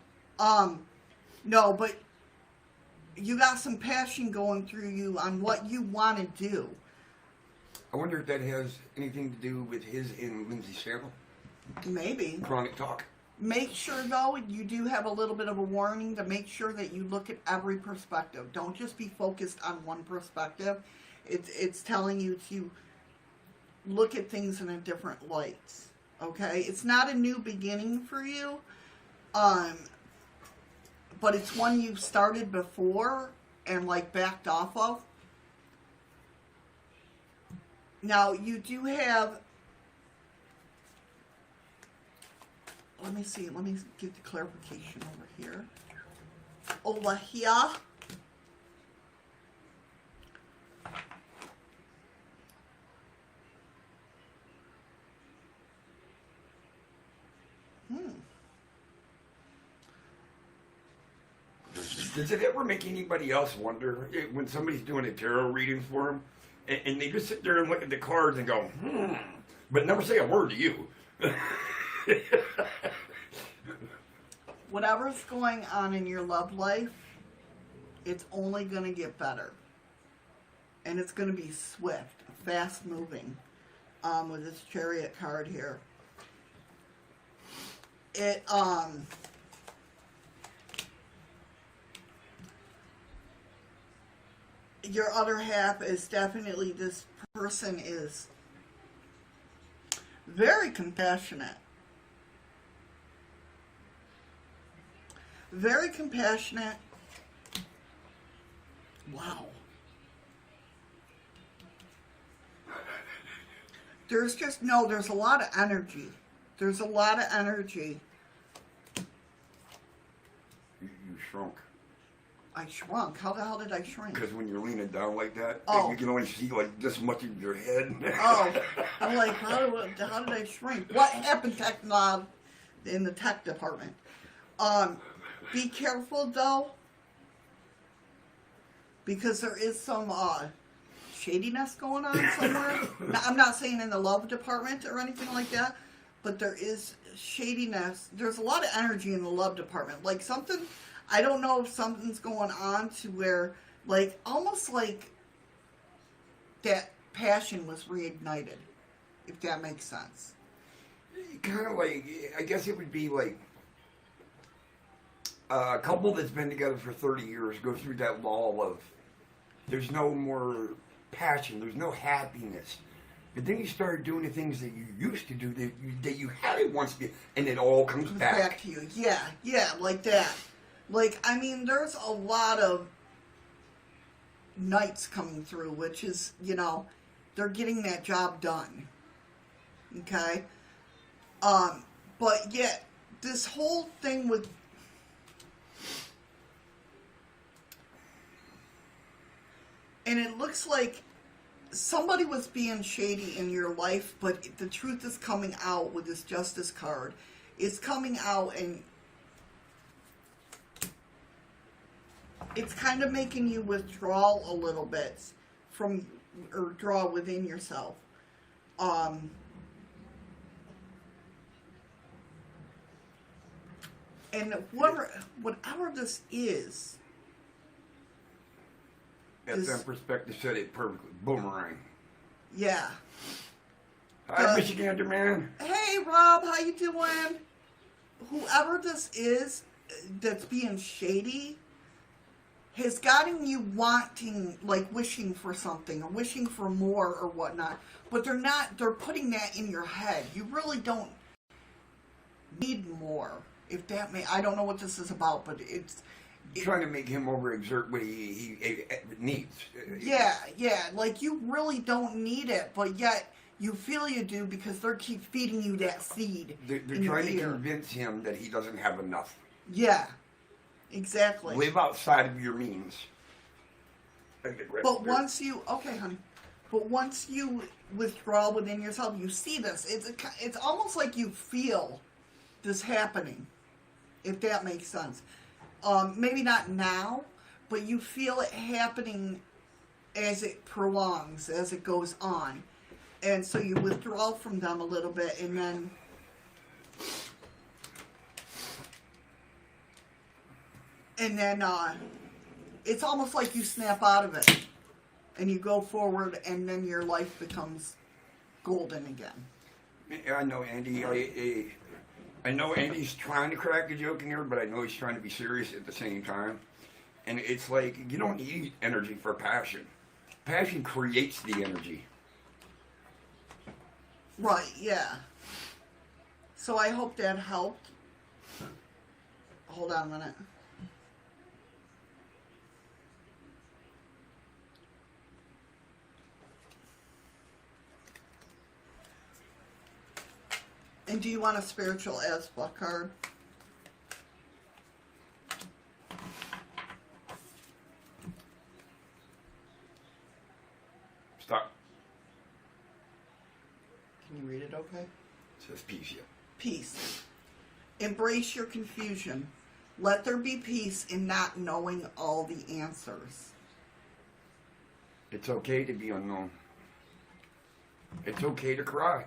no, but you got some passion going through you on what you want to do. I wonder if that has anything to do with his and Lindsay's channel. Maybe. Chronic Talk. Make sure, though, you do have a little bit of a warning to make sure that you look at every perspective. Don't just be focused on one perspective. It's telling you to look at things in a different light. Okay? It's not a new beginning for you, but it's one you've started before and, like, backed off of. Now, you do have... Let me see. Let me get the clarification over here. Over here. Does it ever make anybody else wonder when somebody's doing a tarot reading for them, and they just sit there and look at the cards and go, but never say a word to you? Whatever's going on in your love life, it's only going to get better. And it's going to be swift, fast moving, with this Chariot card here. Your other half is definitely, this person is very compassionate. Very compassionate. Wow. There's a lot of energy. There's a lot of energy. You shrunk. I shrunk. How the hell did I shrink? Because when you're leaning down like that, oh, you can only see like this much of your head. Oh, I'm like, how did I shrink? What happened, in the tech department? Be careful though, because there is some shadiness going on somewhere. Now, I'm not saying in the love department or anything like that, but there is shadiness. There's a lot of energy in the love department. Like something, I don't know if something's going on to where, like, almost like that passion was reignited, if that makes sense. Kind of like, I guess it would be like a couple that's been together for 30 years go through that lull of there's no more passion, there's no happiness. But then you start doing the things that you used to do that you hadn't once been, and it all comes back to you. Yeah, like that. Like, I mean, there's a lot of nights coming through, which is, they're getting that job done. Okay? But yet, this whole thing with... And it looks like somebody was being shady in your life, but the truth is coming out with this Justice card. It's coming out, and it's kind of making you withdraw a little bit from, or draw within yourself. And whatever this is... That perspective said it perfectly. Boomerang. Yeah. Hi, Michigander man. Hey, Rob, how you doing? Whoever this is that's being shady has gotten you wanting, like, wishing for something or wishing for more or whatnot. But they're putting that in your head. You really don't need more. If that I don't know what this is about, but it's... Trying to make him overexert what he needs. Yeah, like you really don't need it, but yet you feel you do because they keep feeding you that seed. They're trying to convince him that he doesn't have enough. Yeah, exactly. Live outside of your means. But once you, okay, honey, but once you withdraw within yourself, you see this. It's almost like you feel this happening, if that makes sense. Maybe not now, but you feel it happening as it prolongs, as it goes on. And so you withdraw from them a little bit, and then it's almost like you snap out of it, and you go forward, and then your life becomes golden again. I know, Andy. I know Andy's trying to crack a joke in here, but I know he's trying to be serious at the same time. And it's like, you don't need energy for passion. Passion creates the energy. Right, yeah. So I hope that helped. Hold on a minute. And do you want a spiritual aspect card? Stop. Can you read it okay? It says peace, yeah. Peace. Embrace your confusion. Let there be peace in not knowing all the answers. It's okay to be unknown. It's okay to cry.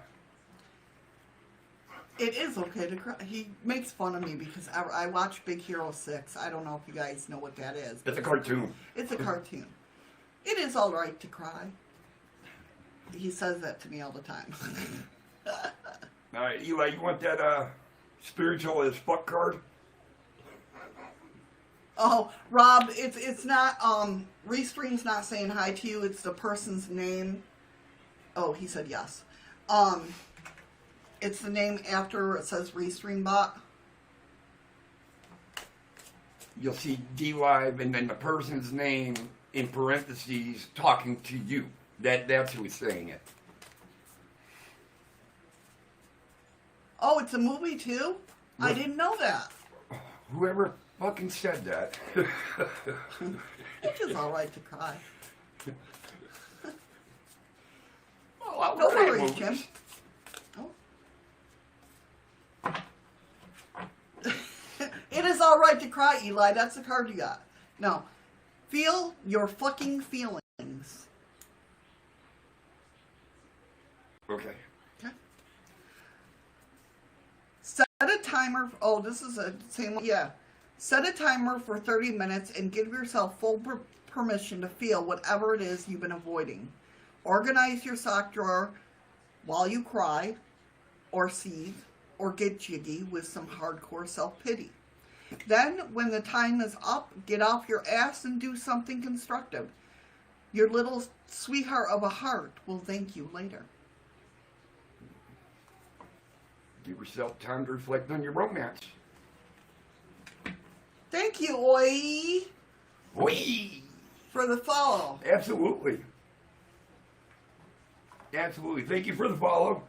It is okay to cry. He makes fun of me because I watch Big Hero 6. I don't know if you guys know what that is. It's a cartoon. It's a cartoon. It is all right to cry. He says that to me all the time. All right, Eli, you want that spiritual as fuck card? Oh, Rob, it's not, Restream's not saying hi to you. It's the person's name. Oh, he said yes. It's the name after it says Restream bot. You'll see D Live and then the person's name in parentheses talking to you. That's who's saying it. Oh, it's a movie too? What? I didn't know that. Whoever fucking said that. It's just all right to cry. Well, Don't worry, movies. Jim. Oh. It is all right to cry, Eli. That's the card you got. No. Feel your fucking feelings. Okay. Okay. Set a timer. Oh, this is the same one. Yeah. Set a timer for 30 minutes and give yourself full permission to feel whatever it is you've been avoiding. Organize your sock drawer while you cry, or seethe, or get jiggy with some hardcore self-pity. Then, when the time is up, get off your ass and do something constructive. Your little sweetheart of a heart will thank you later. Give yourself time to reflect on your romance. Thank you, Oi, Whee! for the follow. Absolutely. Absolutely. Thank you for the follow.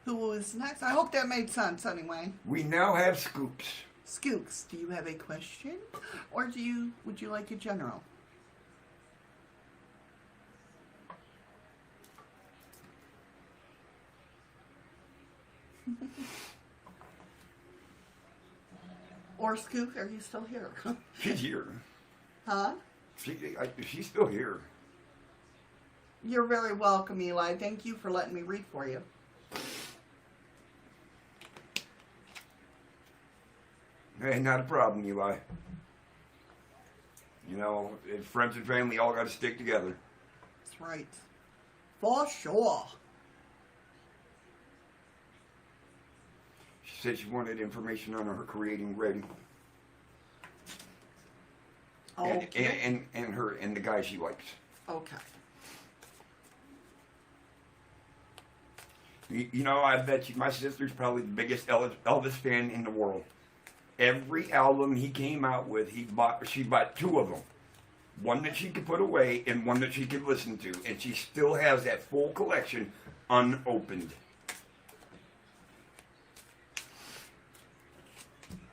Who is next? I hope that made sense anyway. We now have Scoops. Skooks, do you have a question? Or would you like a general? Or Skook, are you still here? She's here. Huh? She's still here. You're very welcome, Eli. Thank you for letting me read for you. Hey, not a problem, Eli. You know, friends and family all got to stick together. That's right. For sure. She said she wanted information on her creating ready. Okay. And the guy she likes. Okay. You know, I bet you my sister's probably the biggest Elvis fan in the world. Every album he came out with, she bought 2 of them. One that she could put away and one that she could listen to. And she still has that full collection unopened.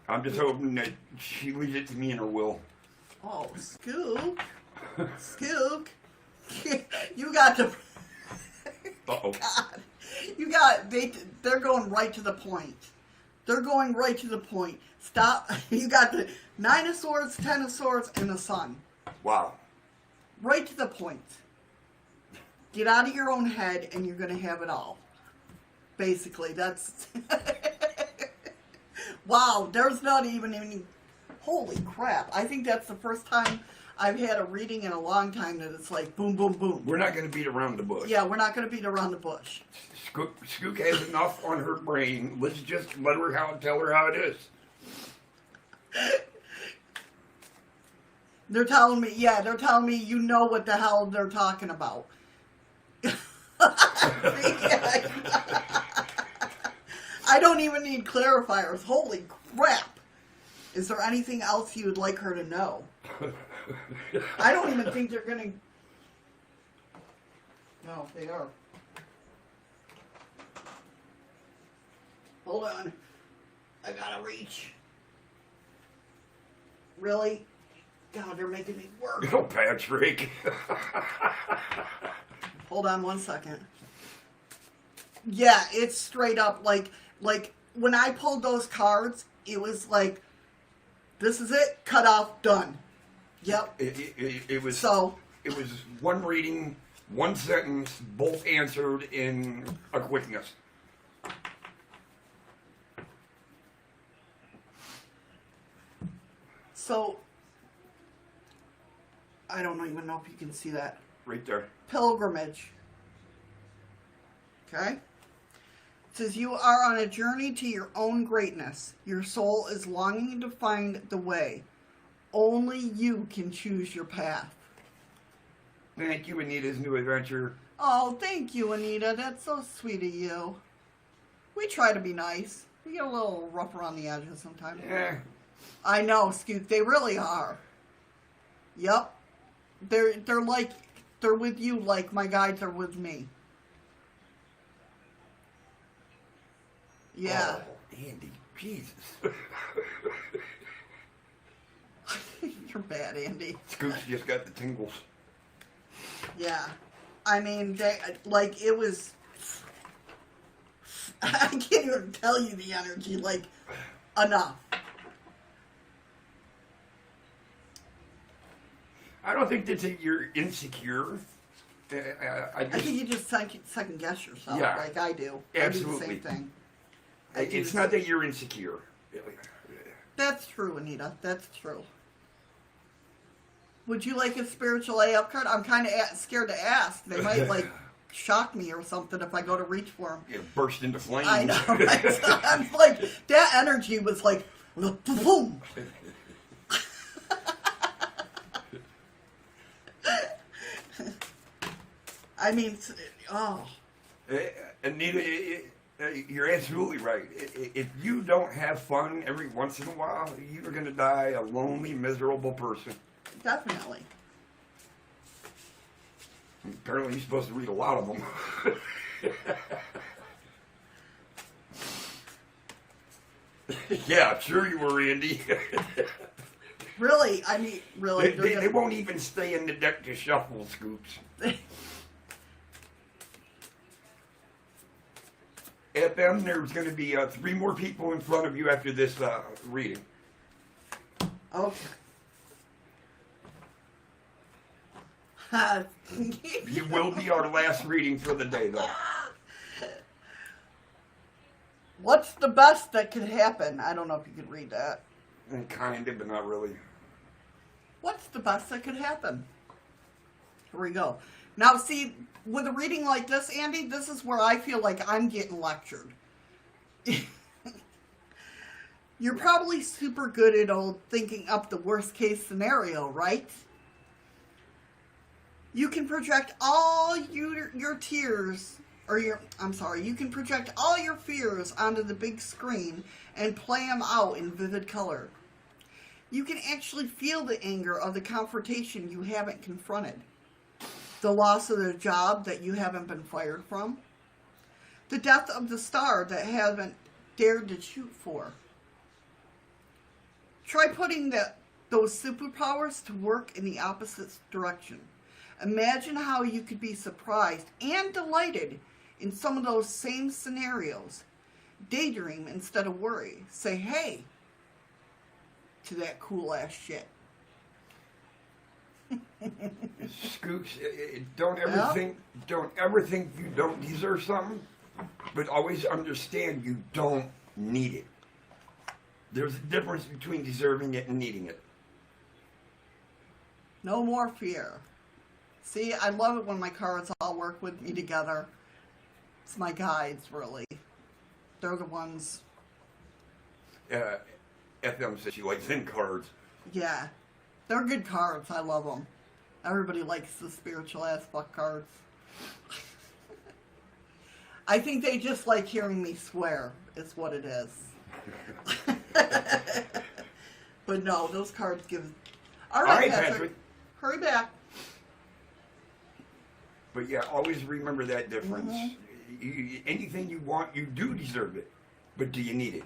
I'm just hoping that she leaves it to me in her will. Oh, Skook. Skook. You got the... Uh-oh. God. You got... They're going right to the point. They're going right to the point. Stop. You got the 9 of Swords, 10 of Swords, and the Sun. Wow. Right to the point. Get out of your own head and you're going to have it all. Basically, that's... Wow, there's not even any... Holy crap. I think that's the first time I've had a reading in a long time that it's like boom, boom, boom. We're not going to beat around the bush. Yeah, we're not going to beat around the bush. Skook has enough on her brain. Let's just tell her how it is. They're telling me you know what the hell they're talking about. I don't even need clarifiers. Holy crap. Is there anything else you would like her to know? I don't even think they're going to... No, they are. Hold on. I gotta reach. Really? God, they're making me work. Oh, Patrick. Hold on 1 second. Yeah, it's straight up like when I pulled those cards, it was like, this is it, cut off, done. Yep. It was so. It was one reading, one sentence, both answered in a quickness. So, I don't even know if you can see that. Right there. Pilgrimage. Okay? It says, you are on a journey to your own greatness. Your soul is longing to find the way. Only you can choose your path. Thank you, Anita's new adventure. Oh, thank you, Anita. That's so sweet of you. We try to be nice. We get a little rough around the edges sometimes. Yeah. I know, Scoot. They really are. Yep. They're with you like my guides are with me. Yeah. Oh, Andy, Jesus. You're bad, Andy. Scoot's just got the tingles. Yeah. I mean, it was... I can't even tell you the energy, enough. I don't think that you're insecure. I think you just second guess yourself, yeah, like I do. Absolutely. I do the same thing. It's not that you're insecure. That's true, Anita. That's true. Would you like a spiritual AF card? I'm kind of scared to ask. They might, shock me or something if I go to reach for them. It burst into flames. I know. I'm like, that energy was like, boom. I mean, oh. Anita, you're absolutely right. If you don't have fun every once in a while, you're going to die a lonely, miserable person. Definitely. Apparently you're supposed to read a lot of them. Yeah, sure you were, Andy. Really? I mean, really? They won't even stay in the deck to shuffle, Scoops. FM, there's going to be 3 more people in front of you after this reading. Okay. You will be our last reading for the day, though. What's the best that could happen? I don't know if you could read that. Kind of, but not really. What's the best that could happen? Here we go. Now, see, with a reading like this, Andy, this is where I feel like I'm getting lectured. You're probably super good at thinking up the worst case scenario, right? You can project all your tears, or you can project all your fears onto the big screen and play them out in vivid color. You can actually feel the anger of the confrontation you haven't confronted. The loss of the job that you haven't been fired from. The death of the star that haven't dared to shoot for. Try putting those superpowers to work in the opposite direction. Imagine how you could be surprised and delighted in some of those same scenarios. Daydream instead of worry. Say, hey, to that cool ass shit. Scoops, don't ever think you don't deserve something, but always understand you don't need it. There's a difference between deserving it and needing it. No more fear. See, I love it when my cards all work with me together. It's my guides, really. They're the ones. FM says she likes in cards. Yeah. They're good cards. I love them. Everybody likes the spiritual ass fuck cards. I think they just like hearing me swear, is what it is. But no, those cards give... All right, Patrick. Hurry back. But yeah, always remember that difference. Mm-hmm. Anything you want, you do deserve it. But do you need it?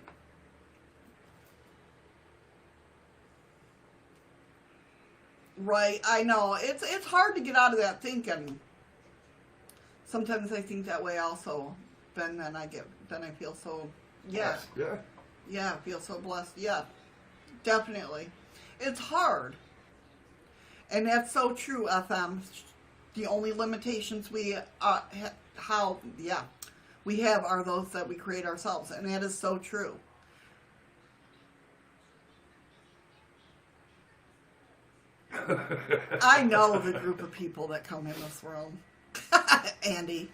Right, I know. It's hard to get out of that thinking. Sometimes I think that way also. Then I feel so Yeah. Yeah, I feel so blessed. Yeah. Definitely. It's hard. And that's so true, FM. The only limitations we have are those that we create ourselves, and that is so true. I know the group of people that come in this room. Andy.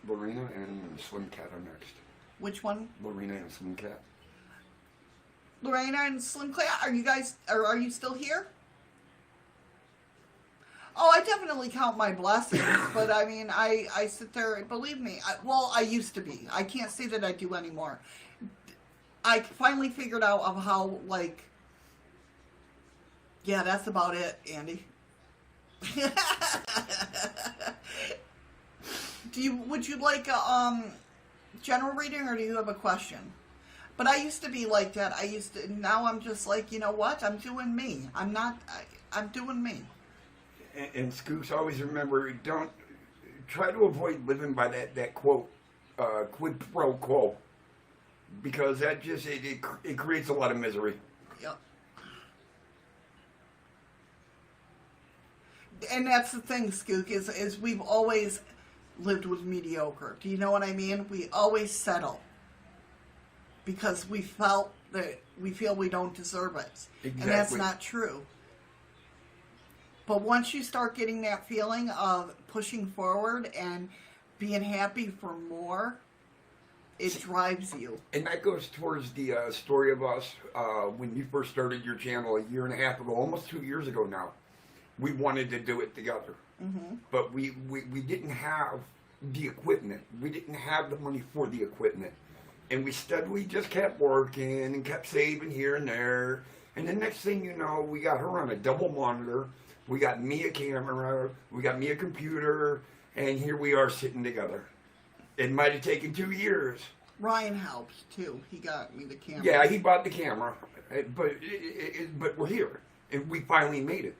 Lorena and Slim Cat are next. Which one? Lorena and Slim Cat. Lorena and Slim Cat, are you still here? Oh, I definitely count my blessings, but I mean, I sit there, believe me, I used to be. I can't say that I do anymore. I finally figured out of how, yeah, that's about it, Andy. Would you like a general reading, or do you have a question? But I used to be like that. Now I'm just like, you know what? I'm doing me. I'm doing me. And Scoops, always remember, don't try to avoid living by that quote, quid pro quo, because that just it creates a lot of misery. Yep. And that's the thing, Skook, is we've always lived with mediocre. Do you know what I mean? We always settle because we feel we don't deserve it. Exactly. And that's not true. But once you start getting that feeling of pushing forward and being happy for more, it drives you. And that goes towards the story of us when you first started your channel a year and a half ago, almost 2 years ago now. We wanted to do it together. Mm-hmm. But we didn't have the equipment. We didn't have the money for the equipment. And we just kept working and kept saving here and there. And the next thing you know, we got her on a double monitor. We got me a camera, we got me a computer, and here we are sitting together. It might have taken 2 years. Ryan helps too. He got me the camera. Yeah, he bought the camera, but we're here, and we finally made it.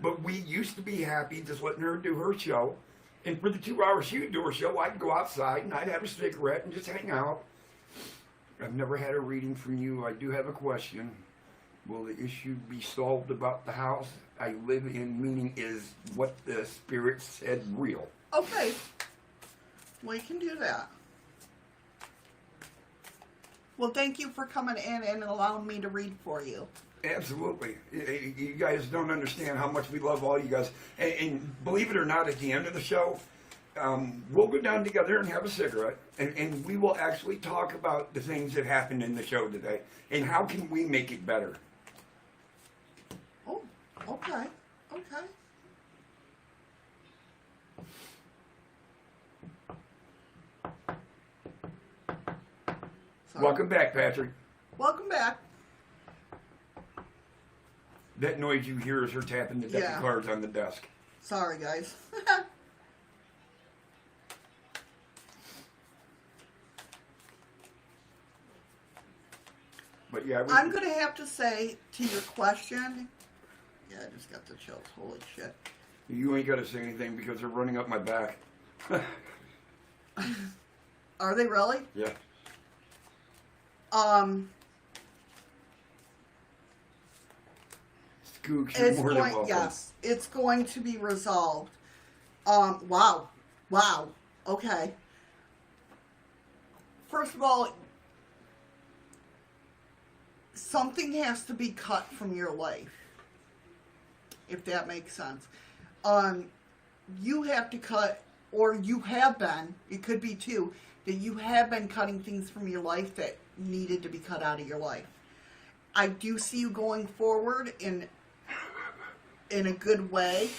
But we used to be happy just letting her do her show, and for the 2 hours she would do her show, I'd go outside and I'd have a cigarette and just hang out. I've never had a reading from you. I do have a question. Will the issue be solved about the house I live in? Meaning, is what the spirit said real? Okay. We can do that. Well, thank you for coming in and allowing me to read for you. Absolutely. You guys don't understand how much we love all you guys. And believe it or not, at the end of the show, we'll go down together and have a cigarette, and we will actually talk about the things that happened in the show today and how can we make it better. Oh, okay. Okay. Sorry. Welcome back, Patrick. Welcome back. That noise you hear is her tapping the deck of cards on the desk. Sorry, guys. But yeah, I'm going to have to say to your question, yeah, I just got the chills. Holy shit. You ain't got to say anything because they're running up my back. Are they really? Yeah. Skooks, you're more than welcome. Yes, it's going to be resolved. Wow. Wow. Okay. First of all, something has to be cut from your life, if that makes sense. You have to cut, or you have been, it could be too, that you have been cutting things from your life that needed to be cut out of your life. I do see you going forward in a good way.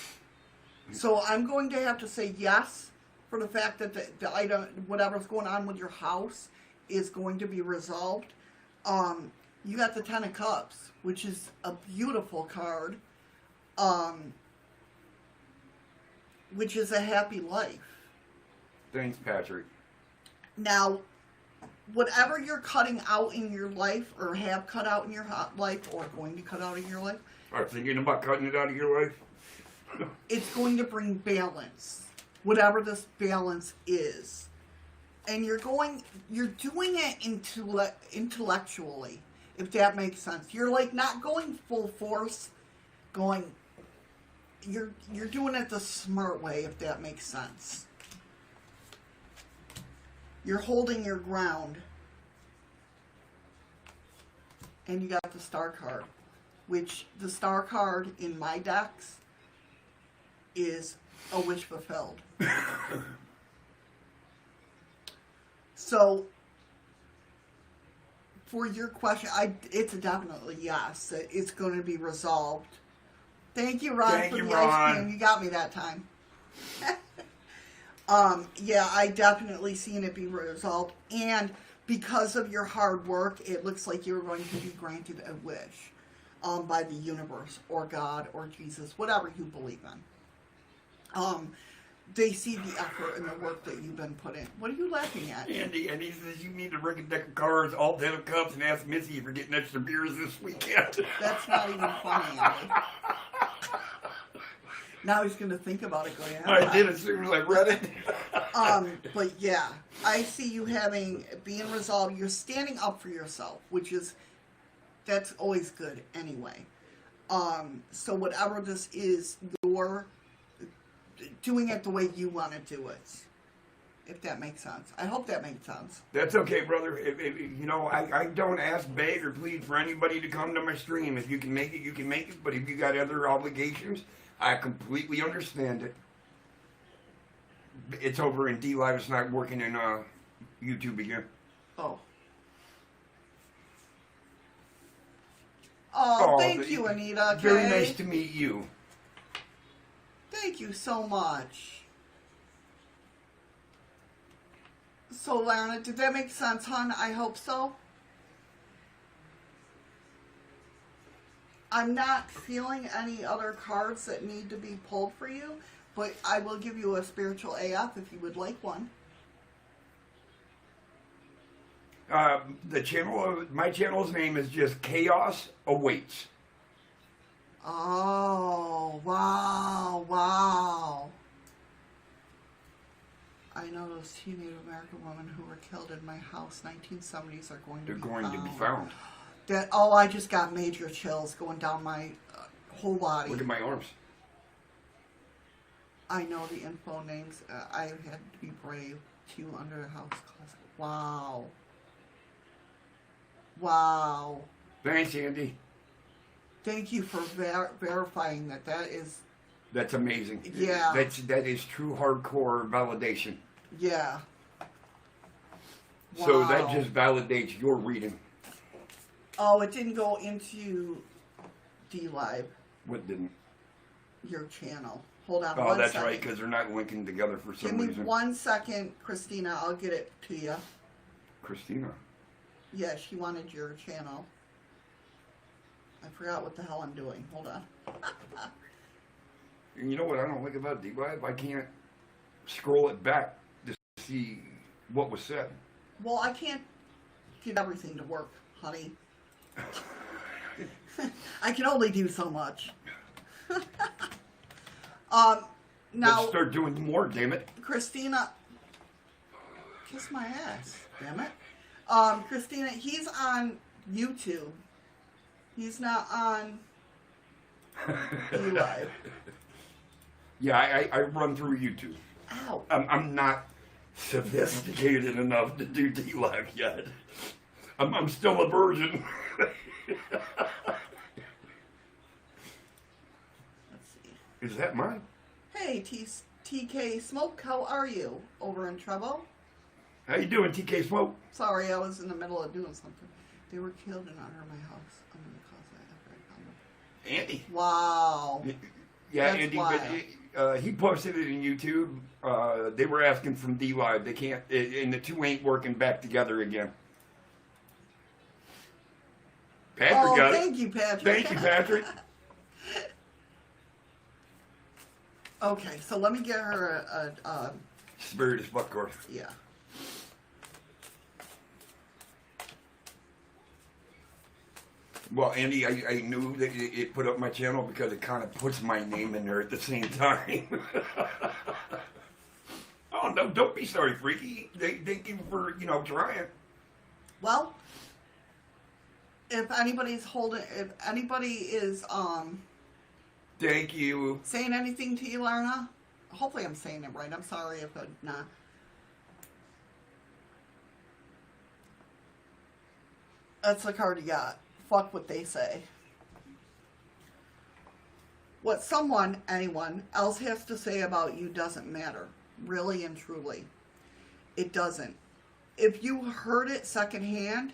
So I'm going to have to say yes for the fact that the item, whatever's going on with your house is going to be resolved. You got the 10 of Cups, which is a beautiful card, which is a happy life. Thanks, Patrick. Now, whatever you're cutting out in your life, or have cut out in your life, or going to cut out in your life, Are thinking about cutting it out of your life? it's going to bring balance, whatever this balance is. And you're doing it intellectually, if that makes sense. You're like not going full force, you're doing it the smart way, if that makes sense. You're holding your ground. And you got the Star card, which the Star card in my decks is a wish fulfilled. So, for your question, it's a definitely yes. It's going to be resolved. Thank you, Ron, Thank for you, the Ron. ice cream. You got me that time. Yeah, I definitely seen it be resolved. And because of your hard work, it looks like you're going to be granted a wish by the universe or God or Jesus, whatever you believe in. They see the effort and the work that you've been put in. What are you laughing at? Andy says you need to bring a deck of cards, all 10 of cups, and ask Missy if you're getting extra beers this weekend. That's not even funny, Andy. Now he's going to think about it going, I did as soon as I read it. But yeah, I see you being resolved. You're standing up for yourself, that's always good anyway. So whatever this is, you're doing it the way you want to do it. If that makes sense. I hope that makes sense. That's okay, brother. I don't ask, beg, or plead for anybody to come to my stream. If you can make it, you can make it. But if you got other obligations, I completely understand it. It's over in D-Live. It's not working in YouTube again. Oh. Oh, thank you, Anita. Okay? Very nice to meet you. Thank you so much. So, Lana, did that make sense, hon? I hope so. I'm not feeling any other cards that need to be pulled for you, but I will give you a spiritual AF if you would like one. My channel's name is just Chaos Awaits. Oh, wow, wow. I know those two Native American women who were killed in my house, 1970s, are going to be found. They're going to be found. I just got major chills going down my whole body. Look at my arms. I know the info names. I had to be brave. Two under the house closet. Wow. Wow. Thanks, Andy. Thank you for verifying that. That's amazing. Yeah. That is true hardcore validation. Yeah. Wow. So that just validates your reading. Oh, it didn't go into DLive, What didn't? your channel. Hold on Oh, one that's second. right, because they're not linking together for some Give me reason. 1 second, Christina. I'll get it to you. Christina. Yeah, she wanted your channel. I forgot what the hell I'm doing. Hold on. And you know what I don't like about DLive? I can't scroll it back to see what was said. Well, I can't get everything to work, honey. I can only do so much. Now, Let's start doing more, damn it. Christina, kiss my ass, damn it. Christina, he's on YouTube. He's not on DLive. Yeah, I run through YouTube. Ow. I'm not sophisticated enough to do DLive yet. I'm still a virgin. Let's see. Is that mine? Hey, TK Smoke, how are you? Over in trouble? How you doing, TK Smoke? Sorry, I was in the middle of doing something. They were killed in honor of my house. I'm going to cause that after I found them. Andy. Wow. Yeah, That's Andy. wild. But he posted it in YouTube. They were asking from DLive. They can't, and the two ain't working back together again. Patrick got it. Thank you, Patrick. Thank you, Patrick. Okay, so let me get her a Spirit is butt card. yeah. Well, Andy, I knew that it put up my channel because it kind of puts my name in there at the same time. Oh, no, don't be sorry, Freaky. Thank you for, trying. Well, if anybody is Thank you. saying anything to you, Larna, hopefully I'm saying it right. I'm sorry if I'm not. That's the card you got. Fuck what they say. What anyone else has to say about you doesn't matter. Really and truly. It doesn't. If you heard it secondhand,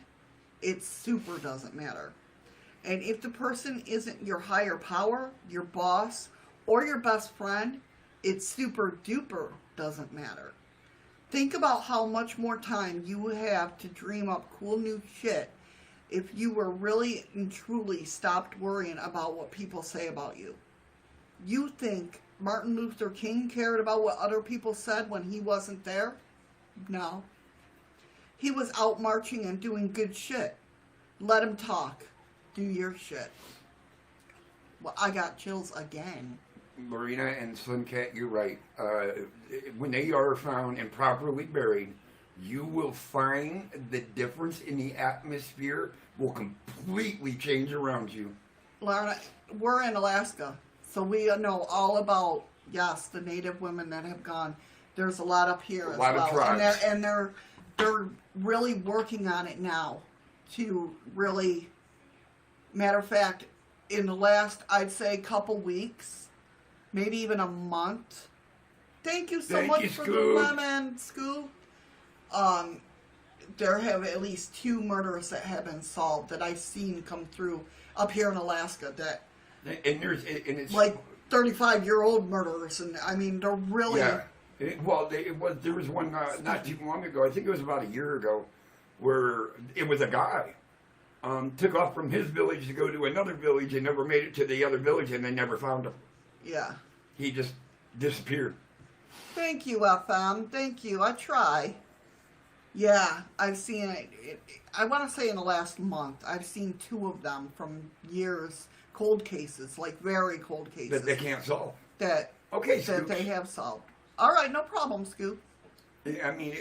it super doesn't matter. And if the person isn't your higher power, your boss, or your best friend, it super duper doesn't matter. Think about how much more time you have to dream up cool new shit if you were really and truly stopped worrying about what people say about you. You think Martin Luther King cared about what other people said when he wasn't there? No. He was out marching and doing good shit. Let him talk. Do your shit. Well, I got chills again. Marina and Slim Cat, you're right. When they are found and properly buried, you will find the difference in the atmosphere will completely change around you. Lana, we're in Alaska, so we know all about, yes, the Native women that have gone. There's a lot up here as well. A lot of tribes. And they're really working on it now to really, matter of fact, in the last, I'd say, couple weeks, maybe even a month. Thank you so much for the lemon, Scoop. There have at least 2 murders that have been solved that I've seen come through up here in Alaska. And it's like 35-year-old murderers, and I mean they're really. Yeah. There was one not too long ago. I think it was about a year ago, where it was a guy. took off from his village to go to another village and never made it to the other village, and they never found him. Yeah. He just disappeared. Thank you, FM. Thank you. I try. Yeah, I've seen it. I want to say in the last month, I've seen 2 of them from years, cold cases, like very cold cases. That they can't solve. That, Okay, that Scoop. they have solved. All right, no problem, Scoop. I mean,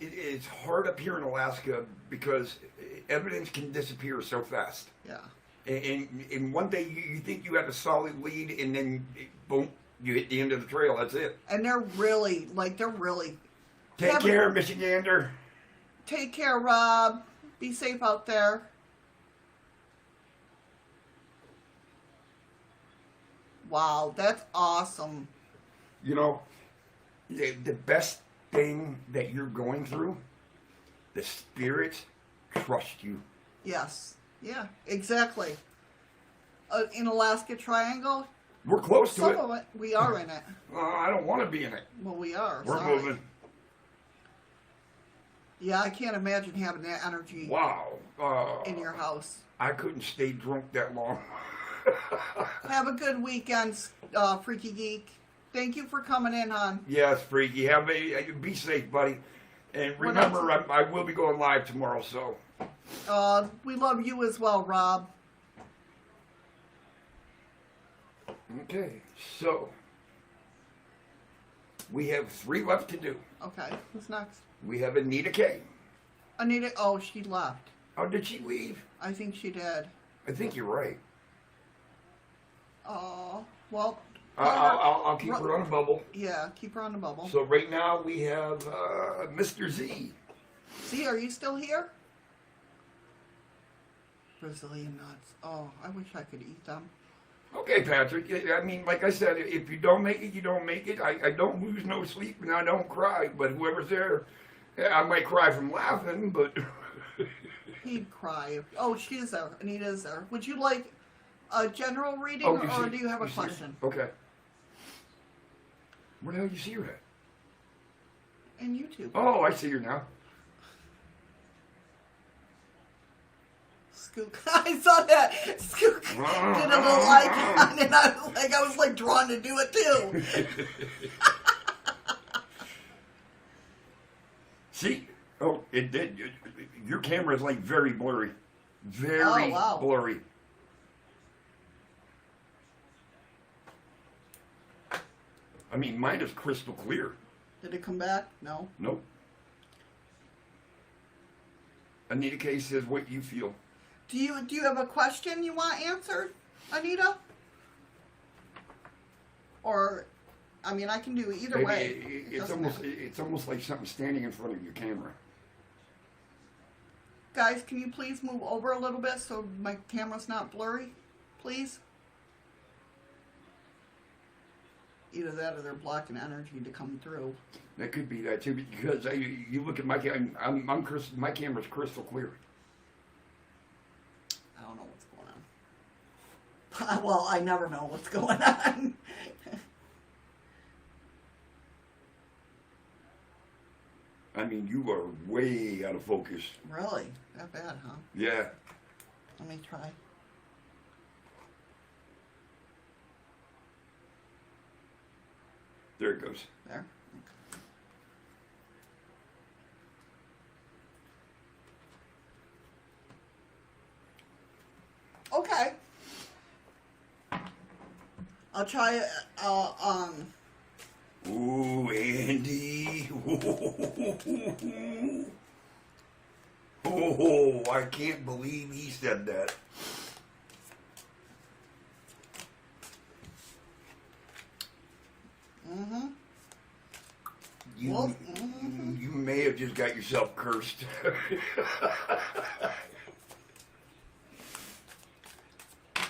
it's hard up here in Alaska because evidence can disappear so fast. Yeah. And one day you think you have a solid lead, and then boom, you hit the end of the trail. That's it. And they're really. Take care, Michigander. Take care, Rob. Be safe out there. Wow, that's awesome. You know, the best thing that you're going through, the spirits trust you. Yes. Yeah, exactly. In Alaska Triangle, We're close to some it. of it, we are in it. I don't want to be in it. Well, we are. We're sorry. moving. Yeah, I can't imagine having that energy Wow. in your house. I couldn't stay drunk that long. Have a good weekend, Freaky Geek. Thank you for coming in, hon. Yes, Freaky. Be safe, buddy. And What remember, else? I will be going live tomorrow, so. We love you as well, Rob. Okay, so. We have 3 left to do. Okay, who's next? We have Anita K. Anita, oh, she left. Oh, did she leave? I think she did. I think you're right. Oh, well. I'll keep her on a bubble. Yeah, keep her on the bubble. So right now we have Mr. Z. See, are you still here? Brazilian nuts. Oh, I wish I could eat them. Okay, Patrick. I mean, like I said, if you don't make it, you don't make it. I don't lose no sleep and I don't cry. But whoever's there, I might cry from laughing, but... He'd cry. Oh, she's there. Anita's there. Would you like a general reading, Oh, or do you have a see her? question? Okay. Where the hell you see her at? In YouTube. Oh, I see her now. Scoop. I saw that. Scoop did a little icon, and I was like drawn to do it too. See? Oh, it did. Your camera is like very blurry. Very wow. blurry. I mean, mine is crystal clear. Did it come back? No. Nope. Anita K says what you feel. Do you have a question you want answered, Anita? Or, I mean, I can do either way. It's almost like something standing in front of your camera. Guys, can you please move over a little bit so my camera's not blurry, please? Either that or they're blocking energy to come through. That could be that too, because you look at my camera. My camera's crystal clear. I don't know what's going on. Well, I never know what's going on. I mean, you are way out of focus. Really? That bad, huh? Yeah. Let me try. There it goes. There. Okay. I'll try it. Ooh, Andy. Oh, I can't believe he said that. Mm-hmm. You may have just got yourself cursed.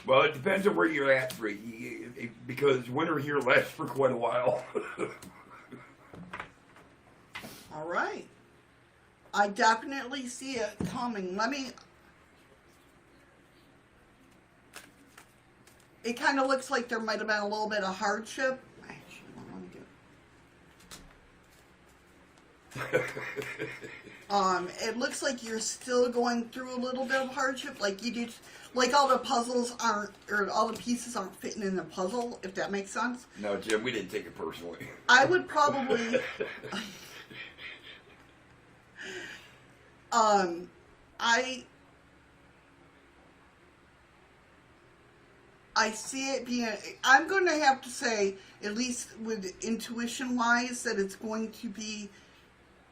Well, it depends on where you're at, Freaky, because winter here lasts for quite a while. All right. I definitely see it coming. It kind of looks like there might have been a little bit of hardship. Actually, let me do It looks like you're still going through a little bit of hardship, like you do, like all the puzzles aren't, or all the pieces aren't fitting in the puzzle, if that makes sense. No, Jim, we didn't take it personally. I would probably, I see it being, I'm going to have to say, at least with intuition-wise, that it's going to be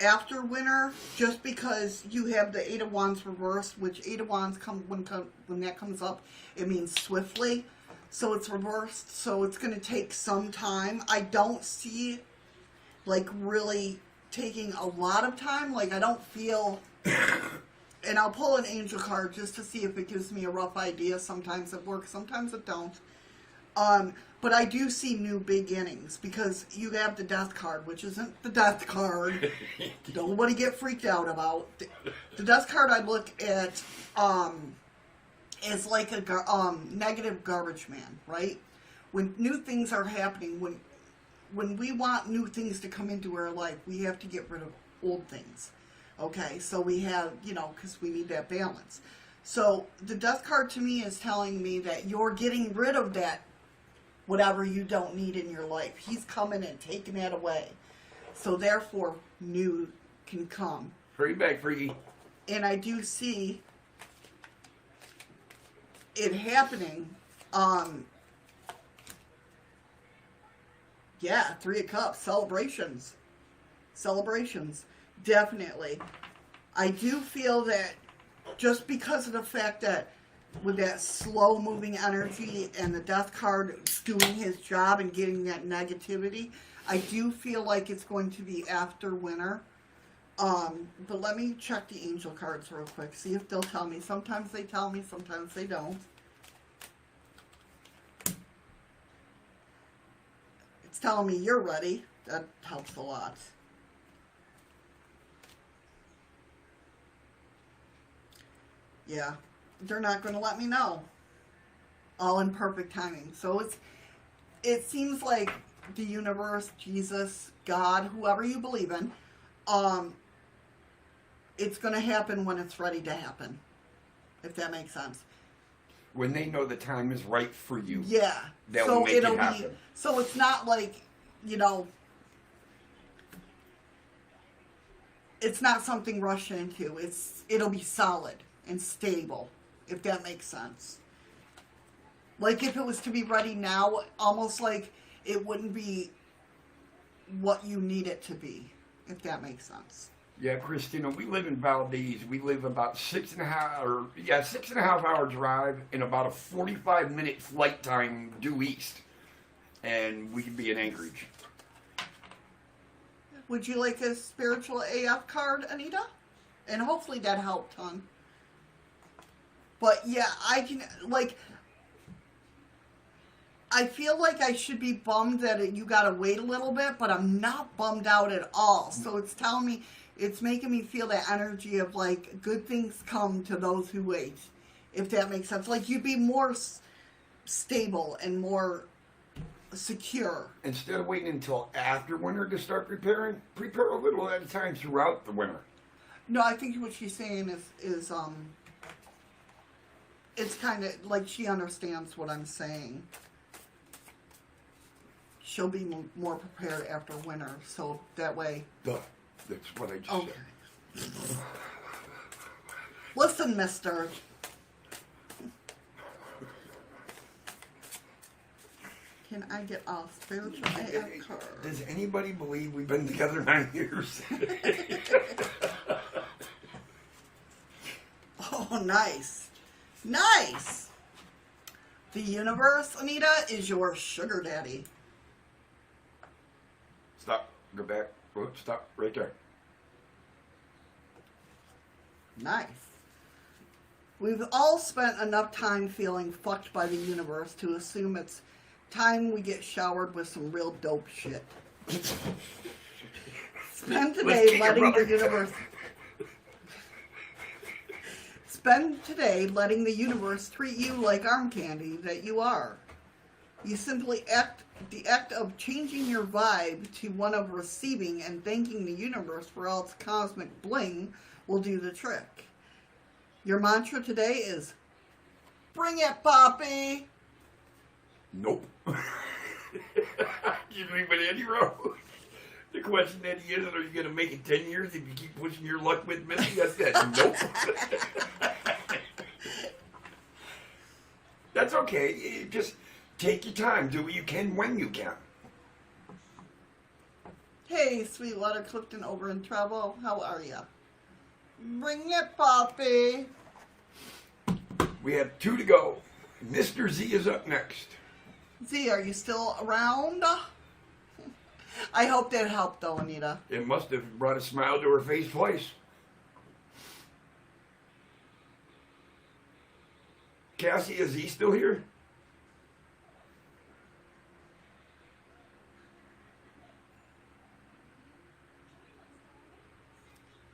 after winter, just because you have the Eight of Wands reversed, which Eight of Wands, when that comes up, it means swiftly. So it's reversed, so it's going to take some time. I don't see, like, really taking a lot of time. Like, I don't feel... And I'll pull an angel card just to see if it gives me a rough idea. Sometimes it works, sometimes it don't. But I do see new beginnings, because you have the death card, which isn't the death card. Nobody get freaked out about. The death card I look at is like a negative garbage man, right? When new things are happening, when we want new things to come into our life, we have to get rid of old things. Okay, so we have, because we need that balance. So the death card to me is telling me that you're getting rid of that, whatever you don't need in your life. He's coming and taking that away. So therefore, new can come. Hurry back, freaky. And I do see it happening. Yeah, 3 of Cups, celebrations. Definitely. I do feel that just because of the fact that with that slow moving energy and the death card doing his job and getting that negativity, I do feel like it's going to be after winter. But let me check the angel cards real quick, see if they'll tell me. Sometimes they tell me, sometimes they don't. It's telling me you're ready. That helps a lot. Yeah, they're not going to let me know. All in perfect timing. So it seems like the universe, Jesus, God, whoever you believe in, it's going to happen when it's ready to happen. If that makes sense. When they know the time is right for you. Yeah. That so will make it'll it happen. be. So it's not like, it's not something rushed into. It'll be solid and stable, if that makes sense. Like if it was to be ready now, almost like it wouldn't be what you need it to be, if that makes sense. Yeah, Christina, we live in Valdez. We live about 6.5 hour drive and about a 45-minute flight time due east. And we could be in Anchorage. Would you like a spiritual AF card, Anita? And hopefully that helped, hon. But yeah, I feel like I should be bummed that you gotta wait a little bit, but I'm not bummed out at all. So it's telling me, it's making me feel that energy of like, good things come to those who wait. If that makes sense. Like you'd be more stable and more secure. Instead of waiting until after winter to start preparing, prepare a little at a time throughout the winter. No, I think what she's saying is it's kind of like she understands what I'm saying. She'll be more prepared after winter, so that way. Duh. That's what I just said. Listen, mister. Can I get a spiritual AF card? Does anybody believe we've been together 9 years? Oh, nice. Nice. The universe, Anita, is your sugar daddy. Stop. Go back. Whoops, stop. Right there. Nice. We've all spent enough time feeling fucked by the universe to assume it's time we get showered with some real dope shit. Spend today letting the universe... Spend today letting the universe treat you like arm candy that you are. You simply act the act of changing your vibe to one of receiving and thanking the universe for all its cosmic bling will do the trick. Your mantra today is, bring it, Poppy! Nope. You think with Andy Rose? The question at the end is, are you going to make it 10 years if you keep pushing your luck with Missy? I said, nope. That's okay. Just take your time. Do what you can when you can. Hey, Sweetwater Clifton over in Travel. How are ya? Bring it, Poppy! We have 2 to go. Mr. Z is up next. Z, are you still around? I hope that helped, though, Anita. It must have brought a smile to her face twice. Cassie, is he still here?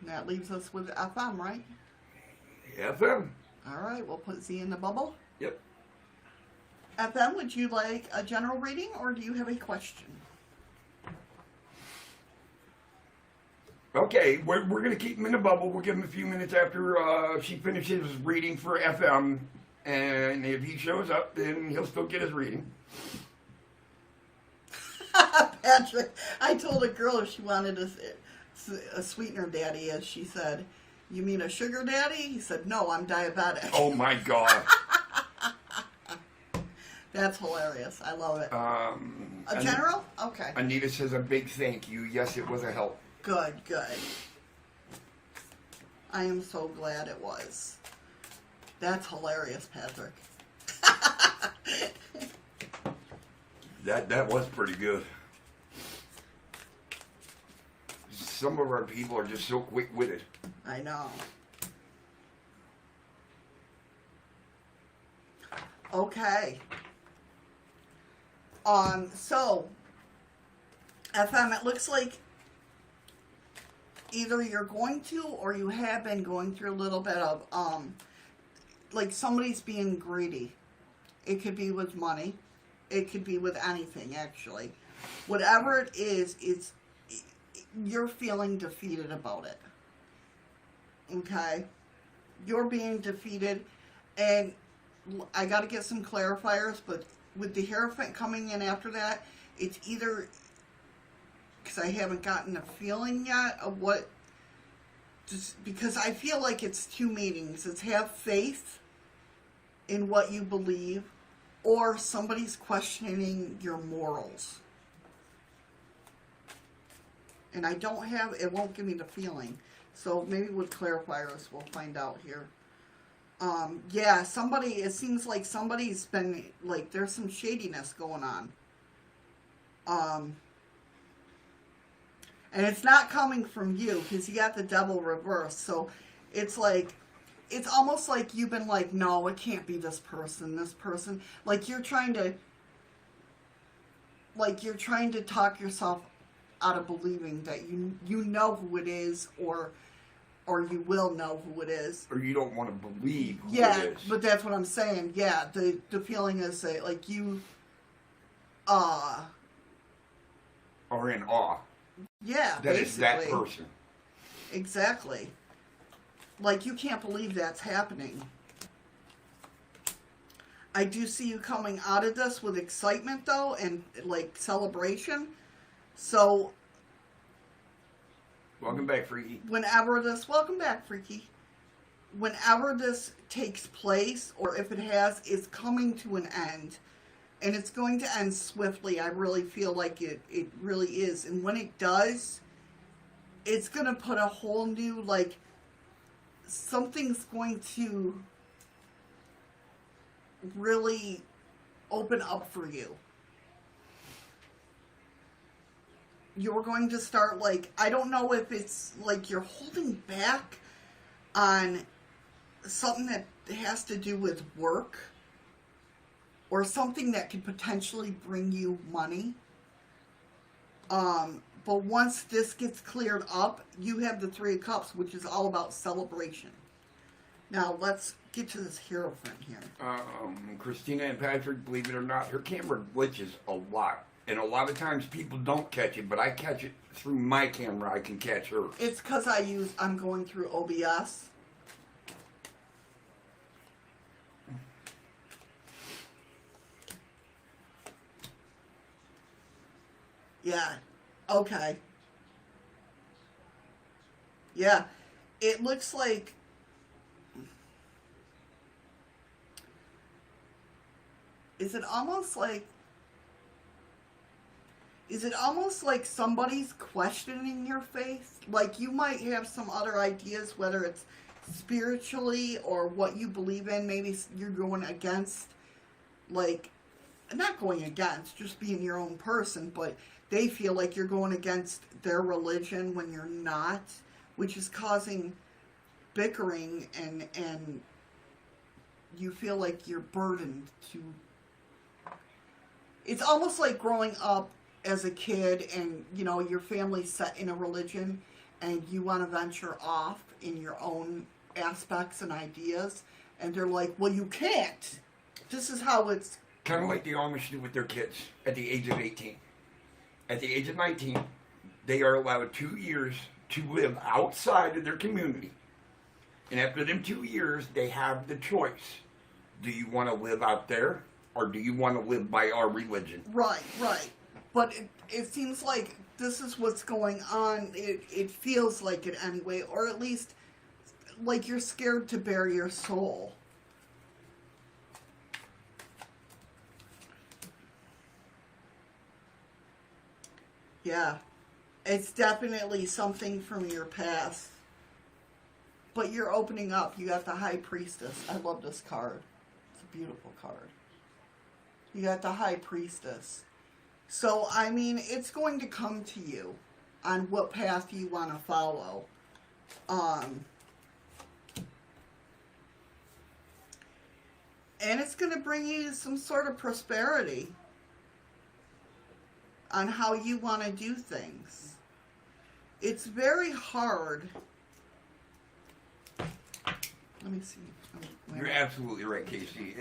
That leaves us with FM, right? FM. All right, we'll put Z in the bubble. Yep. FM, would you like a general reading, or do you have a question? Okay, we're going to keep him in the bubble. We'll give him a few minutes after she finishes reading for FM. And if he shows up, then he'll still get his reading. Patrick, I told a girl if she wanted a sweetener daddy, as she said, you mean a sugar daddy? He said, no, I'm diabetic. Oh my God. That's hilarious. I love it. A general? Okay. Anita says a big thank you. Yes, it was a help. Good, good. I am so glad it was. That's hilarious, Patrick. That was pretty good. Some of our people are just so quick-witted. I know. Okay. So, FM, it looks like either you're going to or you have been going through a little bit of, like somebody's being greedy. It could be with money. It could be with anything, actually. Whatever it is, you're feeling defeated about it. Okay? You're being defeated, and I got to get some clarifiers, but with the Hierophant coming in after that, it's either, because I haven't gotten a feeling yet of what, just because I feel like it's 2 meanings. It's have faith in what you believe, or somebody's questioning your morals. And I don't have, it won't give me the feeling. So maybe with clarifiers we'll find out here. Yeah, somebody, it seems like somebody's been, like, there's some shadiness going on. And it's not coming from you, because you got the devil reversed. So it's like, it's almost like you've been like, no, it can't be this person. Like you're trying to talk yourself out of believing that you know who it is, or you will know who it is. Or you don't want to believe who yeah, it is. but that's what I'm saying. Yeah, the feeling is that, like, you, are in awe. Yeah, that basically. Is that person. Exactly. Like, you can't believe that's happening. I do see you coming out of this with excitement, though, and, like, celebration. So, welcome back, Freaky. Welcome back, Freaky. Whenever this takes place, or if it has, it's coming to an end. And it's going to end swiftly. I really feel like it really is. And when it does, it's going to put a whole new, like, something's going to really open up for you. You're going to start, like, I don't know if it's like you're holding back on something that has to do with work, or something that could potentially bring you money. But once this gets cleared up, you have the 3 of Cups, which is all about celebration. Now, let's get to this Hierophant here. Christina and Patrick, believe it or not, her camera glitches a lot. And a lot of times people don't catch it, but I catch it through my camera. I can catch her. It's because I'm going through OBS. Yeah. Okay. Yeah. It looks like... Is it almost like somebody's questioning your faith? Like you might have some other ideas, whether it's spiritually or what you believe in. Maybe you're going against, like, not going against, just being your own person, but they feel like you're going against their religion when you're not, which is causing bickering and you feel like you're burdened to... It's almost like growing up as a kid and, you know, your family's set in a religion and you want to venture off in your own aspects and ideas. And they're like, well, you can't. This is how it's... Kind of like the Amish do with their kids at the age of 18. At the age of 19, they are allowed 2 years to live outside of their community. And after them 2 years, they have the choice. Do you want to live out there? Or do you want to live by our religion? Right, right. But it seems like this is what's going on. It feels like it anyway. Or at least like you're scared to bare your soul. Yeah. It's definitely something from your past. But you're opening up. You got the High Priestess. I love this card. It's a beautiful card. You got the High Priestess. So, I mean, it's going to come to you on what path you want to follow. And it's going to bring you some sort of prosperity on how you want to do things. It's very hard. Let me see. You're absolutely right, Casey.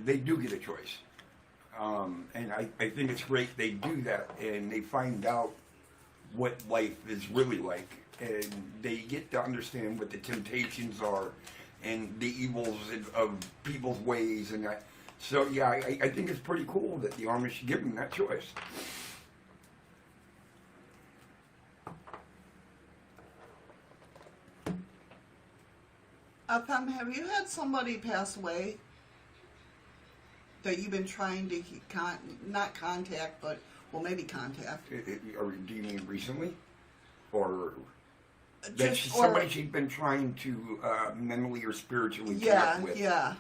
They do get a choice. And I think it's great they do that and they find out what life is really like. And they get to understand what the temptations are and the evils of people's ways. And that. So, yeah, I think it's pretty cool that the Amish give them that choice. Have you had somebody pass away that you've been trying to not contact, but, well, maybe contact? Or do you mean recently? Or that Just, somebody she'd been trying to mentally or spiritually connect with? Yeah.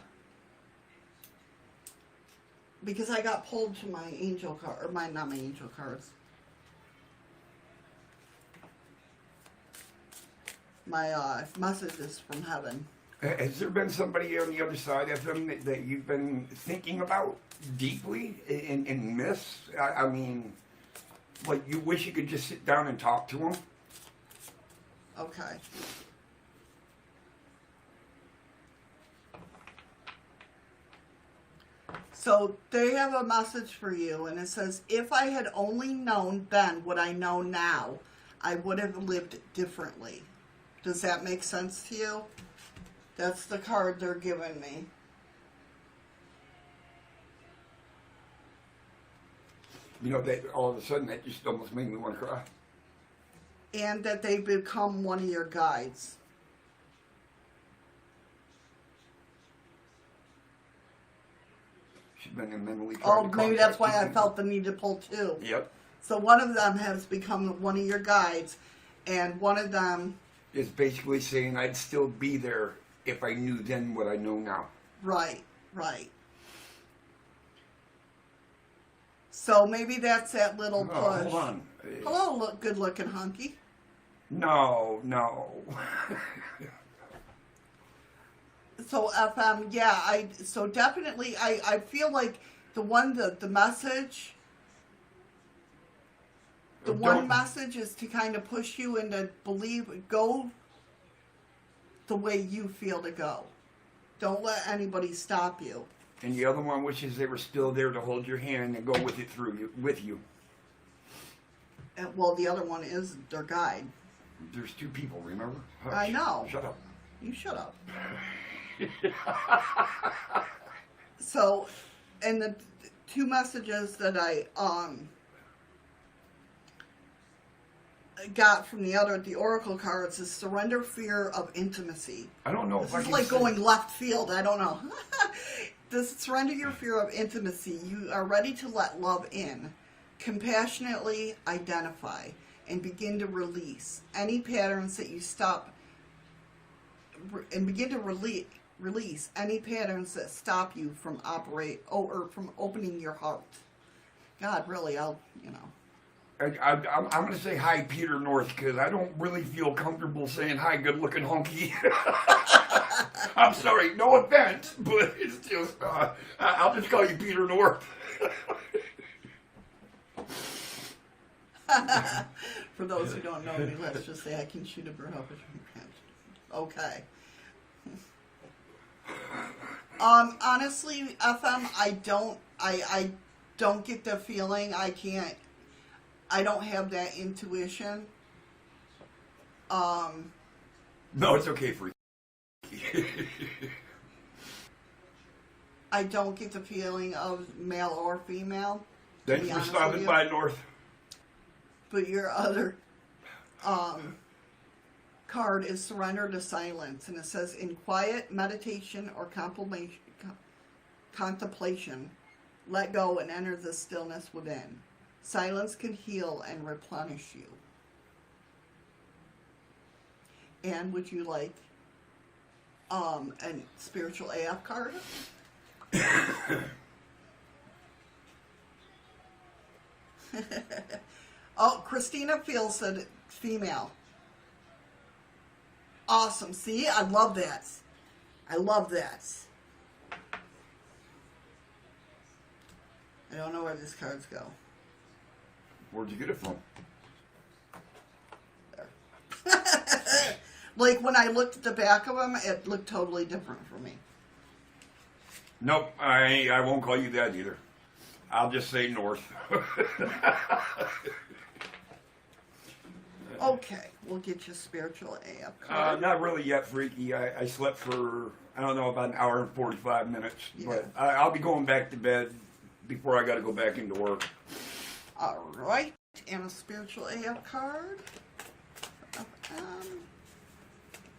Because I got pulled to my angel card, or not my angel cards. My messages from heaven. Has there been somebody on the other side of them that you've been thinking about deeply and miss? I mean, like you wish you could just sit down and talk to them? Okay. So they have a message for you, and it says, if I had only known then what I know now, I would have lived differently. Does that make sense to you? That's the card they're giving me. You know, that all of a sudden that just almost made me want to cry. And that they become one of your guides. She's been mentally trying to maybe that's contact why I people. felt the need to pull two. Yep. So one of them has become one of your guides, and one of them is basically saying I'd still be there if I knew then what I know now. Right. So maybe that's that little push. Oh, hold on. Hello, good-looking hunky. No. So FM, yeah, so definitely, I feel like the message, one message is to kind of push you into go the way you feel to go. Don't let anybody stop you. And the other one wishes they were still there to hold your hand and go with it with you. And, well, the other one is their guide. There's two people, remember? Hush. I know. Shut up. You shut up. So, and the two messages that I got from the oracle cards is surrender fear of intimacy. I don't know This if I is can like say- going left field. I don't know. This surrender your fear of intimacy. You are ready to let love in. Compassionately identify and begin to release any patterns that you stop and begin to release any patterns that stop you from from opening your heart. God, really, I'm going to say hi, Peter North, because I don't really feel comfortable saying hi, good-looking honky. I'm sorry, no offense, but it's just, I'll just call you Peter North. For those who don't know me, let's just say I can shoot a bird up with my hands. Okay. Honestly, FM, I don't get the feeling. I don't have that intuition. No, it's okay, freak. I don't get the feeling of male or female. Thanks for stopping by, North. But your other card is surrender to silence, and it says in quiet meditation or contemplation, let go and enter the stillness within. Silence can heal and replenish you. And would you like a spiritual AF card? Oh, Christina Fields said female. Awesome. See, I love that. I love that. I don't know where these cards go. Where'd you get it from? There. Like when I looked at the back of them, it looked totally different for me. Nope, I won't call you that either. I'll just say North. Okay, we'll get you spiritual AF card. Not really yet, Freaky. I slept for, I don't know, about an hour and 45 minutes. Yeah. But I'll be going back to bed before I got to go back into work. All right, and a spiritual AF card.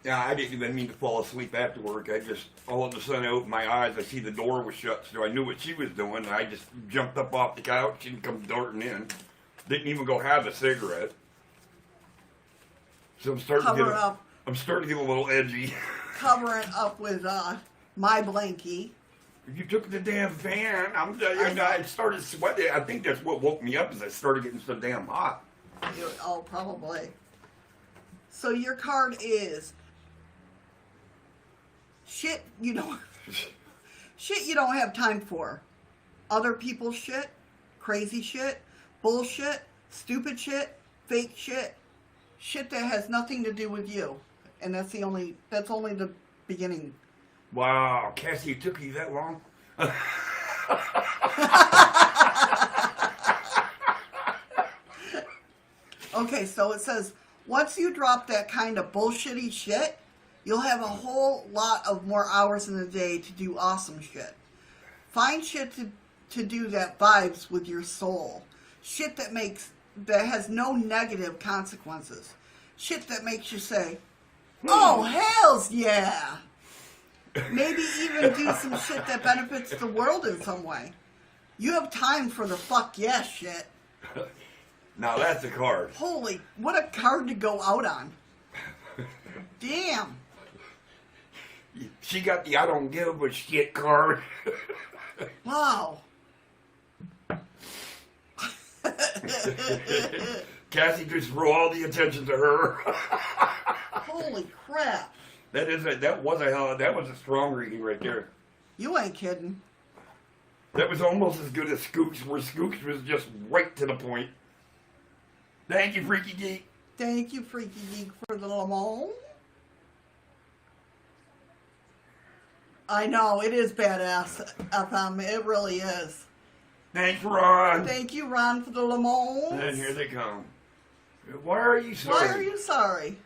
Yeah, I didn't even mean to fall asleep after work. I just, all of a sudden, I opened my eyes. I see the door was shut, so I knew what she was doing. I just jumped up off the couch and come darting in. Didn't even go have a cigarette. So I'm starting to get a little edgy. Cover it up with my blankie. You took the damn fan. I started sweating. I think that's what woke me up, is I started getting so damn hot. Oh, probably. So your card is shit you don't have time for. Other people's shit, crazy shit, bullshit, stupid shit, fake shit, shit that has nothing to do with you. And that's only the beginning. Wow, Cassie, it took you that long? Okay, so it says, once you drop that kind of bullshitty shit, you'll have a whole lot of more hours in the day to do awesome shit. Find shit to do that vibes with your soul. Shit that has no negative consequences. Shit that makes you say, oh, hells yeah! Maybe even do some shit that benefits the world in some way. You have time for the fuck yeah shit. Now that's a card. Holy, what a card to go out on. Damn. She got the I don't give a shit card. Wow. Cassie just threw all the attention to her. Holy crap. That was a strong reading right there. You ain't kidding. That was almost as good as Scoops, where Scoops was just right to the point. Thank you, Freaky Geek. Thank you, Freaky Geek, for the lemon. I know, it is badass, FM. It really is. Thanks, Ron. Thank you, Ron, for the lemons. And here they come. Why are you sorry? Why are you sorry?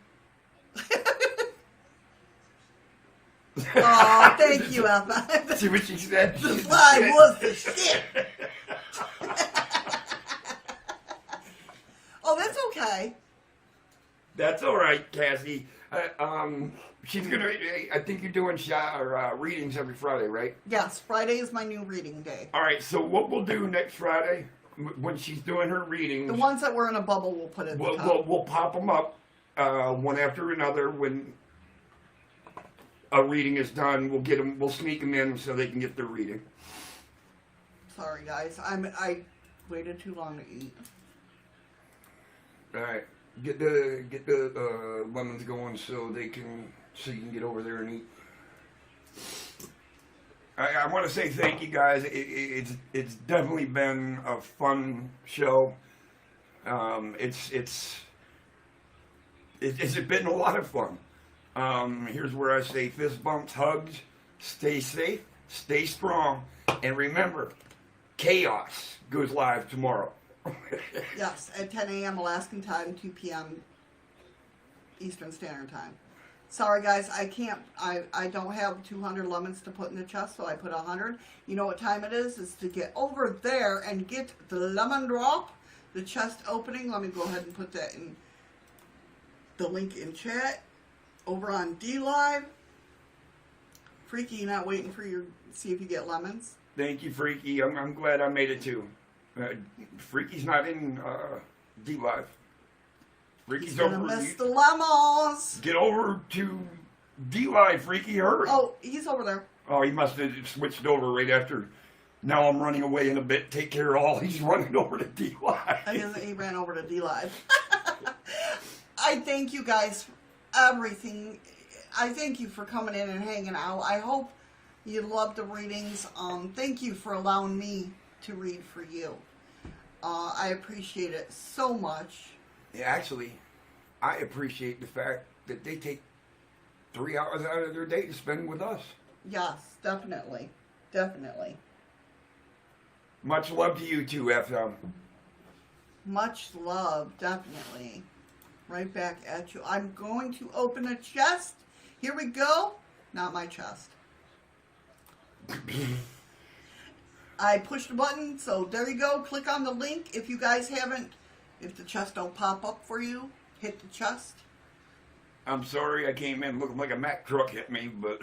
Oh, thank you, FM. See what she said? The slide was the shit. Oh, that's okay. That's all right, Cassie. She's gonna. I think you're doing readings every Friday, right? Yes, Friday is my new reading day. All right. So what we'll do next Friday, when she's doing her readings, The ones that were in a bubble we'll put at the top. we'll pop them up one after another. When a reading is done, we'll get them. We'll sneak them in so they can get their reading. Sorry, guys. I waited too long to eat. All right. Get the lemons going so you can get over there and eat. I want to say thank you guys. It's definitely been a fun show. It's been a lot of fun. Here's where I say fist bumps, hugs, stay safe, stay strong, and remember, chaos goes live tomorrow. Yes, at 10 a.m. Alaskan time, 2 p.m. Eastern Standard Time. Sorry, guys, I can't. I don't have 200 lemons to put in the chest, so I put 100. You know what time it is? It's to get over there and get the lemon drop, the chest opening. Let me go ahead and put that in the link in chat. Over on D Live. Freaky, you not waiting for your see if you get lemons? Thank you, Freaky. I'm glad I made it too. Freaky's not in D Live. Freaky's He's gonna over. miss the lemons. Get over to D Live, Freaky. Hurry. Oh, he's over there. Oh, he must have switched over right after. Now I'm running away in a bit. Take care of all. He's running over to D Live. He ran over to D Live. I thank you guys for everything. I thank you for coming in and hanging out. I hope you loved the readings. Thank you for allowing me to read for you. I appreciate it so much. Yeah, actually, I appreciate the fact that they take 3 hours out of their day to spend with us. Yes, definitely. Definitely. Much love to you too, FM. Much love, definitely. Right back at you. I'm going to open a chest. Here we go. Not my chest. I pushed the button, so there you go. Click on the link. If you guys haven't, if the chest don't pop up for you, hit the chest. I'm sorry I came in looking like a Mack truck hit me, but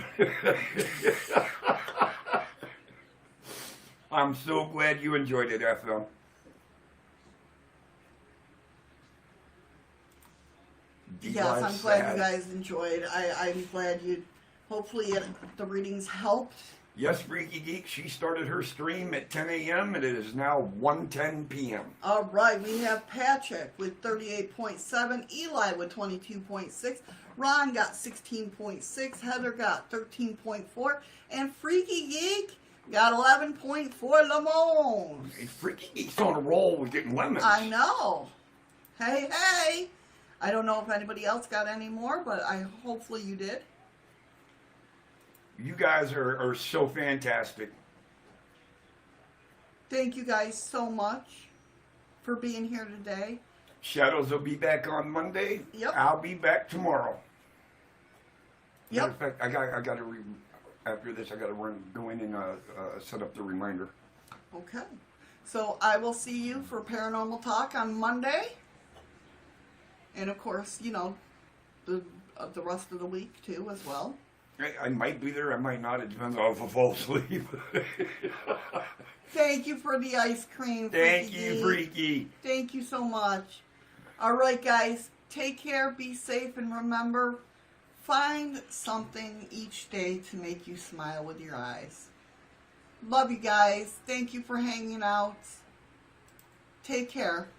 I'm so glad you enjoyed it, FM. Yes, I'm glad you guys enjoyed. I'm glad you, hopefully the readings helped. Yes, Freaky Geek, she started her stream at 10 a.m. and it is now 1:10 p.m. All right, we have Patrick with 38.7, Eli with 22.6, Ron got 16.6, Heather got 13.4, and Freaky Geek got 11.4 lemons. Hey, Freaky Geek's on a roll with getting lemons. I know. Hey, hey. I don't know if anybody else got any more, but hopefully you did. You guys are so fantastic. Thank you guys so much for being here today. Shadows will be back on Monday. Yep. I'll be back tomorrow. Yep. Matter of fact, I got to after this. I got to go in and set up the reminder. Okay. So I will see you for Paranormal Talk on Monday. And of course, you know, the rest of the week too as well. I might be there, I might not. It depends on if I fall asleep. Thank you for the ice cream. Thank you, Freaky. Thank you so much. All right, guys. Take care, be safe, and remember, find something each day to make you smile with your eyes. Love you guys. Thank you for hanging out. Take care.